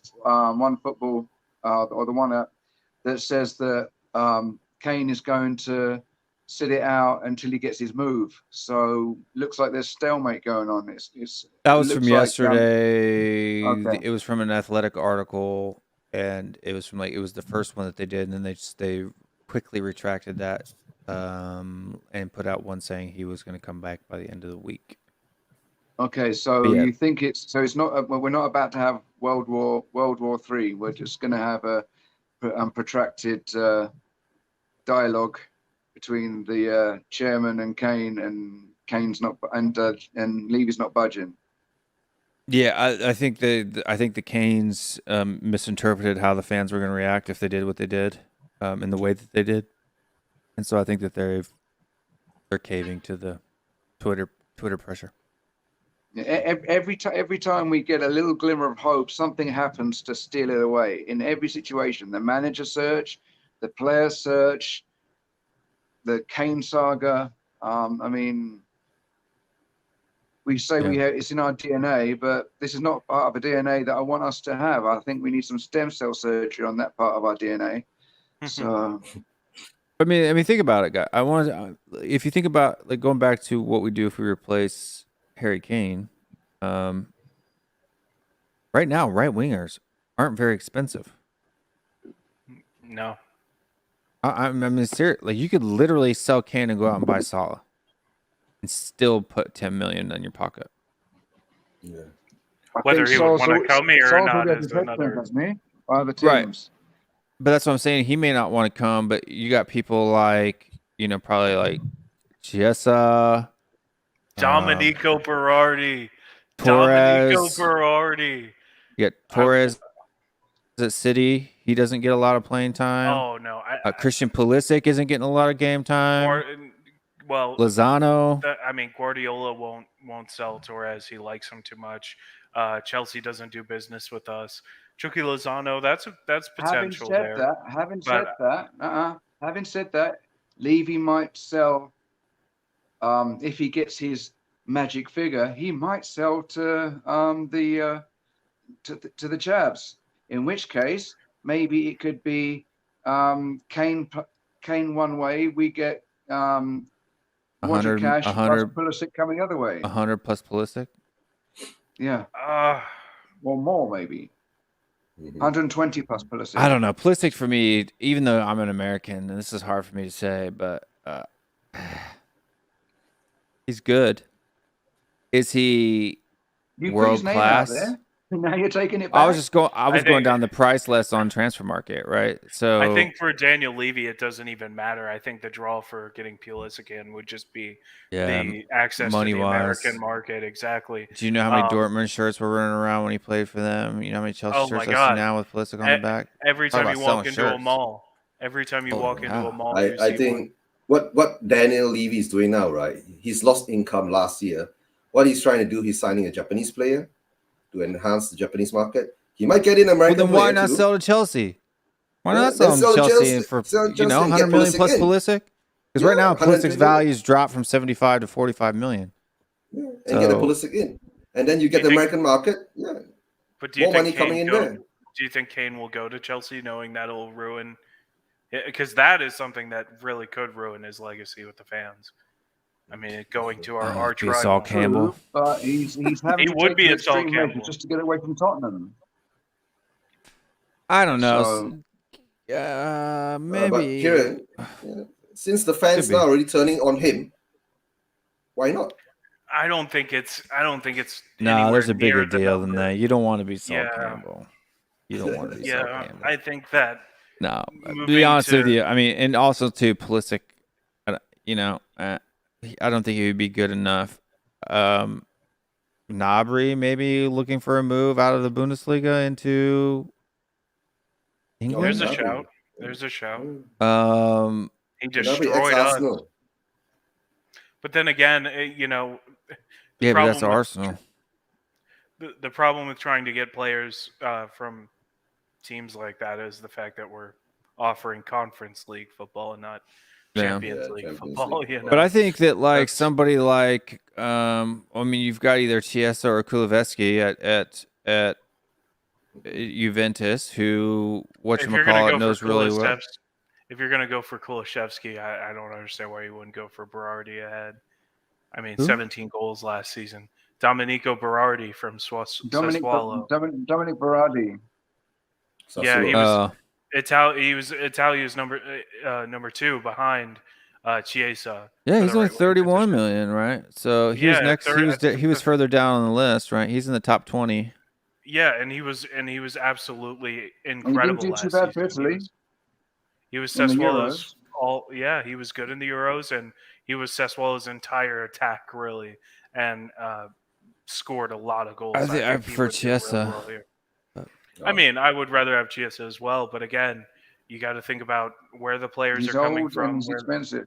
football, or the one that says that Kane is going to sit it out until he gets his move. So looks like there's stalemate going on. That was from yesterday. Okay. It was from an Athletic article, and it was from it was the first one that they did, and then they quickly retracted that and put out one saying he was going to come back by the end of the week. Okay, so Yeah. you think it's not we're not about to have World War III. We're just going to have a protracted dialogue between the chairman and Kane, and Kane's not and Levy's not budging. Yeah, I think the Canes misinterpreted how the fans were going to react if they did what they did in the way that they did, and so I think that they're caving to the Twitter pressure. Every time we get a little glimmer of hope, something happens to steal it away. In every situation, the manager search, the player search, the Kane saga. I mean, we say it's in our DNA, but this is not part of a DNA that I want us to have. I think we need some stem cell surgery on that part of our DNA. So, I mean, think about it, guys. If you think about going back to what we do if we replace Harry Kane, right now, right wingers aren't very expensive. No. I mean, seriously, you could literally sell Kane and go out and buy Salah, and still put 10 million in your pocket. Yeah. Whether he would want to come here or not is another. Other teams. Right. But that's what I'm saying. He may not want to come, but you got people like probably like Chiesa, Domenico Berardi. Torres. Berardi. You got Torres at City. He doesn't get a lot of playing time. Oh no, Christian Pulisic isn't getting a lot of game time. well, Lozano. I mean, Guardiola won't sell Torres. He likes him too much. Chelsea doesn't do business with us. Chucky Lozano, that's potential there. Having But- said that, Levy might sell. If he gets his magic figure, he might sell to the Jabs. In which case, maybe it could be Kane one way. We get Roger 100, Cash 100, plus Pulisic coming the other way. 100 plus Pulisic. Yeah, Uh, or more maybe. 120 plus Pulisic. I don't know. Pulisic for me, even though I'm an American, and this is hard for me to say, but he's good. Is he You put world his name out class? there. Now you're taking it back. I was going think- down the price list on transfer market, right? So I think for Daniel Levy, it doesn't even matter. I think the draw for getting Pulisic in would just be the access to the money-wise. American market. Exactly. do you know how many Um, Dortmund shirts were running around when he played for them? You know how many Chelsea Oh shirts my I see God. now with Pulisic on the back? Every Talk time you about walk selling into a shirts. mall, every time you Oh, walk into yeah. a mall, you I see think one. what Daniel Levy is doing now, right? He's lost income last year. What he's trying to do, he's signing a Japanese player to enhance the Japanese market. He might get in Well, American then why player not too. sell to Chelsea? Why Yeah, not then sell him sell to to Chelsea Chelsea- for sell to Chelsea 100 and get million Pulisic plus in. Pulisic? Because right Yeah, now 120 Pulisic's value's dropped from 75 to 45 million. Yeah, and get a So- Pulisic in, and then you get Do the you think- American market. Yeah, But do you more think money Kane coming in go, there. Do you think Kane will go to Chelsea, knowing that'll ruin? Because that is something that really could ruin his legacy with the fans. I mean, going to our arch be Saul rival. Campbell. But he's having He to would take be the a Saul extreme measure Campbell. just to get away from Tottenham. I don't know. So- But Maybe. Kieran, since the fans Could be. now already turning on him, why not? I don't think it's. No, anywhere there's a bigger near the deal than number. that. You don't want to be Saul Yeah. Campbell. You don't want to be Saul Yeah, Campbell. I think that. No, to be moving honest with to- you, I mean, and also too, Pulisic, you know, I don't think he would be good enough. Gnabry maybe looking for a move out of the Bundesliga into England. There's a Gnabry. shout. There's a shout. He Gnabry, destroyed us. ex-Arsenal. But then again, the Yeah, but that's problem with- Arsenal. The problem with trying to get players from teams like that is the fact that we're offering Conference League football and not Yeah. Champions Yeah, League Champions football. League You football. know? But I think that like That's- somebody like I mean, you've got either Chiesa or Kulusevski at Juventus, who if you're gonna whatchamacallit go knows for really well. if you're gonna go for Kulusevski, I don't understand why you wouldn't go for Berardi ahead. I mean, Who? 17 goals last season. Domenico Berardi from Dominic Sassuolo. Berardi. Yeah, he Sassuolo. was he was Italia's number 2 behind Chiesa. Yeah, for he's the only right wing 31 position. million, right? So he was Yeah, next. He was further down on the list, right? He's in the top 20. Yeah, and he was absolutely And he incredible didn't do too last bad for season. Italy. He was in the Sassuolo's Euros. he was good in the Euros, and he was Sassuolo's entire attack really, and scored a lot of goals. I think I think he prefer would do really Chiesa. well here. I mean, I would rather have Chiesa as well, but again, you got to think about where the players He's are coming old from. and he's expensive.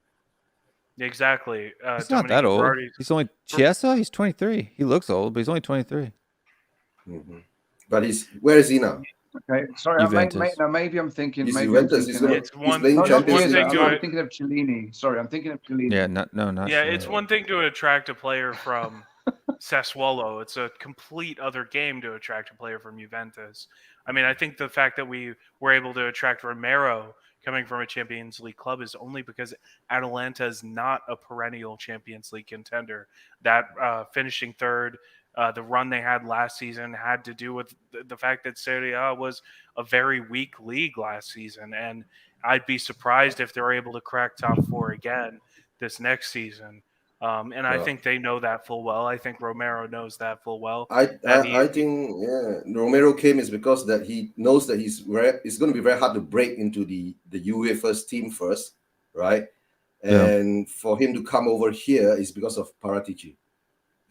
Exactly. He's not that Domenico old. Berardi's- He's only Chiesa. He's 23. He looks old, but he's only 23. Mhm. But where is he now? Okay, sorry, Juventus. maybe I'm thinking. He's Maybe Juventus. I'm He's thinking gonna- It's he's one- playing no, not Champions one League. thing Chiesa, to I'm it. thinking of Cellini. Sorry, I'm thinking of Cellini. Yeah, not Yeah, sure. it's one thing to attract a player from Sassuolo. It's a complete other game to attract a player from Juventus. I mean, I think the fact that we were able to attract Romero coming from a Champions League club is only because Atalanta is not a perennial Champions League contender. That finishing third, the run they had last season had to do with the fact that Serie A was a very weak league last season. And I'd be surprised if they're able to crack top 4 again this next season. And I Yeah. think they know that full well. I think Romero knows that full well. I And think Romero came is because that he knows that it's going to be very hard to break into the UA first team first, right? Yeah. And for him to come over here is because of Paratici.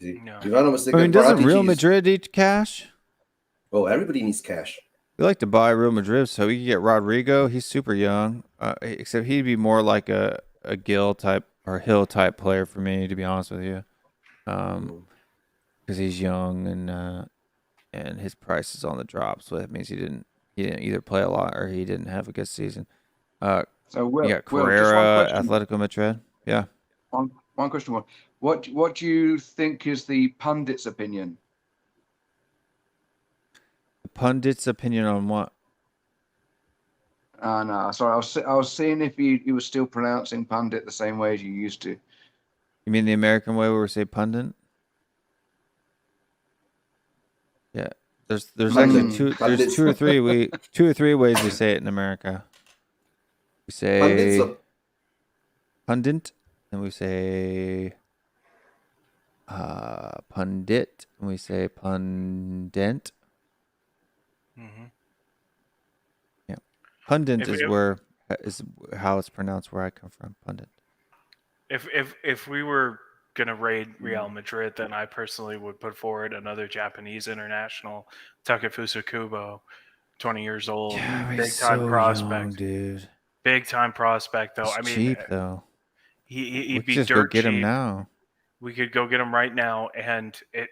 See? No. If I'm not mistaken, I mean, doesn't Paratici Real is- Madrid need cash? Oh, everybody needs cash. We like to buy Real Madrid, so we could get Rodrigo. He's super young, except he'd be more like a Gil type or Hill type player for me, to be honest with you. Because he's young and his price is on the drop, so that means he didn't either play a lot or he didn't have a good season. So You got just one Carrera, question. Atletico Madrid. Yeah. One question. What do you think is the pundit's opinion? The pundit's opinion on what? No, sorry. I was seeing if you were still pronouncing pundit the same way as you used to. You mean the American way where we say pundit? Yeah. There's actually Pundits. two or three ways we say it in America. We say pundit, and we say pundit, and we say pundent. Mhm. Yeah. Pundit If- is how it's pronounced where I come from. Pundit. If we were gonna raid Real Madrid, then I personally would put forward another Japanese international, Takefusa Kubo, 20 years old, big time prospect, dude. big time prospect though. He's I mean, cheap though. he'd We be could just dirt go get cheap. him now. We could go get him right now, and it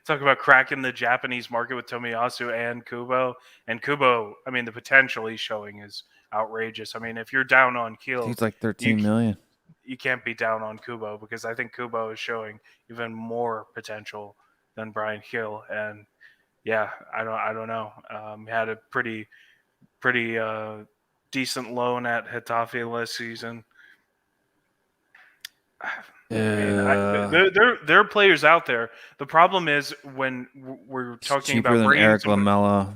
talk about cracking the Japanese market with Tomiyasu and Kubo. And Kubo, I mean, the potential he's showing is outrageous. I mean, if you're down on Keel, He's like 13 million. you can't be down on Kubo because I think Kubo is showing even more potential than Brian Hill. And yeah, I don't know. He had a pretty decent loan at Getafe last season. I mean, there are players out there. The problem is when we're talking cheaper about than bringing Eric somebody- Lamela.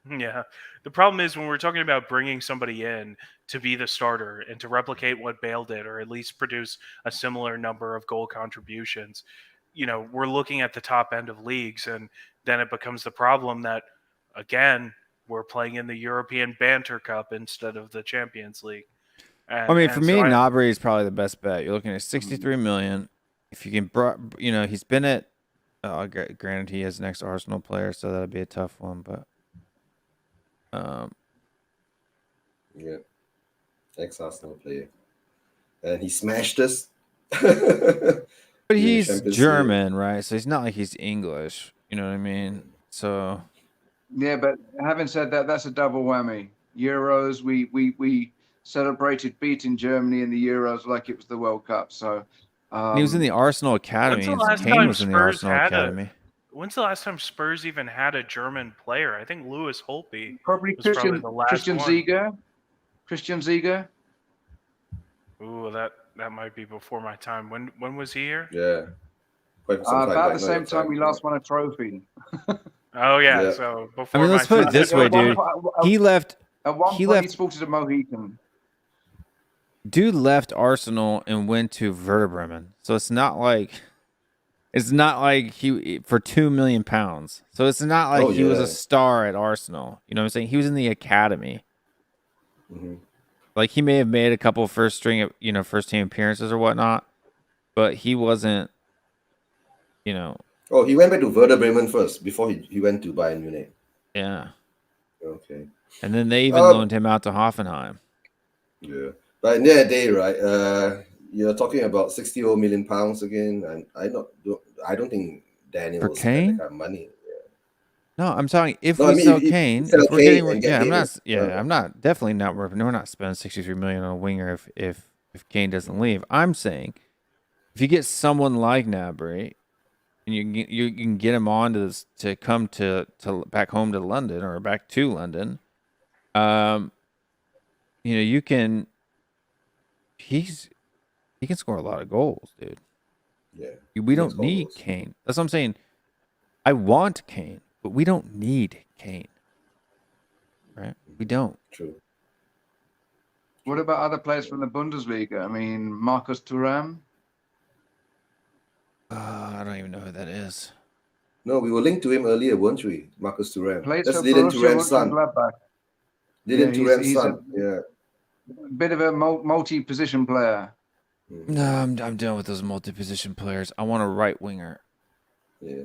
Yeah. The problem is when we're talking about bringing somebody in to be the starter and to replicate what Bale did, or at least produce a similar number of goal contributions, we're looking at the top end of leagues, and then it becomes the problem that, again, we're playing in the European Banter Cup instead of the Champions League. I mean, for me, Gnabry is probably the best bet. You're looking at 63 million. If you can, he's been at. Granted, he is an ex-Arsenal player, so that'd be a tough one. But, yeah, ex-Arsenal player, and he smashed us. But in the he's Champions German, right? So he's not like he's English. You know what I mean? So Yeah, but having said that, that's a double whammy. Euros, we celebrated beating Germany in the Euros like it was the World Cup. So he was in the Arsenal academy. When's the last Kane time was in the Spurs Arsenal had academy. When's the last time Spurs even had a German player? I think Lewis Holtby probably was probably the last Christian one. Ziege. Christian Ziege. Ooh, that might be before my time. When was he here? Yeah, quite some time About back, the not same your time we yeah. last won a trophy. Oh yeah, Yeah. so I before mean, my let's put it time. this way, dude. He left. At one He point, left- he sported a Mohican. Dude left Arsenal and went to Werder Bremen. So it's not like he for £2 million. So it's not like he was yeah. a star at Arsenal. You know what I'm saying? He was in the academy. Mhm. Like he may have made a couple first team appearances or whatnot, but he wasn't. Oh, he went back to Werder Bremen first before he went to Bayern Munich. Yeah. Okay. And then they even loaned him out to Hoffenheim. Yeah, but in that day, right? You're talking about 60 million pounds again, and I don't think Daniel For will spend Kane? that kind of money. No, I'm talking if No, we I mean, sell if Kane, sell if we're Kane getting and get I'm Kane, not definitely not we're not spending 63 million on a winger if Kane doesn't leave. I'm saying if you get someone like Gnabry and you can get him on to come to back home to London or back to London, you can he can score a lot of goals, dude. Yeah, We don't need goals. Kane. That's what I'm saying. I want Kane, but we don't need Kane. Right? We don't. True. What about other players from the Bundesliga? I mean, Marcus Thuram. I don't even know who that is. No, we were linked to him earlier, weren't we? Marcus Thuram. Plays That's for Dylan Borussia Thuram's son. Mönchengladbach. Dylan Yeah, Thuram's he's son. Yeah. Bit of a multi-position player. No, I'm done with those multi-position players. I want a right winger. Yeah.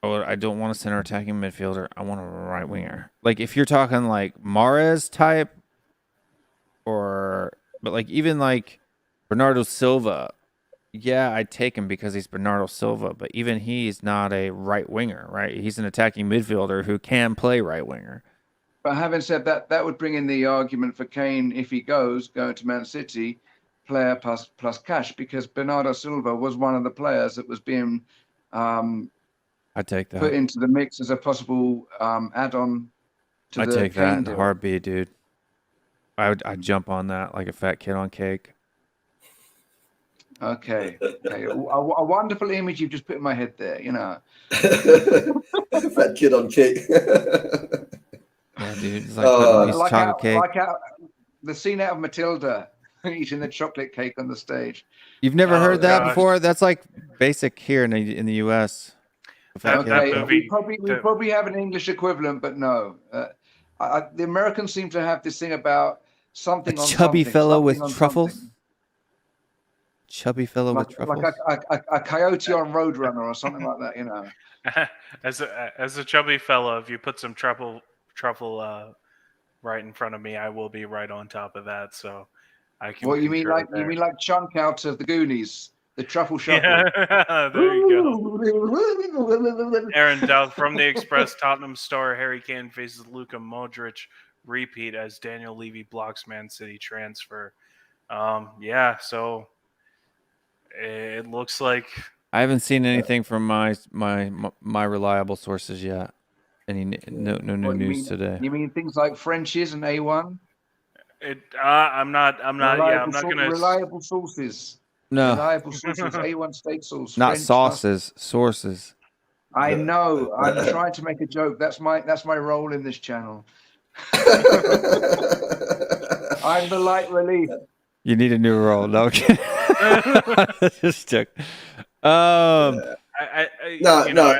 I don't want a center attacking midfielder. I want a right winger. Like if you're talking like Mahrez type or But like even like Bernardo Silva, yeah, I'd take him because he's Bernardo Silva, but even he's not a right winger, right? He's an attacking midfielder who can play right winger. But having said that, that would bring in the argument for Kane if he going to Man City, player plus cash, because Bernardo Silva was one of the players that was being I'd take that. put into the mix as a possible add-on to I'd the take that Kane in deal. a heartbeat, dude. I'd jump on that like a fat kid on cake. Okay. A wonderful image you've just put in my head there, you know. Fat kid on cake. Yeah, dude. It's like putting a piece of chocolate cake. Like the scene out of Matilda eating the chocolate cake on the stage. You've never heard that gosh. before? That's like basic here in the U.S. That movie- we probably have an English equivalent, but no. The Americans seem to have this thing about something A on chubby something, fellow something with on truffles. something. Chubby fellow with truffles. Like a coyote on Roadrunner or something like that, you know. As a chubby fella, if you put some truffle right in front of me, I will be right on top of that. So I can. What you mean, concur like there. you mean like Chunk out of the Goonies, the truffle shuffle. Yeah, there you go. Aaron Dowd from the Express. Tottenham star Harry Kane faces Luka Modric repeat as Daniel Levy blocks Man City transfer. Yeah, so it looks like I haven't seen anything from my reliable sources yet. No new What, news today. You mean things like Frenchies and A1? it. I'm not. Yeah, I'm not gonna. Reliable sources. No, Reliable sources. A1 steak sauce. not French sauces, sources. I know. I'm trying to make a joke. That's my role in this channel. I'm the light relief. You need a new role. No, kidding. Just joke. No,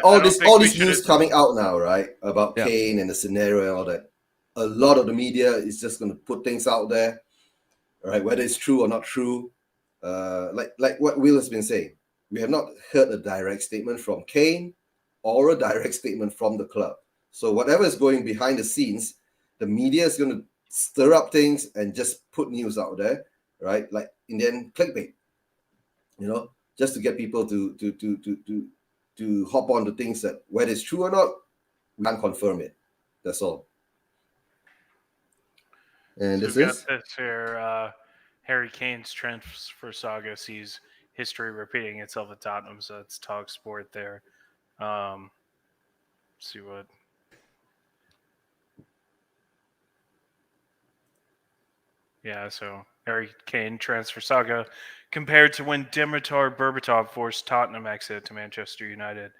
all this news news coming out now, right? About Yeah. Kane and the scenario and all that. A lot of the media is just going to put things out there, right? Whether it's true or not true. Like what Will has been saying, we have not heard a direct statement from Kane or a direct statement from the club. So whatever is going behind the scenes, the media is going to stir up things and just put news out there, right? Like in the end, clickbait, just to get people to hop on to things that whether it's true or not, we can't confirm it. That's all. And So this we've is got this here. Harry Kane's transfer saga sees history repeating itself at Tottenham. So it's Talk Sport there. See what. Yeah, so Harry Kane transfer saga compared to when Dimitar Berbatov forced Tottenham exit to Manchester United.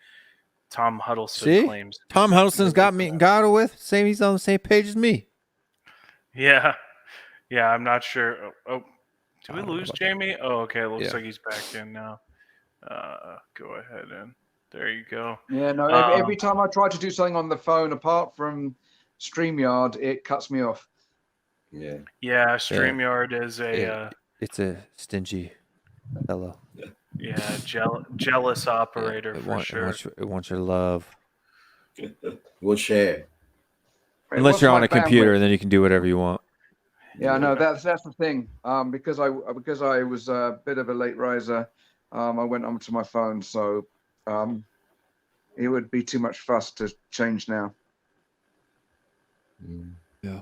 Tom Huddleston See? claims. Tom Huddleston's got with. Same, he's on the same page as me. Yeah, I'm not sure. Oh, did we lose about Jamie? Oh, okay. It looks Yeah. like he's back in now. Go ahead and there you go. Yeah, no. Every time I try to do something on the phone, apart from StreamYard, it cuts me off. yeah. Yeah, StreamYard is It's a stingy fellow. jealous operator for sure. It wants your love. We'll share. Unless What's you're my on a computer, bandwidth? and then you can do whatever you want. Yeah, no, that's the thing. Because I was a bit of a late riser, I went onto my phone, so it would be too much fuss to change now. Yeah.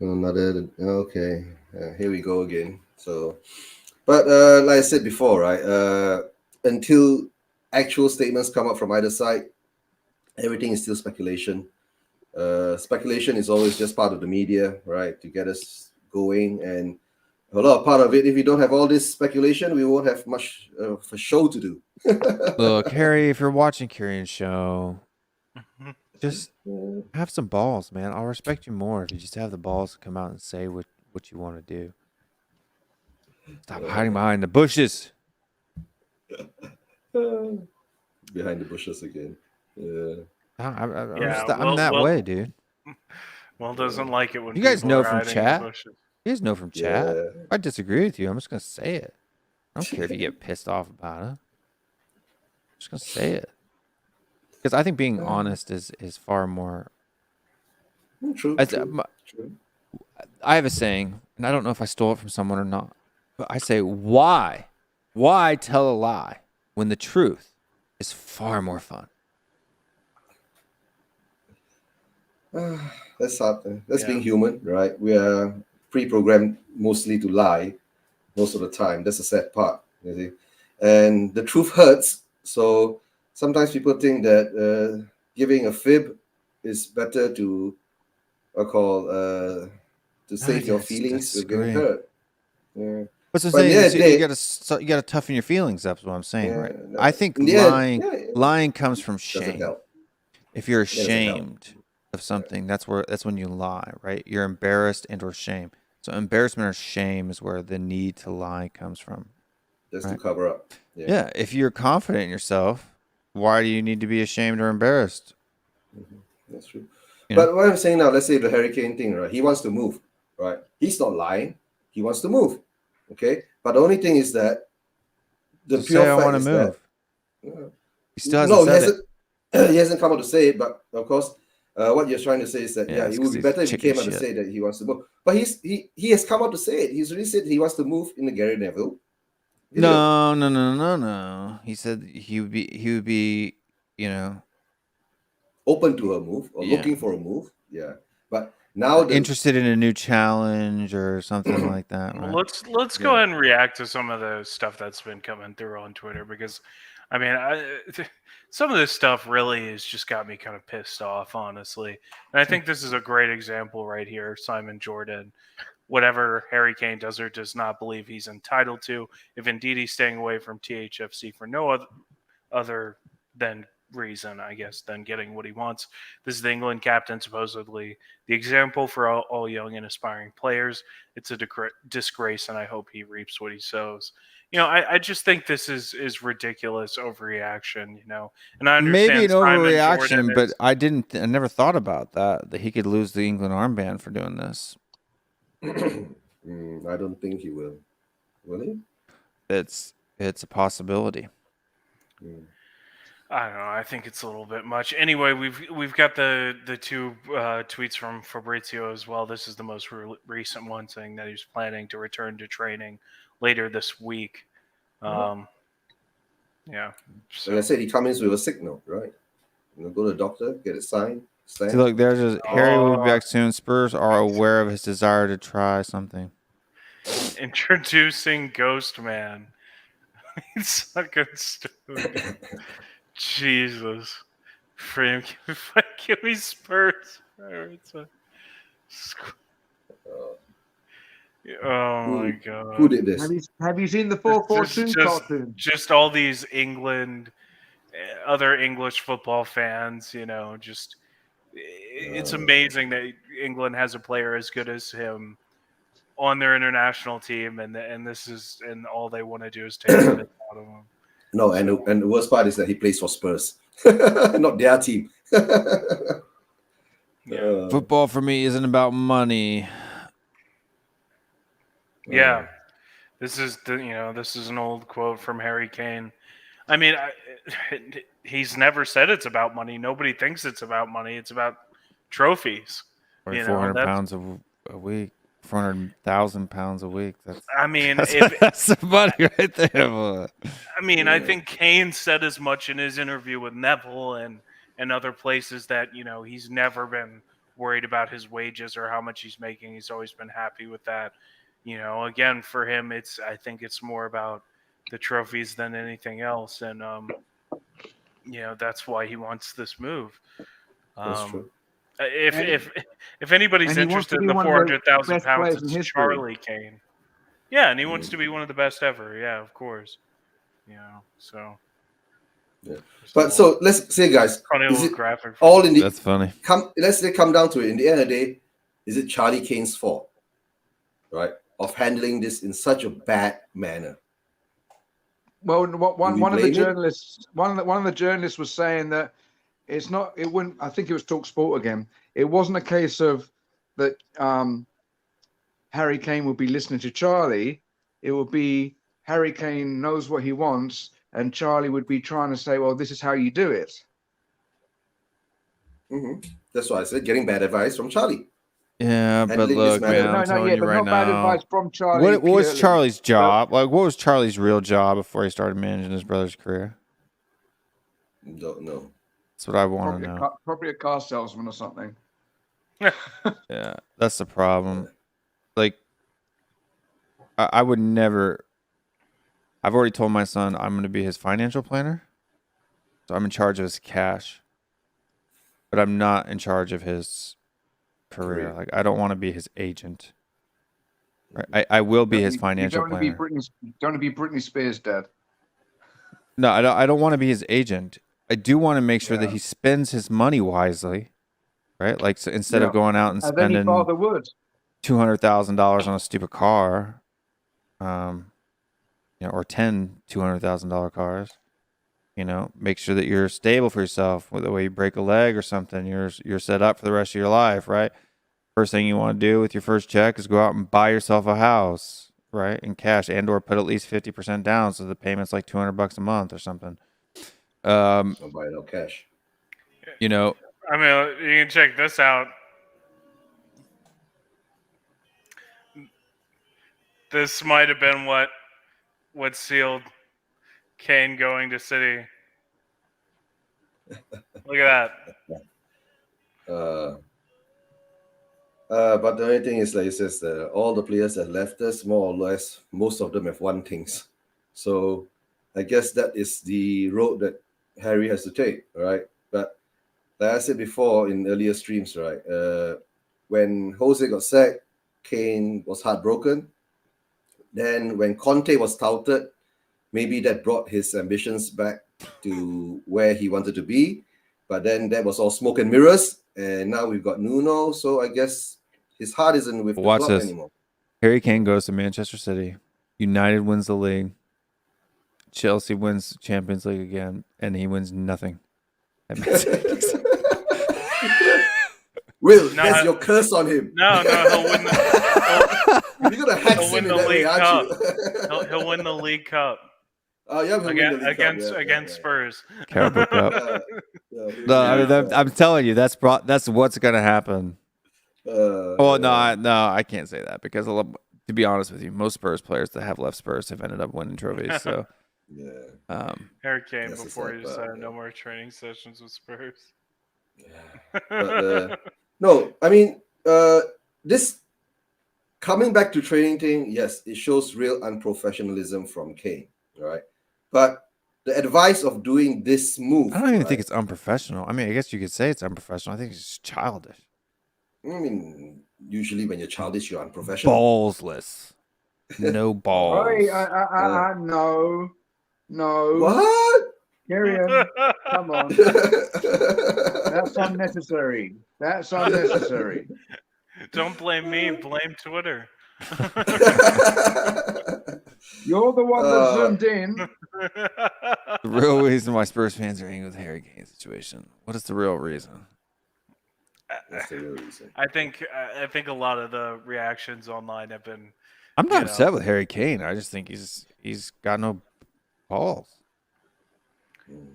Another okay. Here we go again. So, but like I said before, right? Until actual statements come up from either side, everything is still speculation. Speculation is always just part of the media, right? To get us going, and a lot of part of it. If you don't have all this speculation, we won't have much of a show to do. Look, Harry, if you're watching Kerian's show, just have some balls, man. I'll respect you more if you just have the balls to come out and say what you want to do. Stop hiding behind the bushes. Behind the bushes again. Yeah. I'm that way, dude. Will doesn't like it when You guys people know are from hiding in chat. bushes. You guys know from chat. Yeah. If I disagree with you, I'm just gonna say it. I don't care if you get pissed off about it. I'm just gonna say it. Because I think being honest is far more. True. I- True. my- True. I have a saying, and I don't know if I stole it from someone or not, but I say, why tell a lie when the truth is far more fun? That's hard. That's Yeah. being human, right? We are pre-programmed mostly to lie most of the time. That's the sad part, you see. And the truth hurts. So sometimes people think that giving a fib is better to to save your feelings with getting disagree. hurt. Yeah. What's I'm But in the saying? end of the You gotta toughen your feelings. That's what I'm saying, right? no, I think in the end, lying comes from doesn't shame. help. If you're Doesn't help. ashamed of something, that's when you lie, right? You're embarrassed and or shame. So embarrassment or shame is where the need to lie comes from. Just Right. to cover up. Yeah. If you're confident in yourself, why do you need to be ashamed or embarrassed? That's true. You But what I'm saying now, let's say the hurricane thing, right? He wants to move, right? He's not lying. He wants to move. Okay. But the only thing is that the Just pure say I fact want to is move. that He still hasn't said it. he hasn't come out to say it, but of course, what you're trying to say is that Yeah, it it's would 'cause be he's better if he chicken came out to shit. say that he wants to move. But he has come out to say it. He's already said he wants to move in the Gary Neville. No. He said he would be, Open to a move or Yeah. looking for a move. Yeah. But now interested in a new challenge or something like that, right? Let's go ahead and react to some of the stuff that's been coming through on Twitter, because I mean, some of this stuff really has just got me kind of pissed off, honestly. And I think this is a great example right here. Simon Jordan, whatever Harry Kane does or does not believe he's entitled to, if indeed he's staying away from THFC for no other than reason, I guess, than getting what he wants. This is the England captain, supposedly the example for all young and aspiring players. It's a disgrace, and I hope he reaps what he sows. I just think this is ridiculous overreaction. And I understand Maybe an Simon overreaction, Jordan but is, I never thought about that he could lose the England armband for doing this. I don't think he will. Will he? It's a possibility. I don't know. I think it's a little bit much. Anyway, we've got the two tweets from Fabrizio as well. This is the most recent one, saying that he's planning to return to training later this week. Yeah. Like I said, he comes in with a signal, right? Go to the doctor, get it signed. See, look, there's Harry will be back soon. Spurs are aware of his desire to try something. Introducing Ghost Man. He's fucking stupid. Jesus. Frame, give me Spurs. Oh my god. Who did this? Have you seen the 442 cartoon? Just all these other English football fans, it's amazing that England has a player as good as him on their international team, and all they want to do is take the piss out of him. No, and the worst part is that he plays for Spurs, not their team. Football for me isn't about money. Yeah, this is an old quote from Harry Kane. I mean, he's never said it's about money. Nobody thinks it's about money. It's about trophies. Or 400 pounds a week. 400,000 pounds a week. That's the money right there. Boy. I mean, I think Kane said as much in his interview with Neville and other places that he's never been worried about his wages or how much he's making. He's always been happy with that. Again, for him, I think it's more about the trophies than anything else, and that's why he wants this move. That's true. If anybody's interested in the 400,000 pounds, it's Charlie Kane. Yeah, and he wants to be one of the best ever. Yeah, of course. So. Yeah. But so let's say, guys, is it graphic all in the? That's funny. Let's say come down to it. In the end of the day, is it Charlie Kane's fault, right, of handling this in such a bad manner? Well, one of the journalists was saying that it's not. It wouldn't. I think it was Talk Sport again. It wasn't a case of that. Harry Kane would be listening to Charlie. It would be Harry Kane knows what he wants, and Charlie would be trying to say, "Well, this is how you do it." That's why I said getting bad advice from Charlie. Yeah, but Handling this look, matter. man, No, I'm telling yeah, you but right not bad now. advice from Charlie. What was purely. Charlie's job? Like, what was Charlie's real job before he started managing his brother's career? Don't know. That's what I want to know. Probably a car salesman or something. Yeah, that's the problem. Like, I would never. I've already told my son I'm going to be his financial planner, so I'm in charge of his cash, but I'm not in charge of his career. Great. Like, I don't want to be his agent. Right? I will be his financial planner. Don't want to be Britney Spears' dad. No, I don't want to be his agent. I do want to make sure that he spends his money wisely, right? Like, so instead of going out and then spending his father would. $200,000 on a stupid car, or 10 $200,000 cars, make sure that you're stable for yourself. With the way you break a leg or something, you're set up for the rest of your life, right? First thing you want to do with your first check is go out and buy yourself a house, right, in cash, and or put at least 50% down, so the payment's like $200 a month or something. I'll buy it out cash. I mean, you can check this out. This might have been what sealed Kane going to City. Look at that. But the only thing is, like it says, all the players that left us, more or less, most of them have won things. So I guess that is the road that Harry has to take, right? But like I said before in earlier streams, right, when Jose got sacked, Kane was heartbroken. Then when Conte was touted, maybe that brought his ambitions back to where he wanted to be. But then that was all smoke and mirrors. And now we've got Nuno. So I guess his heart isn't with the club anymore. Harry Kane goes to Manchester City. United wins the league. Chelsea wins Champions League again. And he wins nothing. Will, that's your curse on him. No, he'll win You're going to hex him in that way, aren't you? He'll win the League Cup. Oh, yeah, against Spurs. Carabao Cup. I'm telling you, that's what's going to happen. I can't say that because to be honest with you, most Spurs players that have left Spurs have ended up winning trophies. So, Harry Kane before he decided no more training sessions with Spurs. Yeah. But, no, I mean, this coming back to training thing, yes, it shows real unprofessionalism from Kane, right? But the advice of doing this move, I don't even think it's unprofessional. I mean, I guess you could say it's unprofessional. I think it's just childish. I mean, usually when you're childish, you're unprofessional. Ballsless. No balls. No. What? Kerian, come on. That's unnecessary. Don't blame me. Blame Twitter. You're the one that zoomed in. The real reason why Spurs fans are angry with Harry Kane's situation. What is the real reason? That's the real reason. I think a lot of the reactions online have been. I'm not upset with Harry Kane. I just think he's got no balls.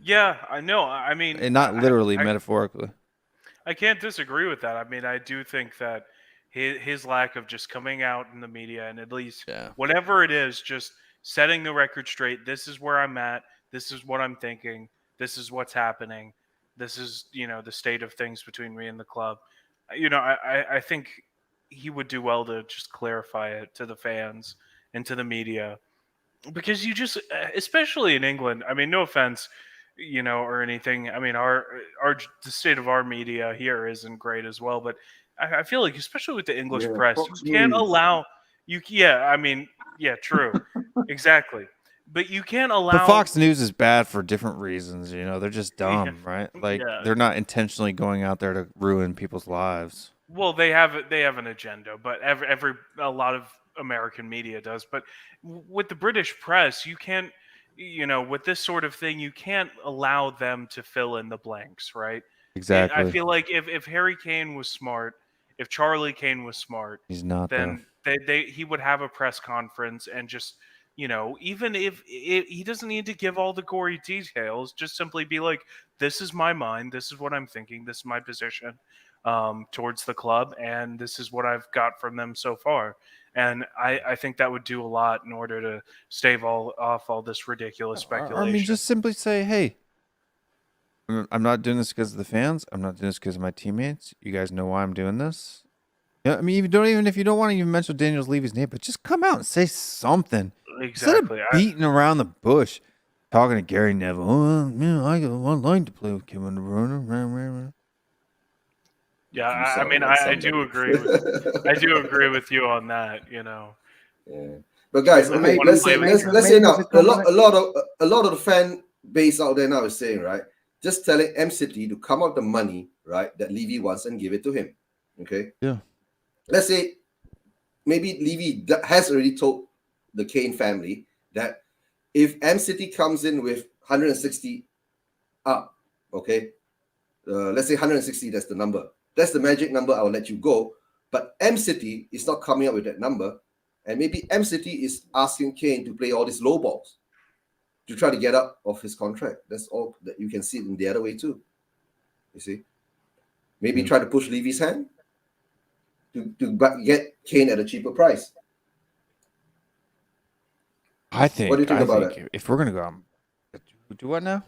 Yeah, I know. I mean, and not literally, metaphorically. I can't disagree with that. I mean, I do think that his lack of just coming out in the media and at least whatever it is, just setting the record straight. This is where I'm at. This is what I'm thinking. This is what's happening. This is, the state of things between me and the club. I think he would do well to just clarify it to the fans and to the media, because you just, especially in England, I mean, no offense, or anything. I mean, the state of our media here isn't great as well, but I feel like, especially with the English press, you can't allow true. Exactly. But you can't allow. But Fox News is bad for different reasons. They're just dumb, right? Like they're not intentionally going out there to ruin people's lives. Well, they have an agenda, but a lot of American media does. But with the British press, you can't, with this sort of thing, you can't allow them to fill in the blanks, right? Exactly. I feel like if Harry Kane was smart, if Charlie Kane was smart, he's not. Then he would have a press conference and just even if he doesn't need to give all the gory details, just simply be like, this is my mind, this is what I'm thinking, this is my position towards the club, and this is what I've got from them so far. And I think that would do a lot in order to stave off all this ridiculous speculation. I mean, just simply say, hey, I'm not doing this because of the fans. I'm not doing this because of my teammates. You guys know why I'm doing this. Yeah, I mean, if you don't want to even mention Daniel Levy's name, but just come out and say something. Exactly. Instead of beating around the bush, talking to Gary Neville. Oh, man, I got one line to play with Kevin De Bruyne. Yeah, I mean, I do agree with you on that. Yeah. But guys, let's say now a lot of the fan base out there now is saying, right, just telling M City to come up the money, right, that Levy wants and give it to him. Okay. Yeah. Let's say maybe Levy has already told the Kane family that if M City comes in with 160 up, okay, let's say 160, that's the number. That's the magic number. I'll let you go. But M City is not coming up with that number. And maybe M City is asking Kane to play all these low balls to try to get out of his contract. That's all that you can see it in the other way too. You see? Maybe try to push Levy's hand to get Kane at a cheaper price. I think. What do you think about it? If we're gonna go, do what now?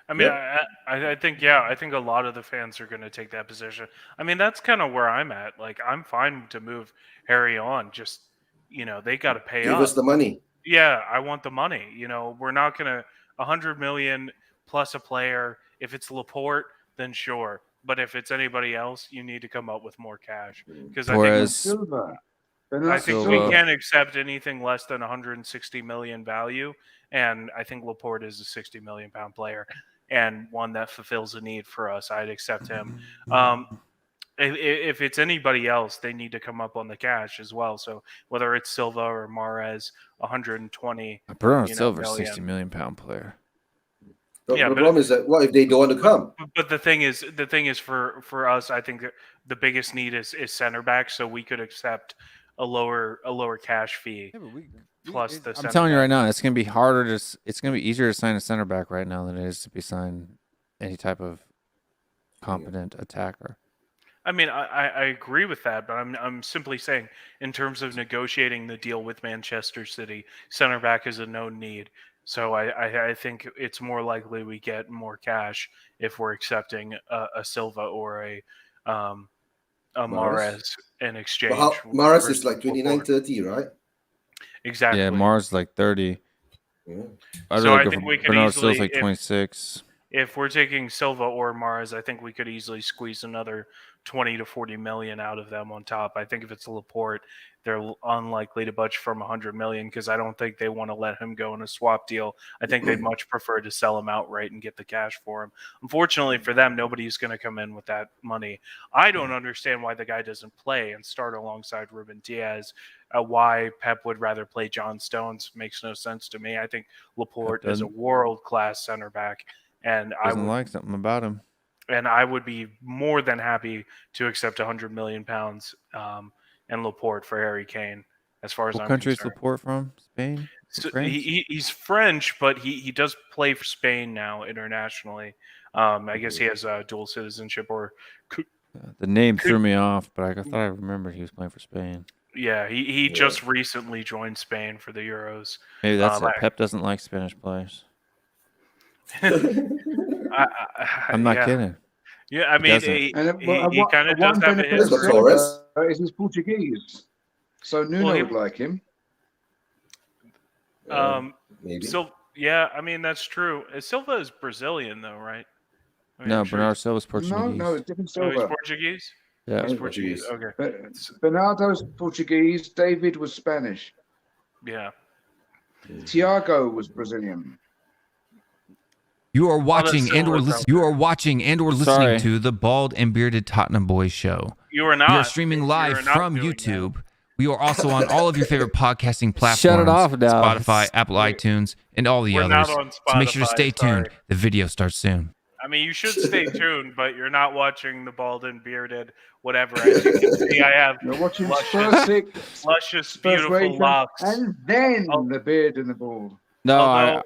I mean, I think a lot of the fans are going to take that position. I mean, that's kind of where I'm at. Like, I'm fine to move Harry on. Just, they got to pay Give up. us the money. Yeah, I want the money. We're not going to 100 million plus a player. If it's Laporte, then sure. But if it's anybody else, you need to come up with more cash. Because I think we can't accept anything less than 160 million value. And I think Laporte is a 60 million pound player and one that fulfills a need for us. I'd accept him. If it's anybody else, they need to come up on the cash as well. So whether it's Silva or Mahrez, 120. Bruno Silva's 60 million pound player. The problem is that what if they don't want to come? But the thing is for us, I think the biggest need is center back. So we could accept a lower cash fee. Yeah, plus the I'm telling you right now, it's going to be harder it's going to be easier to sign a center back right now than it is to be signed any type of competent attacker. I mean, I agree with that, but I'm simply saying in terms of negotiating the deal with Manchester City, center back is a known need. So I think it's more likely we get more cash if we're accepting a Silva or a Mahrez in exchange. But Mahrez is like 29-30, right? Exactly. Yeah, Mars like 30. Yeah. So I think we could easily like 26. If we're taking Silva or Mahrez, I think we could easily squeeze another 20 to 40 million out of them on top. I think if it's Laporte, they're unlikely to budge from 100 million because I don't think they want to let him go in a swap deal. I think they'd much prefer to sell him outright and get the cash for him. Unfortunately for them, nobody's going to come in with that money. I don't understand why the guy doesn't play and start alongside Ruben Diaz. Why Pep would rather play John Stones makes no sense to me. I think Laporte is a world-class center back. And I would like something about him. And I would be more than happy to accept 100 million pounds and Laporte for Harry Kane. As far as what I'm country concerned. is Laporte from? Spain? So he's French, but he does play for Spain now internationally. I guess he has dual citizenship or. The name threw me off, but I thought I remembered he was playing for Spain. Yeah, he just recently joined Spain for the Euros. Maybe that's it. Pep doesn't like Spanish players. I'm not kidding. Yeah, I mean, he kind of does have a history. He's Portuguese, so Nuno would like him. Maybe. So yeah, I mean that's true. Silva is Brazilian though, right? I mean, no, Bernardo Silva's Portuguese. No, it's different Silva. He's Portuguese. Yeah, he's Portuguese. Okay. Bernardo's Portuguese. David was Spanish. Yeah. Thiago was Brazilian. You are watching and or listening to the Bald and Bearded Tottenham Boys show. You are not. We are streaming live from YouTube. We are also on all of your favorite podcasting platforms. Shut it off now. Spotify, Apple iTunes, and all the others. So make sure to stay tuned. The video starts soon. I mean, you should stay tuned, but you're not watching the bald and bearded whatever. As you can see, I have You're watching luscious, luscious, beautiful Spursuasian, locks. and then Oh. the beard and the bald. No, Although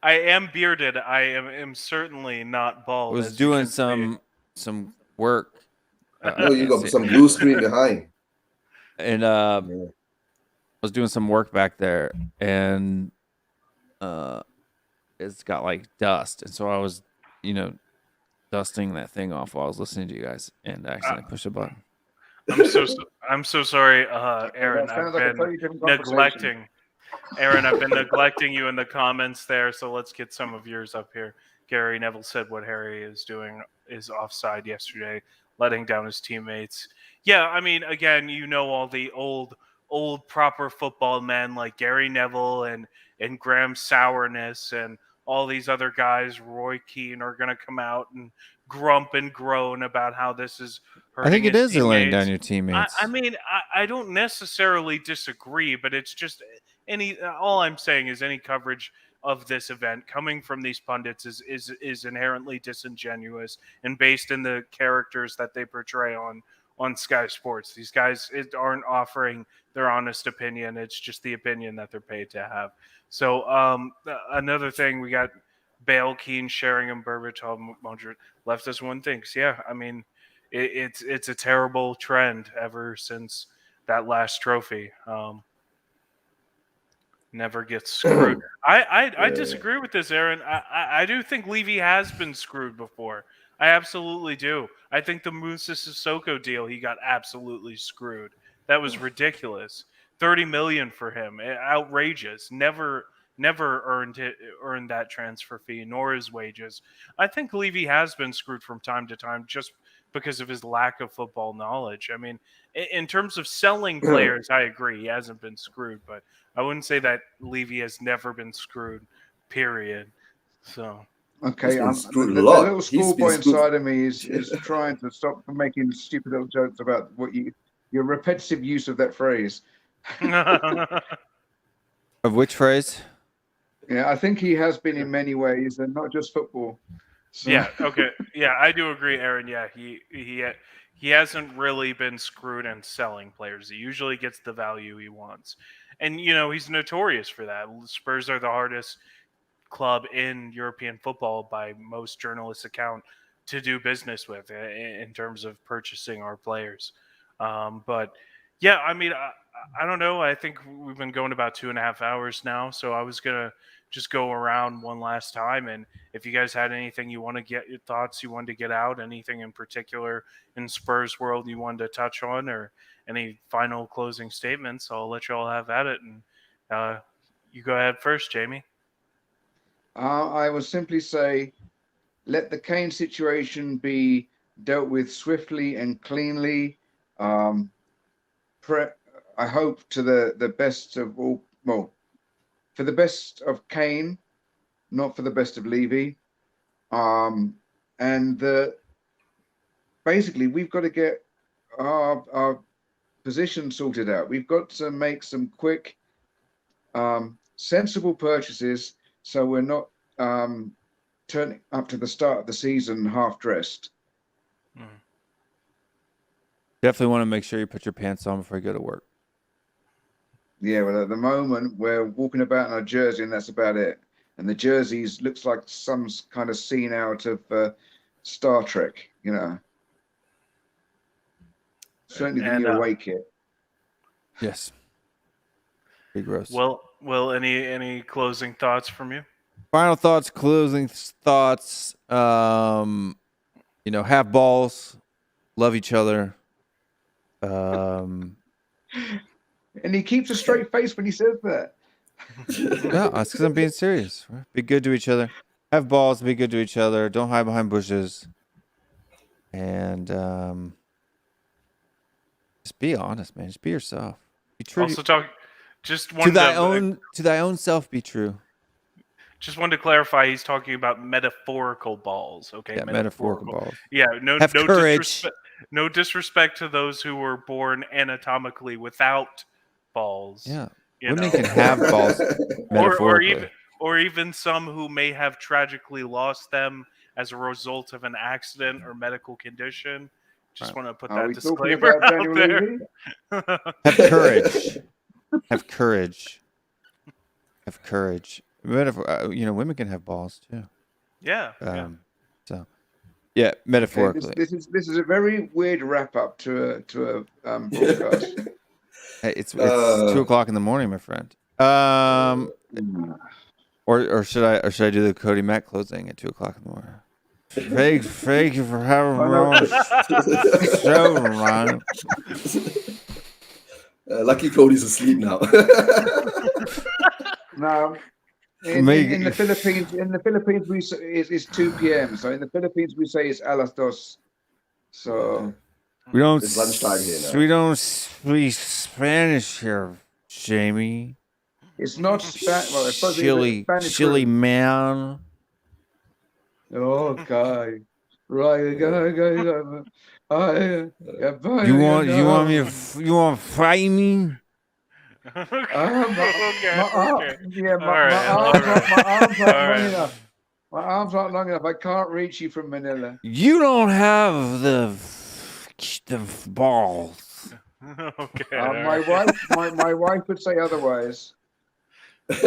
I am bearded, I am certainly not I bald. was as you doing can see. some work. No, you got some blue screen behind. And Yeah. I was doing some work back there, and it's got like dust, and so I was, dusting that thing off while I was listening to you guys, and I accidentally pushed a button. I'm so sorry, Aaron. That I've sounds like a been totally different conversation. neglecting you in the comments there. So let's get some of yours up here. Gary Neville said what Harry is doing is offside yesterday, letting down his teammates. Yeah, I mean, again, all the old proper football men like Gary Neville and Graham Sourness and all these other guys, Roy Keane, are going to come out and grump and groan about how this is hurting I think it his is laying teammates. down your teammates. I mean, I don't necessarily disagree, but it's just all I'm saying is any coverage of this event coming from these pundits is inherently disingenuous and based in the characters that they portray on Sky Sports. These guys aren't offering their honest opinion. It's just the opinion that they're paid to have. So another thing, we got Bale, Keane, Sheringham, Berbatov, Mundred left us one thing. So, yeah, I mean, it's a terrible trend ever since that last trophy. Never gets screwed. I disagree with this, Aaron. I do think Levy has been screwed before. I absolutely do. I think the Musa Sissoko deal, he got absolutely screwed. That was ridiculous. $30 million for him, outrageous. Never earned that transfer fee, nor his wages. I think Levy has been screwed from time to time just because of his lack of football knowledge. I mean, in terms of selling players, I agree he hasn't been screwed, but I wouldn't say that Levy has never been screwed. Period. So. Okay, He's been the screwed a lot. little He's been schoolboy screwed. inside of me is trying to stop from making stupid little jokes about your repetitive use of that phrase. Of which phrase? Yeah, I think he has been in many ways, and not just football. So. Yeah. Okay. Yeah, I do agree, Aaron. Yeah, he hasn't really been screwed in selling players. He usually gets the value he wants, and he's notorious for that. Spurs are the hardest club in European football by most journalists' account to do business with in terms of purchasing our players. But yeah, I mean, I don't know. I think we've been going about 2.5 hours now, so I was gonna just go around one last time, and if you guys had anything you want to get your thoughts, you wanted to get out, anything in particular in Spurs world you wanted to touch on, or any final closing statements, I'll let you all have at it, and you go ahead first, Jamie. I will simply say, let the Kane situation be dealt with swiftly and cleanly. I hope to the best of all, well, for the best of Kane, not for the best of Levy. And basically, we've got to get our position sorted out. We've got to make some quick, sensible purchases so we're not turning up to the start of the season half-dressed. Definitely want to make sure you put your pants on before you go to work. Yeah, well, at the moment, we're walking about in our jersey, and that's about it. And the jerseys looks like some kind of scene out of Star Trek, Certainly the new away kit. Yes. Big gross. Well, any closing thoughts from you? Final thoughts, closing thoughts. Have balls, love each other. And he keeps a straight face when he says that. No, that's because I'm being serious. Be good to each other. Have balls, be good to each other. Don't hide behind bushes. And just be honest, man. Just be yourself. Be true. Also talk. Just to thy own self. Be true. Just wanted to clarify. He's talking about metaphorical balls. Okay. Yeah, metaphorical balls. Yeah. Have courage. No disrespect to those who were born anatomically without balls. Yeah. Women can have balls or even some who may have tragically lost them as a result of an accident or medical condition. Just want to put Are that we talking disclaimer about out Daniel there. Levy? Have courage. Have courage. Have courage. Women can have balls too. Yeah. So, yeah, Okay, metaphorically. this is a very weird wrap up to a broadcast. Hey, it's 2:00 in the morning, my friend. Or should I do the Cody Mack closing at 2:00 in the morning? Thank you for having me on the show tonight. Lucky Cody's asleep now. No. In the Philippines, we say it's 2 p.m. So in the Philippines, we say it's a las dos. So we don't. It's lunchtime here now. We don't speak Spanish here, Jamie. it's not Spanish. Well, it's supposed to be Spanish. Chili man. Okay. Right. You want me to fight me? Okay. Yeah, my arms aren't long enough. I can't reach you from Manila. You don't have the balls. Okay. My wife would say otherwise. Go.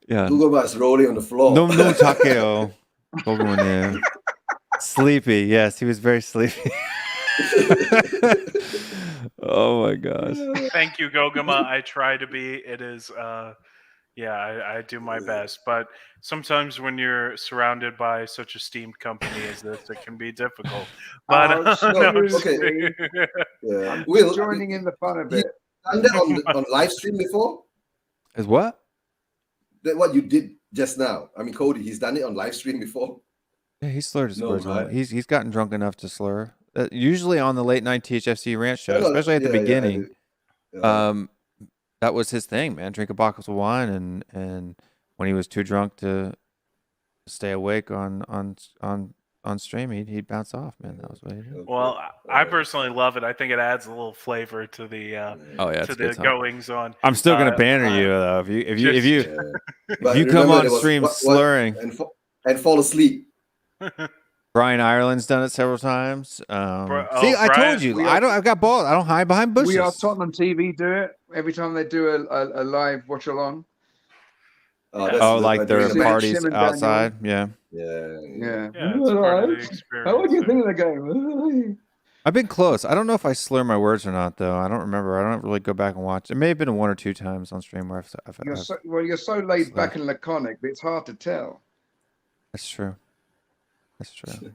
Yeah. Gugama's rolling on the floor. No takeo. Goguma. Sleepy. Yes, he was very sleepy. Oh my gosh. Thank you, Gogama. I try to be. It is, I do my best. But sometimes when you're surrounded by such esteemed company as this, it can be difficult. But Okay. I'm Will, joining in the fun a bit. Done that on live stream before? As what? That what you did just now. I mean, Cody, he's done it on live stream before. Yeah, he slurred his words. right? He's gotten drunk enough to slur. Usually on the late night THFC rant show, No, especially at the beginning. Yeah. That was his thing, man. Drink a bottle of wine, and when he was too drunk to stay awake on stream, he'd bounce off, man. That was what he did. Well, I personally love it. I think it adds a little flavor to the to the goings on. I'm still gonna banner you though. If you come on stream slurring and fall asleep. Brian Ireland's done it several times. See, I Brian, told you. I've got balls. I don't hide behind bushes. We are Tottenham TV do it every time they do a live watch along. Like their parties outside. Yeah. Yeah. It's part of the experience. How would you think of the game? I've been close. I don't know if I slur my words or not, though. I don't remember. I don't really go back and watch. It may have been 1 or 2 times on stream where you're so laid back and laconic, but it's hard to tell. That's true. That's true.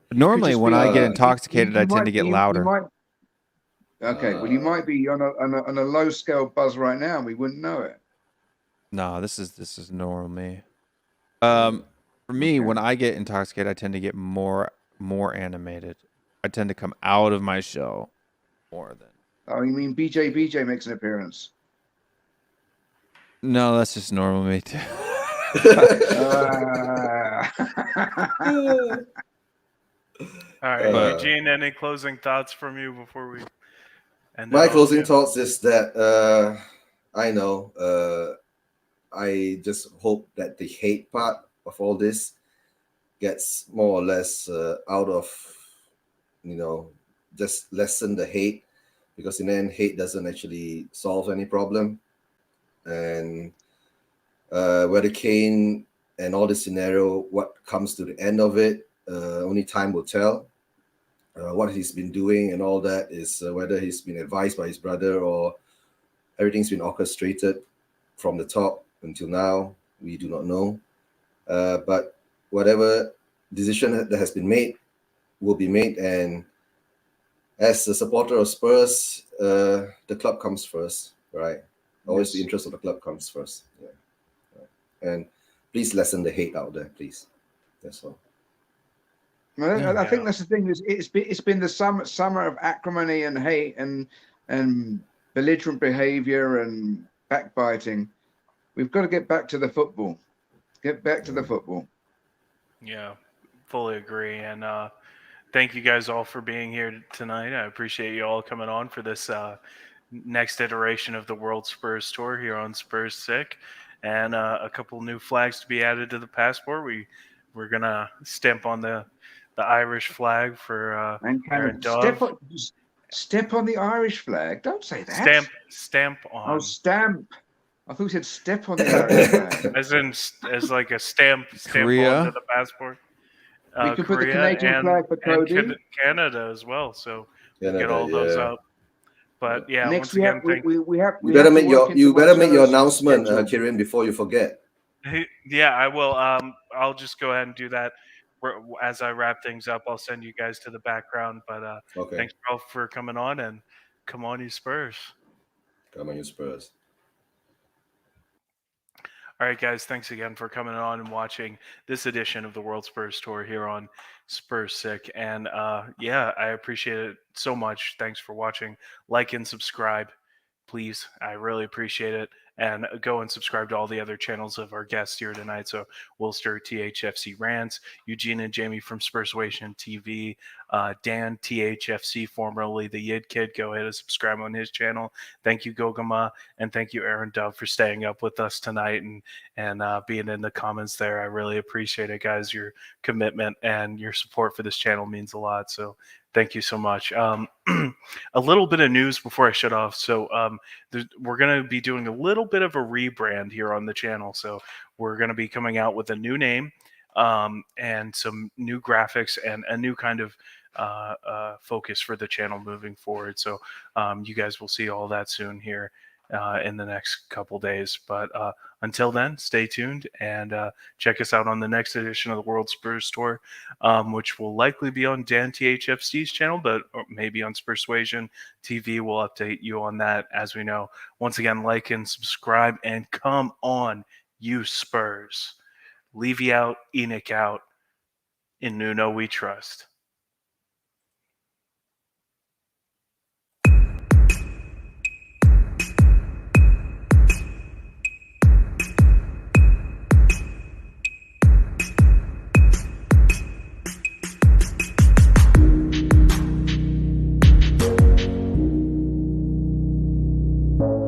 But normally, when I get intoxicated, I tend to get louder. Well, you might be on a low scale buzz right now, and we wouldn't know it. No, this is normal me. For me, when I get intoxicated, I tend to get more animated. I tend to come out of my shell more than. Oh, you mean BJ makes an appearance? No, that's just normal me too. All right, EuJin, any closing thoughts from you before we end? My closing thoughts is that I know I just hope that the hate part of all this gets more or less out of, just lessen the hate, because in the end, hate doesn't actually solve any problem. And whether Kane and all this scenario, what comes to the end of it, only time will tell. What he's been doing and all that is whether he's been advised by his brother or everything's been orchestrated from the top until now. We do not know. But whatever decision that has been made will be made. And as a supporter of Spurs, the club comes first, right? Always the interest of the club comes first. Yeah. Right. And please lessen the hate out there, please. That's all. Well, I think that's the thing. It's been the summer of acrimony and hate and belligerent behaviour and backbiting. We've got to get back to the football. Get back to the football. Yeah, fully agree. And thank you guys all for being here tonight. I appreciate you all coming on for this next iteration of the World Spurs Tour here on Spurs Sick, and a couple new flags to be added to the passport. We're gonna stamp on the Irish flag for Aaron Dove. Step on the Irish flag. Don't say that. Stamp on. Oh, stamp. I thought you said step on the Irish flag. As like a stamp Korea. onto the passport. We could put the Korea Canadian flag for Cody. and Canada as well. So Canada, get all those up. But yeah, Next once again, you better make your announcement, Kerian, before you forget. Yeah, I will. I'll just go ahead and do that. As I wrap things up, I'll send you guys to the background. But thanks all for coming on, and come on, you Spurs. Come on, you Spurs. All right, guys, thanks again for coming on and watching this edition of the World Spurs Tour here on Spurs Sick. And yeah, I appreciate it so much. Thanks for watching. Like and subscribe, please. I really appreciate it. And go and subscribe to all the other channels of our guests here tonight. So Wilster, THFC Rants, EuJin and Jamie from Spursuasian TV, Dan, THFC, formerly the Yid Kid. Go ahead and subscribe on his channel. Thank you, Gogama, and thank you, Aaron Dove, for staying up with us tonight and being in the comments there. I really appreciate it, guys. Your commitment and your support for this channel means a lot. So thank you so much. A little bit of news before I shut off. So we're going to be doing a little bit of a rebrand here on the channel. So we're going to be coming out with a new name and some new graphics and a new kind of focus for the channel moving forward. So you guys will see all that soon here in the next couple days. But until then, stay tuned and check us out on the next edition of the World Spurs Tour, which will likely be on Dan THFC's channel, but maybe on Spursuasian TV. We'll update you on that as we know. Once again, like and subscribe, and come on, you Spurs. Levy out, Enoch out. In Nuno we trust.